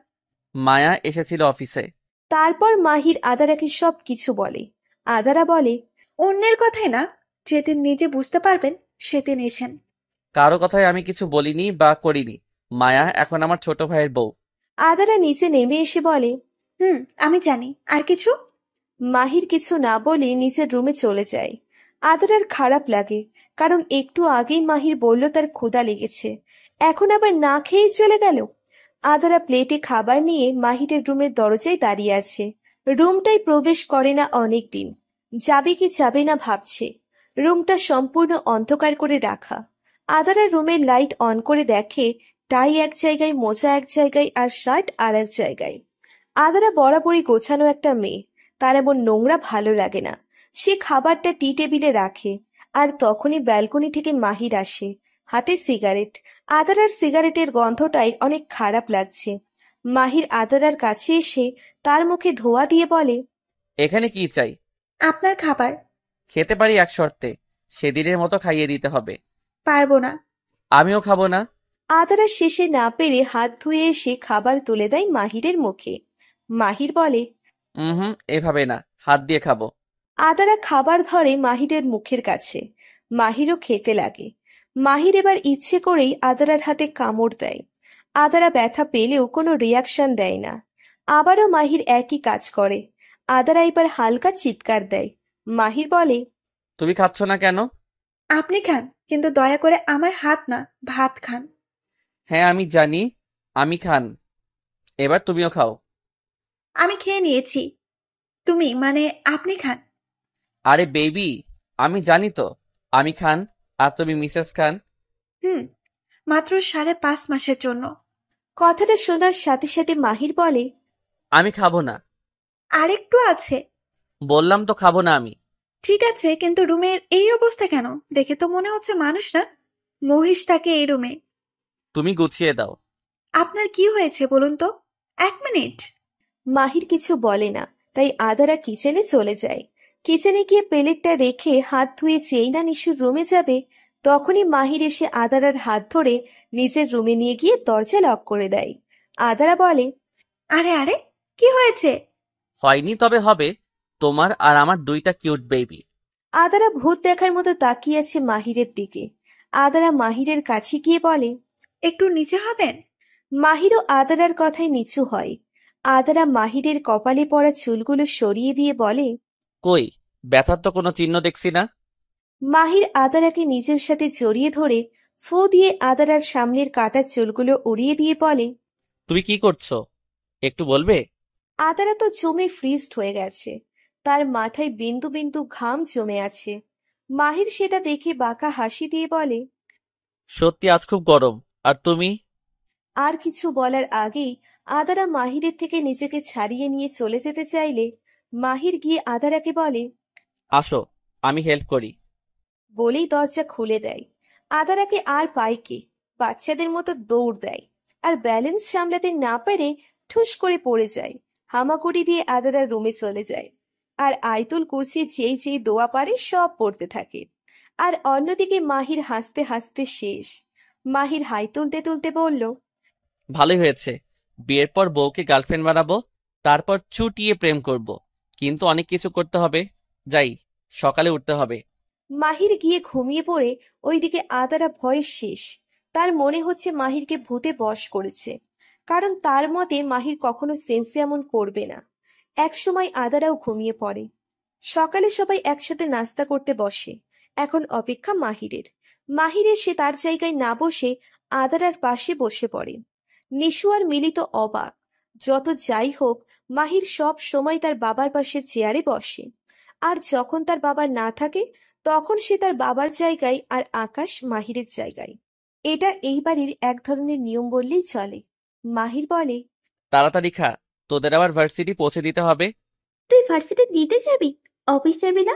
[SPEAKER 1] মায়া এসেছিল অফিসে।
[SPEAKER 8] তারপর মাহির আদারাকে সব কিছু বলে। আদারা বলে,
[SPEAKER 2] অন্যের কথাই না, যেদিন নিজে বুঝতে পারবেন সেদিন এসেন।
[SPEAKER 1] কারো কথায় আমি কিছু বলিনি বা করিনি। মায়া এখন আমার ছোট ভাইয়ের বউ।
[SPEAKER 8] আদারা নিচে নেমে এসে বলে,
[SPEAKER 2] আমি জানি। আর কিছু?
[SPEAKER 8] মাহির কিছু না বলে নিচের রুমে চলে যায়। আদারার খারাপ লাগে, কারণ একটু আগেই মাহির বলল তার ক্ষুধা লেগেছে, এখন আবার না খেয়েই চলে গেল। আদারা প্লেটে খাবার নিয়ে মাহিরের রুমের দরজায় দাঁড়িয়ে আছে। রুমটাই প্রবেশ করে না অনেক দিন, যাবে কি যাবে না ভাবছে। রুমটা সম্পূর্ণ অন্ধকার করে রাখা। আদারা রুমের লাইট অন করে দেখে টাই এক জায়গায়, মোজা এক জায়গায়, আর শার্ট আর এক জায়গায়। আদারা বরাবরই গোছানো একটা মেয়ে, তার এমন নোংরা ভালো লাগে না। সে খাবারটা টি টেবিলে রাখে, আর তখনই ব্যালকনি থেকে মাহির আসে, হাতে সিগারেট। আদারার সিগারেটের গন্ধটাই অনেক খারাপ লাগছে। মাহির আদারার কাছে এসে তার মুখে ধোঁয়া দিয়ে বলে,
[SPEAKER 1] এখানে কি চাই?
[SPEAKER 2] আপনার খাবার।
[SPEAKER 1] খেতে পারি এক শর্তে, সেদিনের মতো খাইয়ে দিতে হবে।
[SPEAKER 2] পারবো না।
[SPEAKER 1] আমিও খাবো না।
[SPEAKER 8] আদারা শেষে না পেরে হাত ধুয়ে এসে খাবার তুলে দেয় মাহিরের মুখে। মাহির বলে,
[SPEAKER 1] এভাবে না, হাত দিয়ে খাবো।
[SPEAKER 8] আদারা খাবার ধরে মাহিরের মুখের কাছে। মাহিরও খেতে লাগে। মাহির এবার ইচ্ছে করেই আদারার হাতে কামড় দেয়। আদারা ব্যথা পেলেও কোনো রিয়াকশন দেয় না। আবারও মাহির একই কাজ করে। আদারা এবার হালকা চিৎকার দেয়। মাহির বলে,
[SPEAKER 1] তুমি খাচ্ছ না কেন?
[SPEAKER 2] আপনি খান, কিন্তু দয়া করে আমার হাত না, ভাত খান।
[SPEAKER 1] হ্যাঁ আমি জানি, আমি খান। এবার তুমিও খাও।
[SPEAKER 2] আমি খেয়ে নিয়েছি। তুমি মানে আপনি খান।
[SPEAKER 1] আরে বেবি, আমি জানি তো আমি খান আর তুমি মিসেস খান।
[SPEAKER 2] মাত্র 5.5 মাসের জন্য।
[SPEAKER 8] কথাটা শোনার সাথে সাথে মাহির বলে,
[SPEAKER 1] আমি খাবো না।
[SPEAKER 2] আরেকটু আছে।
[SPEAKER 1] বললাম তো খাবো না আমি।
[SPEAKER 2] ঠিক আছে, কিন্তু রুমের এই অবস্থা কেন? দেখে তো মনে হচ্ছে মানুষ না, মহিষ থাকে এই রুমে।
[SPEAKER 1] তুমি গুছিয়ে দাও।
[SPEAKER 2] আপনার কি হয়েছে বলুন তো? 1 মিনিট।
[SPEAKER 8] মাহির কিছু বলে না, তাই আদারা কিচেনে চলে যায়। কিচেনে গিয়ে প্লেটটা রেখে হাত ধুয়ে যেই না নিশুর রুমে যাবে, তখনই মাহির এসে আদারার হাত ধরে নিজের রুমে নিয়ে গিয়ে দরজা লক করে দেয়। আদারা বলে,
[SPEAKER 2] আরে আরে, কি হয়েছে?
[SPEAKER 1] হয়নি তবে হবে, তোমার আর আমার 2টা কিউট বেবি।
[SPEAKER 8] আদারা ভূত দেখার মতো তাকিয়ে আছে মাহিরের দিকে। আদারা মাহিরের কাছে গিয়ে বলে,
[SPEAKER 2] একটু নিচে হবেন?
[SPEAKER 8] মাহিরও আদারার কথায় নিচু হয়। আদারা মাহিরের কপালে পড়া চুলগুলো সরিয়ে দিয়ে বলে,
[SPEAKER 1] কই, ব্যথার তো কোনো চিহ্ন দেখছি না।
[SPEAKER 8] মাহির আদারাকে নিজের সাথে জড়িয়ে ধরে ফু দিয়ে আদারার সামনের কাটা চুলগুলো উড়িয়ে দিয়ে বলে,
[SPEAKER 1] তুমি কি করছো একটু বলবে?
[SPEAKER 8] আদারা তো জমে ফ্রিজড হয়ে গেছে। তার মাথায় বিন্দু বিন্দু ঘাম জমে আছে। মাহির সেটা দেখে বাঁকা হাসি দিয়ে বলে,
[SPEAKER 1] সত্যি আজ খুব গরম। আর তুমি?
[SPEAKER 8] আর কিছু বলার আগেই আদারা মাহিরের থেকে নিজেকে ছাড়িয়ে নিয়ে চলে যেতে চাইলে মাহির গিয়ে আদারাকে বলে,
[SPEAKER 1] আসো আমি হেল্প করি।
[SPEAKER 8] বলেই দরজা খুলে দেয়। আদারাকে আর পায় কে, বাচ্চাদের মতো দৌড় দেয়, আর ব্যালেন্স সামলাতে না পেরে ঠুস করে পড়ে যায়। হামাগুড়ি দিয়ে আদারা রুমে চলে যায়। আর আয়তুল কুরসি যেই যেই দোয়া পারে সব পড়তে থাকে। আর অন্যদিকে মাহির হাসতে হাসতে শেষ। মাহির হাই তুলতে তুলতে বলল,
[SPEAKER 1] ভালোই হয়েছে, বিয়ের পর বউকে গার্লফ্রেন্ড বানাবো, তারপর চুটিয়ে প্রেম করব। কিন্তু অনেক কিছু করতে হবে। যাই, সকালে উঠতে হবে।
[SPEAKER 8] মাহির গিয়ে ঘুমিয়ে পড়ে। ওইদিকে আদারা ভয়ে শেষ। তার মনে হচ্ছে মাহিরকে ভূতে বশ করেছে, কারণ তার মতে মাহির কখনো সেন্সে এমন করবে না। একসময় আদারাও ঘুমিয়ে পড়ে। সকালে সবাই একসাথে নাস্তা করতে বসে। এখন অপেক্ষা মাহিরের। মাহির এসে তার জায়গায় না বসে আদারার পাশে বসে পড়ে। নিশু আর মিলি তো অবাক। যত যাই হোক, মাহির সব সময় তার বাবার পাশের চেয়ারে বসে। আর যখন তার বাবা না থাকে, তখন সে তার বাবার জায়গায় আর আকাশ মাহিরের জায়গায়। এটা এই বাড়ির এক ধরনের নিয়ম বললেই চলে। মাহির বলে,
[SPEAKER 1] তাড়াতাড়ি খা, তোদের আবার ভার্সিটি পৌঁছে দিতে হবে।
[SPEAKER 7] তুই ভার্সিটি দিতে যাবি? অফিস যাবি না?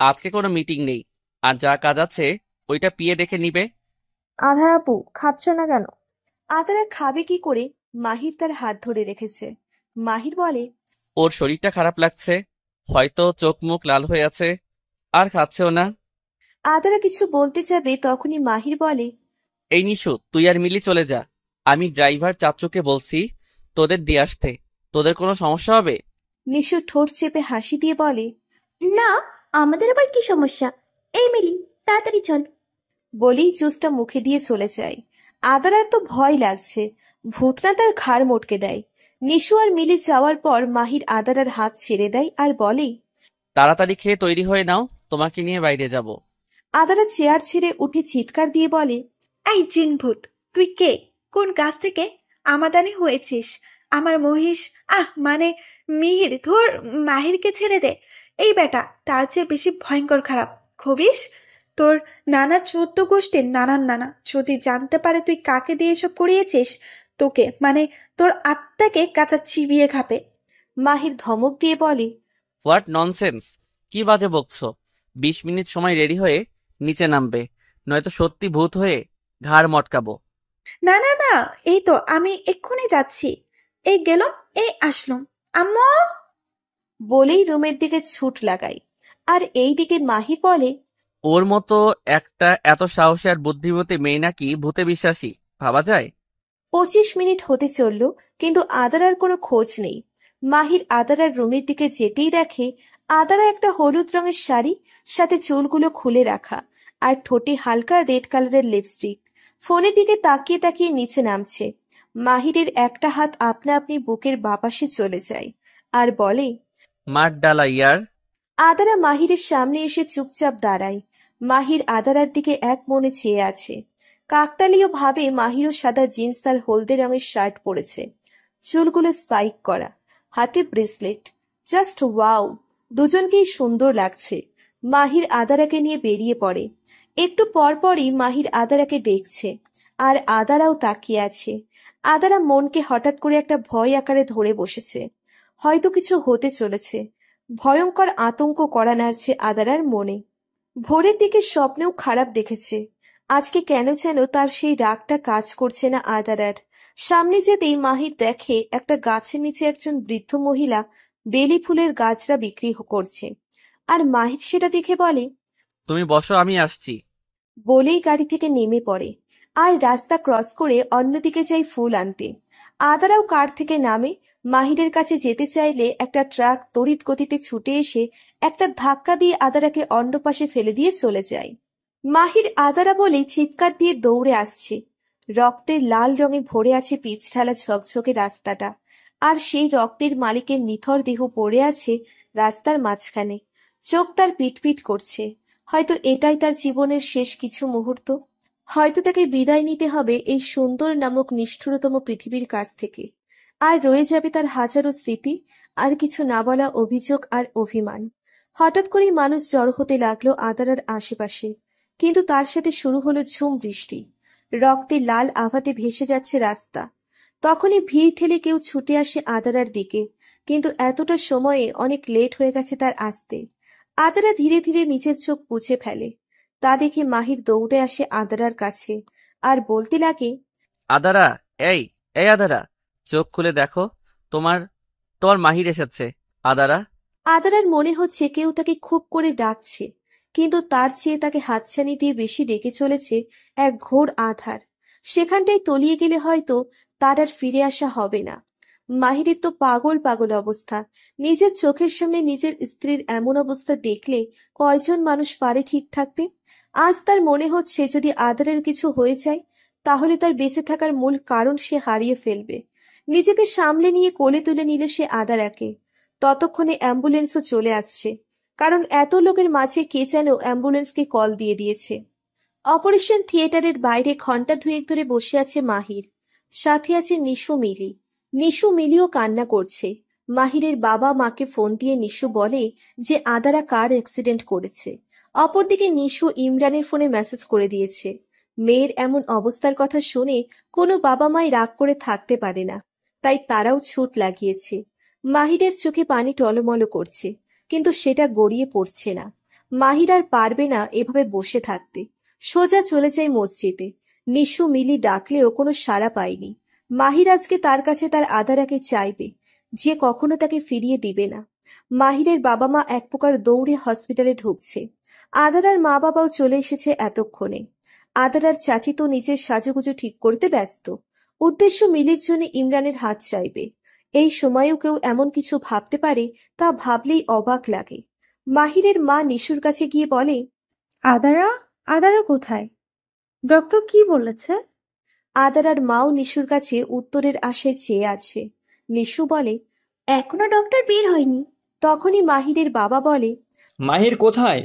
[SPEAKER 1] আজকে কোনো মিটিং নেই, আর যা কাজ আছে ওইটা পিয়ে দেখে নিবে।
[SPEAKER 10] আধার আপু, খাচ্ছ না কেন?
[SPEAKER 8] আদারা খাবে কি করে? মাহির তার হাত ধরে রেখেছে। মাহির বলে,
[SPEAKER 1] ওর শরীরটা খারাপ লাগছে, হয়তো চোখ মুখ লাল হয়ে আছে, আর খাচ্ছেও না।
[SPEAKER 8] আদারা কিছু বলতে যাবে, তখনই মাহির বলে,
[SPEAKER 1] এই নিশু, তুই আর মিলি চলে যা। আমি ড্রাইভার চাচুকে বলছি তোদের দিয়ে আসতে। তোদের কোনো সমস্যা হবে?
[SPEAKER 8] নিশু ঠোঁট চেপে হাসি দিয়ে বলে,
[SPEAKER 7] না, আমাদের আবার কি সমস্যা? এই মিলি, তাড়াতাড়ি চল।
[SPEAKER 8] বলেই জুসটা মুখে দিয়ে চলে যায়। আদারার তো ভয় লাগছে, ভূতনা তার ঘাড় মটকে দেয়। নিশু আর মিলি যাওয়ার পর মাহির আদারার হাত ছেড়ে দেয় আর বলে,
[SPEAKER 1] তাড়াতাড়ি খেয়ে তৈরি হয়ে নাও, তোমাকে নিয়ে বাইরে যাব।
[SPEAKER 8] আদারা চেয়ার ছেড়ে উঠে চিৎকার দিয়ে বলে,
[SPEAKER 2] এই জিনভূত, তুই কে? কোন গাছ থেকে আমাদানি হয়েছিস? আমার মহিষ, মানে মিহির, ধর মাহিরকে ছেড়ে দে। এই বেটা তার চেয়ে বেশি ভয়ঙ্কর খারাপ। খবিস, তোর নানা 14 গোষ্ঠীর নানার নানা যদি জানতে পারে তুই কাকে দিয়ে এসব করিয়েছিস, তোকে মানে তোর আত্মাকে কাঁচা চিবিয়ে খাবে।
[SPEAKER 8] মাহির ধমক দিয়ে বলে,
[SPEAKER 1] হোয়াট ননসেন্স! কি বাজে বকছো? 20 মিনিট সময় রেডি হয়ে নিচে নামবে, নয়তো সত্যি ভূত হয়ে ঘাড় মটকাবো।
[SPEAKER 2] না না না, এই তো আমি এক্ষুনি যাচ্ছি, এই গেলাম, এই আসলাম। আম্মু!
[SPEAKER 8] বলেই রুমের দিকে ছুট লাগাই। আর এই দিকে মাহির বলে,
[SPEAKER 1] ওর মতো একটা এত সাহসী আর বুদ্ধিমতী মেয়ে নাকি ভূতে বিশ্বাসী, ভাবা যায়?
[SPEAKER 8] 25 মিনিট হতে চলল, কিন্তু আদারার কোনো খোঁজ নেই। মাহির আদারার রুমের দিকে যেতেই দেখে আদারা একটা হলুদ রঙের শাড়ি, সাথে চুলগুলো খুলে রাখা, আর ঠোঁটে হালকা রেড কালারের লিপস্টিক। ফোনের দিকে তাকিয়ে তাকিয়ে নিচে নামছে। মাহিরের একটা হাত আপনা আপনি বুকের বাপাশে চলে যায় আর বলে,
[SPEAKER 1] মার ডালা ইয়ার।
[SPEAKER 8] আদারা মাহিরের সামনে এসে চুপচাপ দাঁড়ায়। মাহির আদারার দিকে এক মনে চেয়ে আছে। কাকতালীয় ভাবে মাহিরও সাদা জিন্স আর হলদে রঙের শার্ট পরেছে, চুলগুলো স্পাইক করা, হাতে ব্রেসলেট। জাস্ট ওয়াও, দুজনকেই সুন্দর লাগছে। মাহির আদারাকে নিয়ে বেরিয়ে পড়ে। একটু পরপরই মাহির আদারাকে দেখছে, আর আদারাও তাকিয়ে আছে। আদারা মনকে হঠাৎ করে একটা ভয় আকারে ধরে বসেছে, হয়তো কিছু হতে চলেছে। ভয়ঙ্কর আতঙ্ক করা নাড়ছে আদারার মনে। ভোরের দিকে স্বপ্নেও খারাপ দেখেছে। আজকে কেন যেন তার সেই রাগটা কাজ করছে না আদারার। সামনে যেতেই মাহির দেখে একটা গাছের নিচে একজন বৃদ্ধ মহিলা বেলি ফুলের গাছরা বিক্রি করছে, আর মাহির সেটা দেখে বলে,
[SPEAKER 1] তুমি বসো, আমি আসছি।
[SPEAKER 8] বলেই গাড়ি থেকে নেমে পড়ে আর রাস্তা ক্রস করে অন্যদিকে যায় ফুল আনতে। আদারাও কার থেকে নামে। মাহিরের কাছে যেতে চাইলে একটা ট্রাক তড়িৎ গতিতে ছুটে এসে একটা ধাক্কা দিয়ে আদারাকে অন্য পাশে ফেলে দিয়ে চলে যায়। মাহির আদারা বলে চিৎকার দিয়ে দৌড়ে আসছে। রক্তের লাল রঙে ভরে আছে পিচঢালা ঝকঝকে রাস্তাটা, আর সেই রক্তের মালিকের নিথর দেহ পড়ে আছে রাস্তার মাঝখানে। চোখ তার পিটপিট করছে। হয়তো এটাই তার জীবনের শেষ কিছু মুহূর্ত। হয়তো তাকে বিদায় নিতে হবে এই সুন্দর নামক নিষ্ঠুরতম পৃথিবীর কাছ থেকে। আর রয়ে যাবে তার হাজারো স্মৃতি, আর কিছু না বলা অভিযোগ আর অভিমান। হঠাৎ করেই মানুষ জড়ো হতে লাগলো আদারার আশেপাশে, কিন্তু তার সাথে শুরু হলো ঝুম বৃষ্টি। রক্তে লাল আভাতে ভেসে যাচ্ছে রাস্তা। তখনই ভিড় ঠেলে কেউ ছুটে আসে আদারার দিকে, কিন্তু এতটা সময়ে অনেক লেট হয়ে গেছে তার আসতে। আদারা ধীরে ধীরে নিজের চোখ মুছে ফেলে। তা দেখে মাহির দৌড়ে আসে আদারার কাছে আর বলতে লাগে,
[SPEAKER 1] আদারা, এই এই আদারা, চোখ খুলে দেখো, তোমার তোমার মাহির এসেছে। আদারা।
[SPEAKER 8] আদারার মনে হচ্ছে কেউ তাকে খুব করে ডাকছে, কিন্তু তার চেয়ে তাকে হাতছানি দিয়ে বেশি ডেকে চলেছে এক ঘোর আধার। সেখানটায় তলিয়ে গেলে হয়তো তার আর ফিরে আসা হবে না। মাহিরের তো পাগল পাগল অবস্থা। নিজের চোখের সামনে নিজের স্ত্রীর এমন অবস্থা দেখলে কয়জন মানুষ পারে ঠিক থাকতে? আজ তার মনে হচ্ছে যদি আদারের কিছু হয়ে যায়, তাহলে তার বেঁচে থাকার মূল কারণ সে হারিয়ে ফেলবে। নিজেকে সামলে নিয়ে কোলে তুলে নিলে সে আদারাকে। ততক্ষণে অ্যাম্বুলেন্সও চলে আসছে, কারণ এত লোকের মাঝে কে যেন অ্যাম্বুলেন্সকে কল দিয়ে দিয়েছে। অপারেশন থিয়েটারের বাইরে ঘন্টা দুয়েক ধরে বসে আছে মাহির, সাথে আছে নিশু মিলি। নিশু মিলিও কান্না করছে। মাহিরের বাবা মাকে ফোন দিয়ে নিশু বলে যে আদারা কার অ্যাক্সিডেন্ট করেছে। অপরদিকে নিশু ইমরানের ফোনে মেসেজ করে দিয়েছে। মেয়ের এমন অবস্থার কথা শুনে কোনো বাবা মাই রাগ করে থাকতে পারে না, তাই তারাও ছুট লাগিয়েছে। মাহিরের চোখে পানি টলমল করছে, কিন্তু সেটা গড়িয়ে পড়ছে না। মাহির আর পারবে না এভাবে বসে থাকতে। সোজা চলে যায় মসজিদে। নিশু মিলি ডাকলেও কোনো সাড়া পায়নি। মাহির আজকে তার কাছে তার আদারাকে চাইবে, যে কখনো তাকে ফিরিয়ে দিবে না। মাহিরের বাবা মা এক প্রকার দৌড়ে হসপিটালে ঢুকছে। আদারার মা বাবাও চলে এসেছে এতক্ষণে। আদারার চাচি তো নিজের সাজুগুজু ঠিক করতে ব্যস্ত। উদ্দেশ্য মিলির জন্য ইমরানের হাত চাইবে। এই সময়েও কেউ এমন কিছু ভাবতে পারে, তা ভাবলেই অবাক লাগে। মাহিরের মা নিশুর কাছে গিয়ে বলে,
[SPEAKER 6] আদারা, আদারা কোথায়? ডক্টর কি বলেছে?
[SPEAKER 8] আদারার মাও নিশুর কাছে উত্তরের আশায় চেয়ে আছে। নিশু বলে,
[SPEAKER 7] এখনো ডক্টর বের হয়নি।
[SPEAKER 8] তখনই মাহিরের বাবা বলে,
[SPEAKER 5] মাহির কোথায়?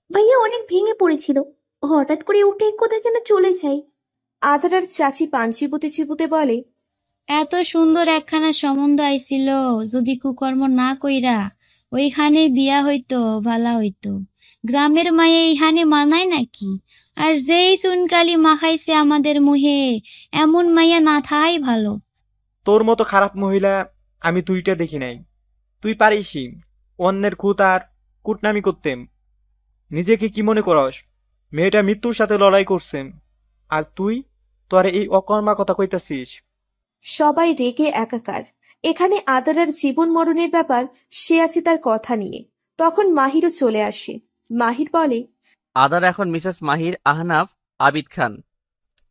[SPEAKER 7] ভাইয়া অনেক ভেঙে পড়েছিল, হঠাৎ করে উঠে কোথায় যেন চলে যায়।
[SPEAKER 8] আদারার চাচি পান চিবুতে চিবুতে বলে,
[SPEAKER 4] এত সুন্দর একখানা সম্বন্ধ আইছিল, যদি কুকর্ম না কইরা ওইখানে বিয়া হইতো ভালা হইতো। গ্রামের মায়ে এইখানে মানায় নাকি? আর যেই চুনকালি মাখাইছে আমাদের মুহে, এমন মাইয়া না থাকাই ভালো।
[SPEAKER 11] তোর মতো খারাপ মহিলা আমি তুইটা দেখি নাই। তুই পারিসই অন্যের খুঁত আর কুটনামি করতেম। নিজেকে কি মনে করস? মেয়েটা মৃত্যুর সাথে লড়াই করছে, আর তুই তোর এই অকর্মা কথা কইতাছিস।
[SPEAKER 8] সবাই রেগে একাকার। এখানে আদারার জীবন মরণের ব্যাপার, সে আছে তার কথা নিয়ে। তখন মাহিরও চলে আসে। মাহির বলে,
[SPEAKER 1] আদার এখন মিসেস মাহির আহনাফ আবিদ খান।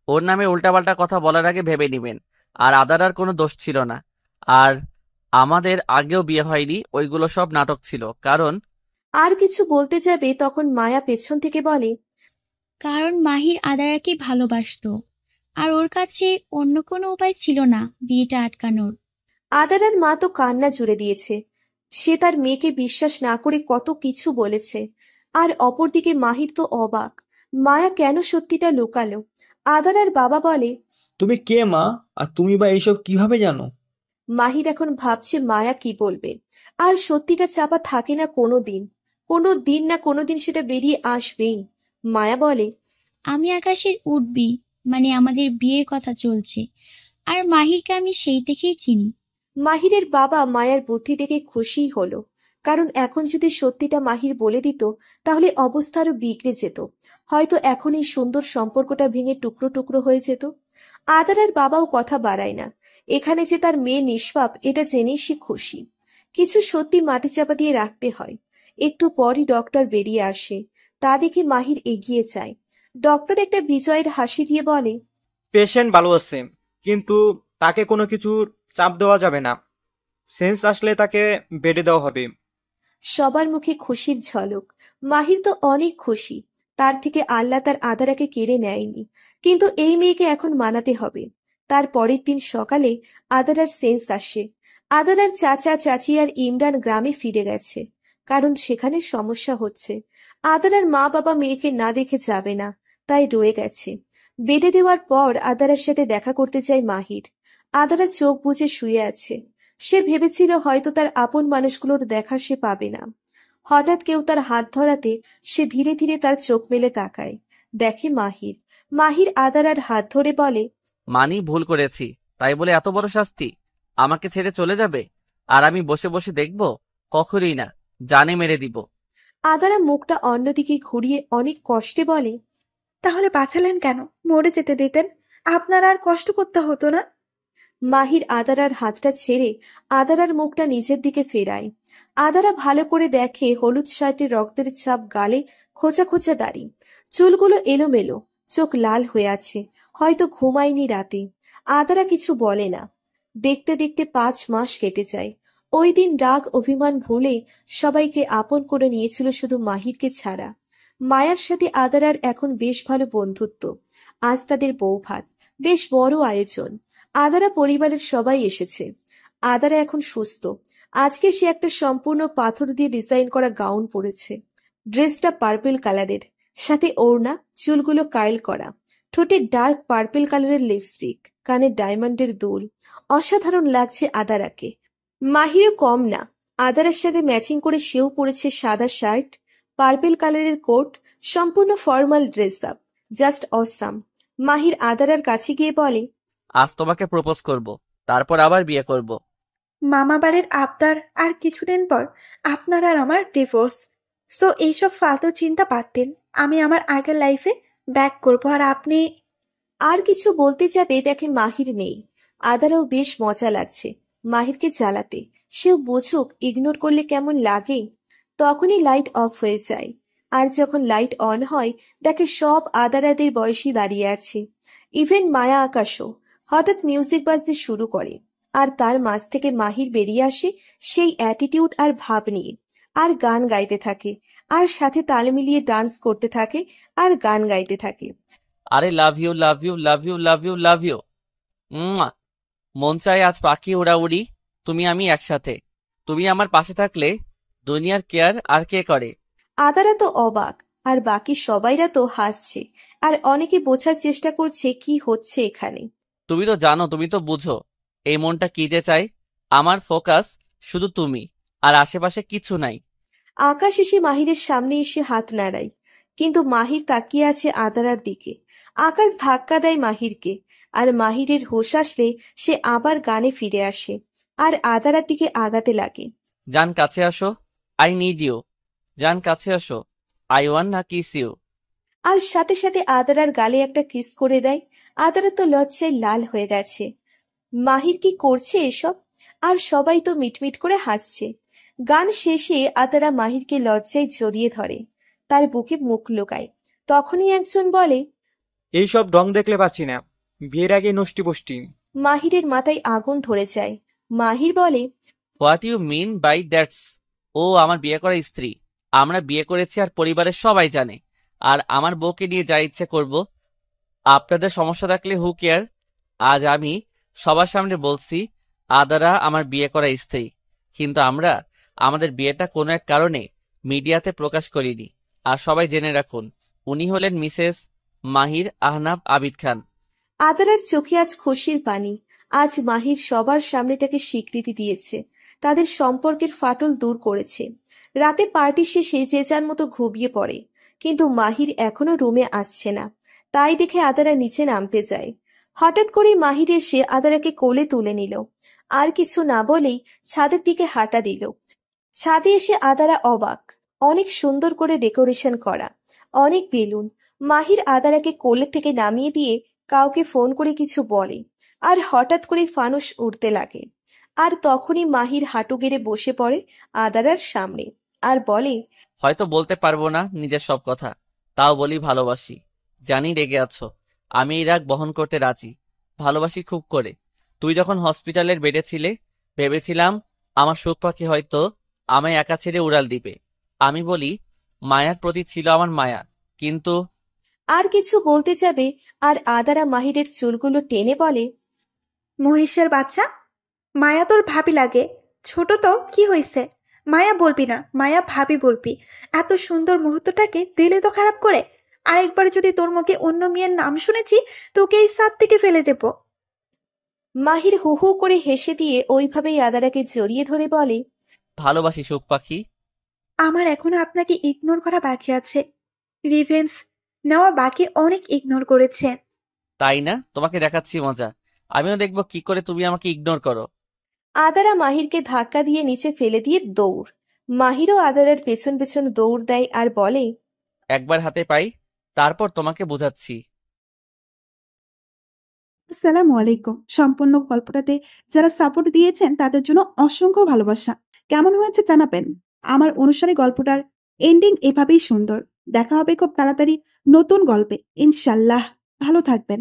[SPEAKER 1] ওর নামে উল্টাপাল্টা কথা বলার আগে ভেবে নিবেন। আর আদারার কোনো দোষ ছিল না। আর আমাদের আগেও বিয়ে হয়নি, ওইগুলো সব নাটক ছিল। কারণ
[SPEAKER 8] আর কিছু বলতে যাবে তখন মায়া পেছন থেকে বলে,
[SPEAKER 4] কারণ মাহির আদারাকে ভালোবাসতো, আর ওর কাছে অন্য কোনো উপায় ছিল না বিয়েটা আটকানোর।
[SPEAKER 8] আদারার মা তো কান্না জুড়ে দিয়েছে। সে তার মেয়েকে বিশ্বাস না করে কত কিছু বলেছে। আর অপরদিকে মাহির তো অবাক, মায়া কেন সত্যিটা লুকালো। আদারার বাবা বলে,
[SPEAKER 5] তুমি কে মা? আর তুমি বা এইসব কিভাবে জানো?
[SPEAKER 8] মাহির এখন ভাবছে মায়া কি বলবে। আর সত্যিটা চাপা থাকে না কোনোদিন সেটা বেরিয়ে আসবেই। মায়া বলে,
[SPEAKER 4] আমি আকাশের উঠবি, মানে আমাদের বিয়ের কথা চলছে, আর মাহিরকে আমি সেই থেকেই চিনি।
[SPEAKER 8] মাহিরের বাবা মায়ার বুদ্ধি দেখে খুশি হলো। কারণ এখন যদি সত্যিটা মাহির বলে দিত, তাহলে অবস্থা আরো বিগড়ে যেত। হয়তো এখন এই সুন্দর সম্পর্কটা ভেঙে টুকরো টুকরো হয়ে যেত। আদারার বাবাও কথা বাড়ায় না। এখানে যে তার মেয়ে নিষ্পাপ, এটা জেনেই সে খুশি। কিছু সত্যি মাটি চাপা দিয়ে রাখতে হয়। একটু পরই ডক্টর বেরিয়ে আসে। তা দেখে মাহির এগিয়ে যায়। ডক্টর একটা বিজয়ের হাসি দিয়ে বলে,
[SPEAKER 11] পেশেন্ট ভালো আছে, কিন্তু তাকে কোনো কিছুর চাপ দেওয়া যাবে না। সেন্স আসলে তাকে বেডে দেওয়া হবে।
[SPEAKER 8] সবার মুখে খুশির ঝলক। মাহির তো অনেক খুশি। তার থেকে আল্লাহ তার আদারাকে কেড়ে নেয়নি, কিন্তু এই মেয়েকে এখন মানাতে হবে। তার পরের দিন সকালে আদারার সেন্স আসে। আদারার চাচা চাচি আর ইমরান গ্রামে ফিরে গেছে, কারণ সেখানে সমস্যা হচ্ছে। আদারার মা বাবা মেয়েকে না দেখে যাবে না, তাই রয়ে গেছে। বেডে দেওয়ার পর আদারার সাথে দেখা করতে যায় মাহির। আদারা চোখ বুজে শুয়ে আছে। সে ভেবেছিল হয়তো তার আপন মানুষগুলোর দেখা সে পাবে না। হঠাৎ কেউ তার হাত ধরাতে সে ধীরে ধীরে তার চোখ মেলে তাকায়। দেখে মাহির। মাহির আদারার হাত ধরে বলে,
[SPEAKER 1] মানি ভুল করেছি, তাই বলে এত বড় শাস্তি? আমাকে ছেড়ে চলে যাবে? আর আমি বসে বসে দেখব? কখনোই না, জানে মেরে দিব।
[SPEAKER 8] আদারা মুখটা অন্যদিকে ঘুরিয়ে অনেক কষ্টে বলে,
[SPEAKER 2] তাহলে বাঁচালেন কেন? মরে যেতে দিতেন, আপনার আর কষ্ট করতে হতো না।
[SPEAKER 8] মাহির আদারার হাতটা ছেড়ে আদারার মুখটা নিচের দিকে ফেরায়। আদারা ভালো করে দেখে হলুদ শার্টের রক্তের ছাপ, গালে খোঁচা খোঁচা দাড়ি, চুলগুলো এলোমেলো, চোখ লাল হয়ে আছে, হয়তো ঘুমায়নি রাতে। আদারা কিছু বলে না। দেখতে দেখতে 5 মাস কেটে যায়। ওই দিন রাগ অভিমান ভুলে সবাইকে আপন করে নিয়েছিল শুধু মাহিরকে ছাড়া। মায়ার সাথে আদারার এখন বেশ ভালো বন্ধুত্ব। আজ তাদের বৌভাত, বেশ বড় আয়োজন। আদারা পরিবারের সবাই এসেছে। আদারা এখন সুস্থ। আজকে সে একটা সম্পূর্ণ পাথর দিয়ে ডিজাইন করা গাউন পরেছে। ড্রেসটা পার্পল কালারের, সাথে ওড়না, চুলগুলো কার্ল করা, ঠোঁটে ডার্ক পার্পল কালারের লিপস্টিক, কানে ডায়মন্ডের দুল। অসাধারণ লাগছে আদারাকে। মাহিরও কম না। আদারার সাথে ম্যাচিং করে সেও পরেছে সাদা শার্ট, পার্পল কালারের কোট, সম্পূর্ণ formal dress up. Just awesome. Mahir আদারার কাছে গিয়ে বলে,
[SPEAKER 1] আজ তোমাকে প্রপোজ করব, তারপর আবার বিয়ে করব।
[SPEAKER 2] মামা বাড়ির আবদার, আর কিছুদিন পর আপনার আর আমার ডিভোর্স। সো এইসব ফালতু চিন্তা বাদ দিন। আমি আমার আগের লাইফে ব্যাক করবো, আর আপনি।
[SPEAKER 8] আর কিছু বলতে যাবে দেখে মাহির নেই। আদারাও বেশ মজা লাগছে মাহিরকে জ্বালাতে। সেও বুঝুক ইগনোর করলে কেমন লাগে। তখনই লাইট অফ হয়ে যায়। আর যখন লাইট অন হয়, দেখে সব আদারাদের বয়সী দাঁড়িয়ে আছে, ইভেন মায়া আকাশও। হঠাৎ মিউজিক বাজতে শুরু করে, আর তার মাঝ থেকে মাহির বেরিয়ে আসে সেই অ্যাটিটিউড আর ভাব নিয়ে, আর গান গাইতে থাকে, আর সাথে তাল মিলিয়ে ডান্স করতে থাকে, আর গান গাইতে থাকে।
[SPEAKER 1] আরে love you love you love you love you love you. মন চায় আজ পাখি ওড়া উড়ি, তুমি আমি একসাথে। তুমি আমার পাশে থাকলে দুনিয়ার কেয়ার আর কে করে?
[SPEAKER 8] আদারা তো অবাক, আর বাকি সবাইরা তো হাসছে, আর অনেকে বোঝার চেষ্টা করছে কি হচ্ছে এখানে।
[SPEAKER 1] তুমি তো জানো, তুমি তো বুঝো এই মনটা কি যে চাই। আমার ফোকাস শুধু তুমি, আর আশেপাশে কিছু নাই।
[SPEAKER 8] আকাশ এসে মাহিরের সামনে এসে হাত নাড়ায়, কিন্তু মাহির তাকিয়ে আছে আদারার দিকে। আকাশ ধাক্কা দেয় মাহিরকে, আর মাহিরের হোশ আসলে সে আবার গানে ফিরে আসে আর আদারার দিকে আগাতে লাগে।
[SPEAKER 1] জান কাছে আসো, আই নিড ইউ। জান কাছে আসো, আই ওয়ান্ট না কিস ইউ।
[SPEAKER 8] আর সাথে সাথে আদারার গালে একটা কিস করে দেয়। আদারা তো লজ্জায় লাল হয়ে গেছে। মাহির কি করছে এসব? আর সবাই তো মিটমিট করে হাসছে। গান শেষে আদারা মাহিরকে লজ্জায় জড়িয়ে ধরে, তার বুকে মুখ লুকায়। তখনই একজন বলে,
[SPEAKER 11] এইসব ঢং দেখলে পাচ্ছি না, বিয়ের আগে নষ্টি বষ্টি।
[SPEAKER 8] মাহিরের মাথায় আগুন ধরে যায়। মাহির বলে,
[SPEAKER 1] what you mean by that's? ও আমার বিয়ে করা স্ত্রী। আমরা বিয়ে করেছি আর পরিবারের সবাই জানে। আর আমার বউকে নিয়ে যা ইচ্ছে করব। আপনাদের সমস্যা থাকলে হু কেয়ার। আজ আমি সবার সামনে বলছি আদারা আমার বিয়ে করা স্ত্রী, কিন্তু আমরা আমাদের বিয়েটা কোনো এক কারণে মিডিয়াতে প্রকাশ করিনি। আর সবাই জেনে রাখুন, উনি হলেন মিসেস মাহির আহনাব আবিদ খান।
[SPEAKER 8] আদারার চোখে আজ খুশির পানি। আজ মাহির সবার সামনে তাকে স্বীকৃতি দিয়েছে, তাদের সম্পর্কের ফাটল দূর করেছে। রাতে পার্টি শেষে যে যার মতো ঘুমিয়ে পড়ে, কিন্তু মাহির এখনো রুমে আসছে না। তাই দেখে আদারা নিচে নামতে যায়। হঠাৎ করেই মাহির এসে আদারাকে কোলে তুলে নিল, আর কিছু না বলেই ছাদের দিকে হাঁটা দিল। ছাদে এসে আদারা অবাক। অনেক সুন্দর করে ডেকোরেশন করা, অনেক বেলুন। মাহির আদারাকে কোলে থেকে নামিয়ে দিয়ে কাউকে ফোন করে কিছু বলে, আর হঠাৎ করে ফানুস উড়তে লাগে। আর তখনই মাহির হাঁটু গেড়ে বসে পড়ে আদারার সামনে আর বলে,
[SPEAKER 1] হয়তো বলতে পারবো না নিজের সব কথা, তাও বলি ভালোবাসি। জানি রেগে আছো, আমি এই রাগ বহন করতে রাজি। ভালোবাসি খুব করে। তুই যখন হসপিটালের বেডে ছিলে, ভেবেছিলাম আমার সুখ পাখি হয়তো আমায় একা ছেড়ে উড়াল দিবে। আমি বলি মায়ার প্রতি ছিল আমার মায়া, কিন্তু
[SPEAKER 8] আর কিছু বলতে যাবে, আর আদারা মাহিরের চুলগুলো টেনে বলে,
[SPEAKER 2] মহিষের বাচ্চা, মায়া তোর ভাবি লাগে। ছোট তো কি হয়েছে? মায়া বলবি না, মায়া ভাবি বলবি। এত সুন্দর মুহূর্তটাকে দিলে তো খারাপ করে। আরেকবার যদি তোর মুখে অন্য মেয়ের নাম শুনেছি, তোকে এই সাত থেকে ফেলে দেব।
[SPEAKER 8] মাহির হু হু করে হেসে দিয়ে ওইভাবেই আদারাকে জড়িয়ে ধরে বলে,
[SPEAKER 1] ভালোবাসি সুখ পাখি।
[SPEAKER 2] আমার এখনো আপনাকে ইগনোর করা বাকি আছে। রিভেন্স নেওয়া বাকি, অনেক ইগনোর করেছে।
[SPEAKER 1] তাই না? তোমাকে দেখাচ্ছি মজা। আমিও দেখবো কি করে তুমি আমাকে ইগনোর করো।
[SPEAKER 8] আদারা মাহিরকে ধাক্কা দিয়ে নিচে ফেলে দিয়ে দৌড়। মাহিরও আদারার পেছন পেছন দৌড় দেয় আর বলে,
[SPEAKER 1] একবার হাতে পাই, তারপর তোমাকে বোঝাচ্ছি।
[SPEAKER 13] আসসালামু আলাইকুম। সম্পূর্ণ গল্পটাতে যারা সাপোর্ট দিয়েছেন তাদের জন্য অসংখ্য ভালোবাসা। কেমন হয়েছে জানাবেন। আমার অনুষ্ঠানে গল্পটার এন্ডিং এভাবেই সুন্দর। দেখা হবে খুব তাড়াতাড়ি নতুন গল্পে, ইনশাল্লাহ। ভালো থাকবেন।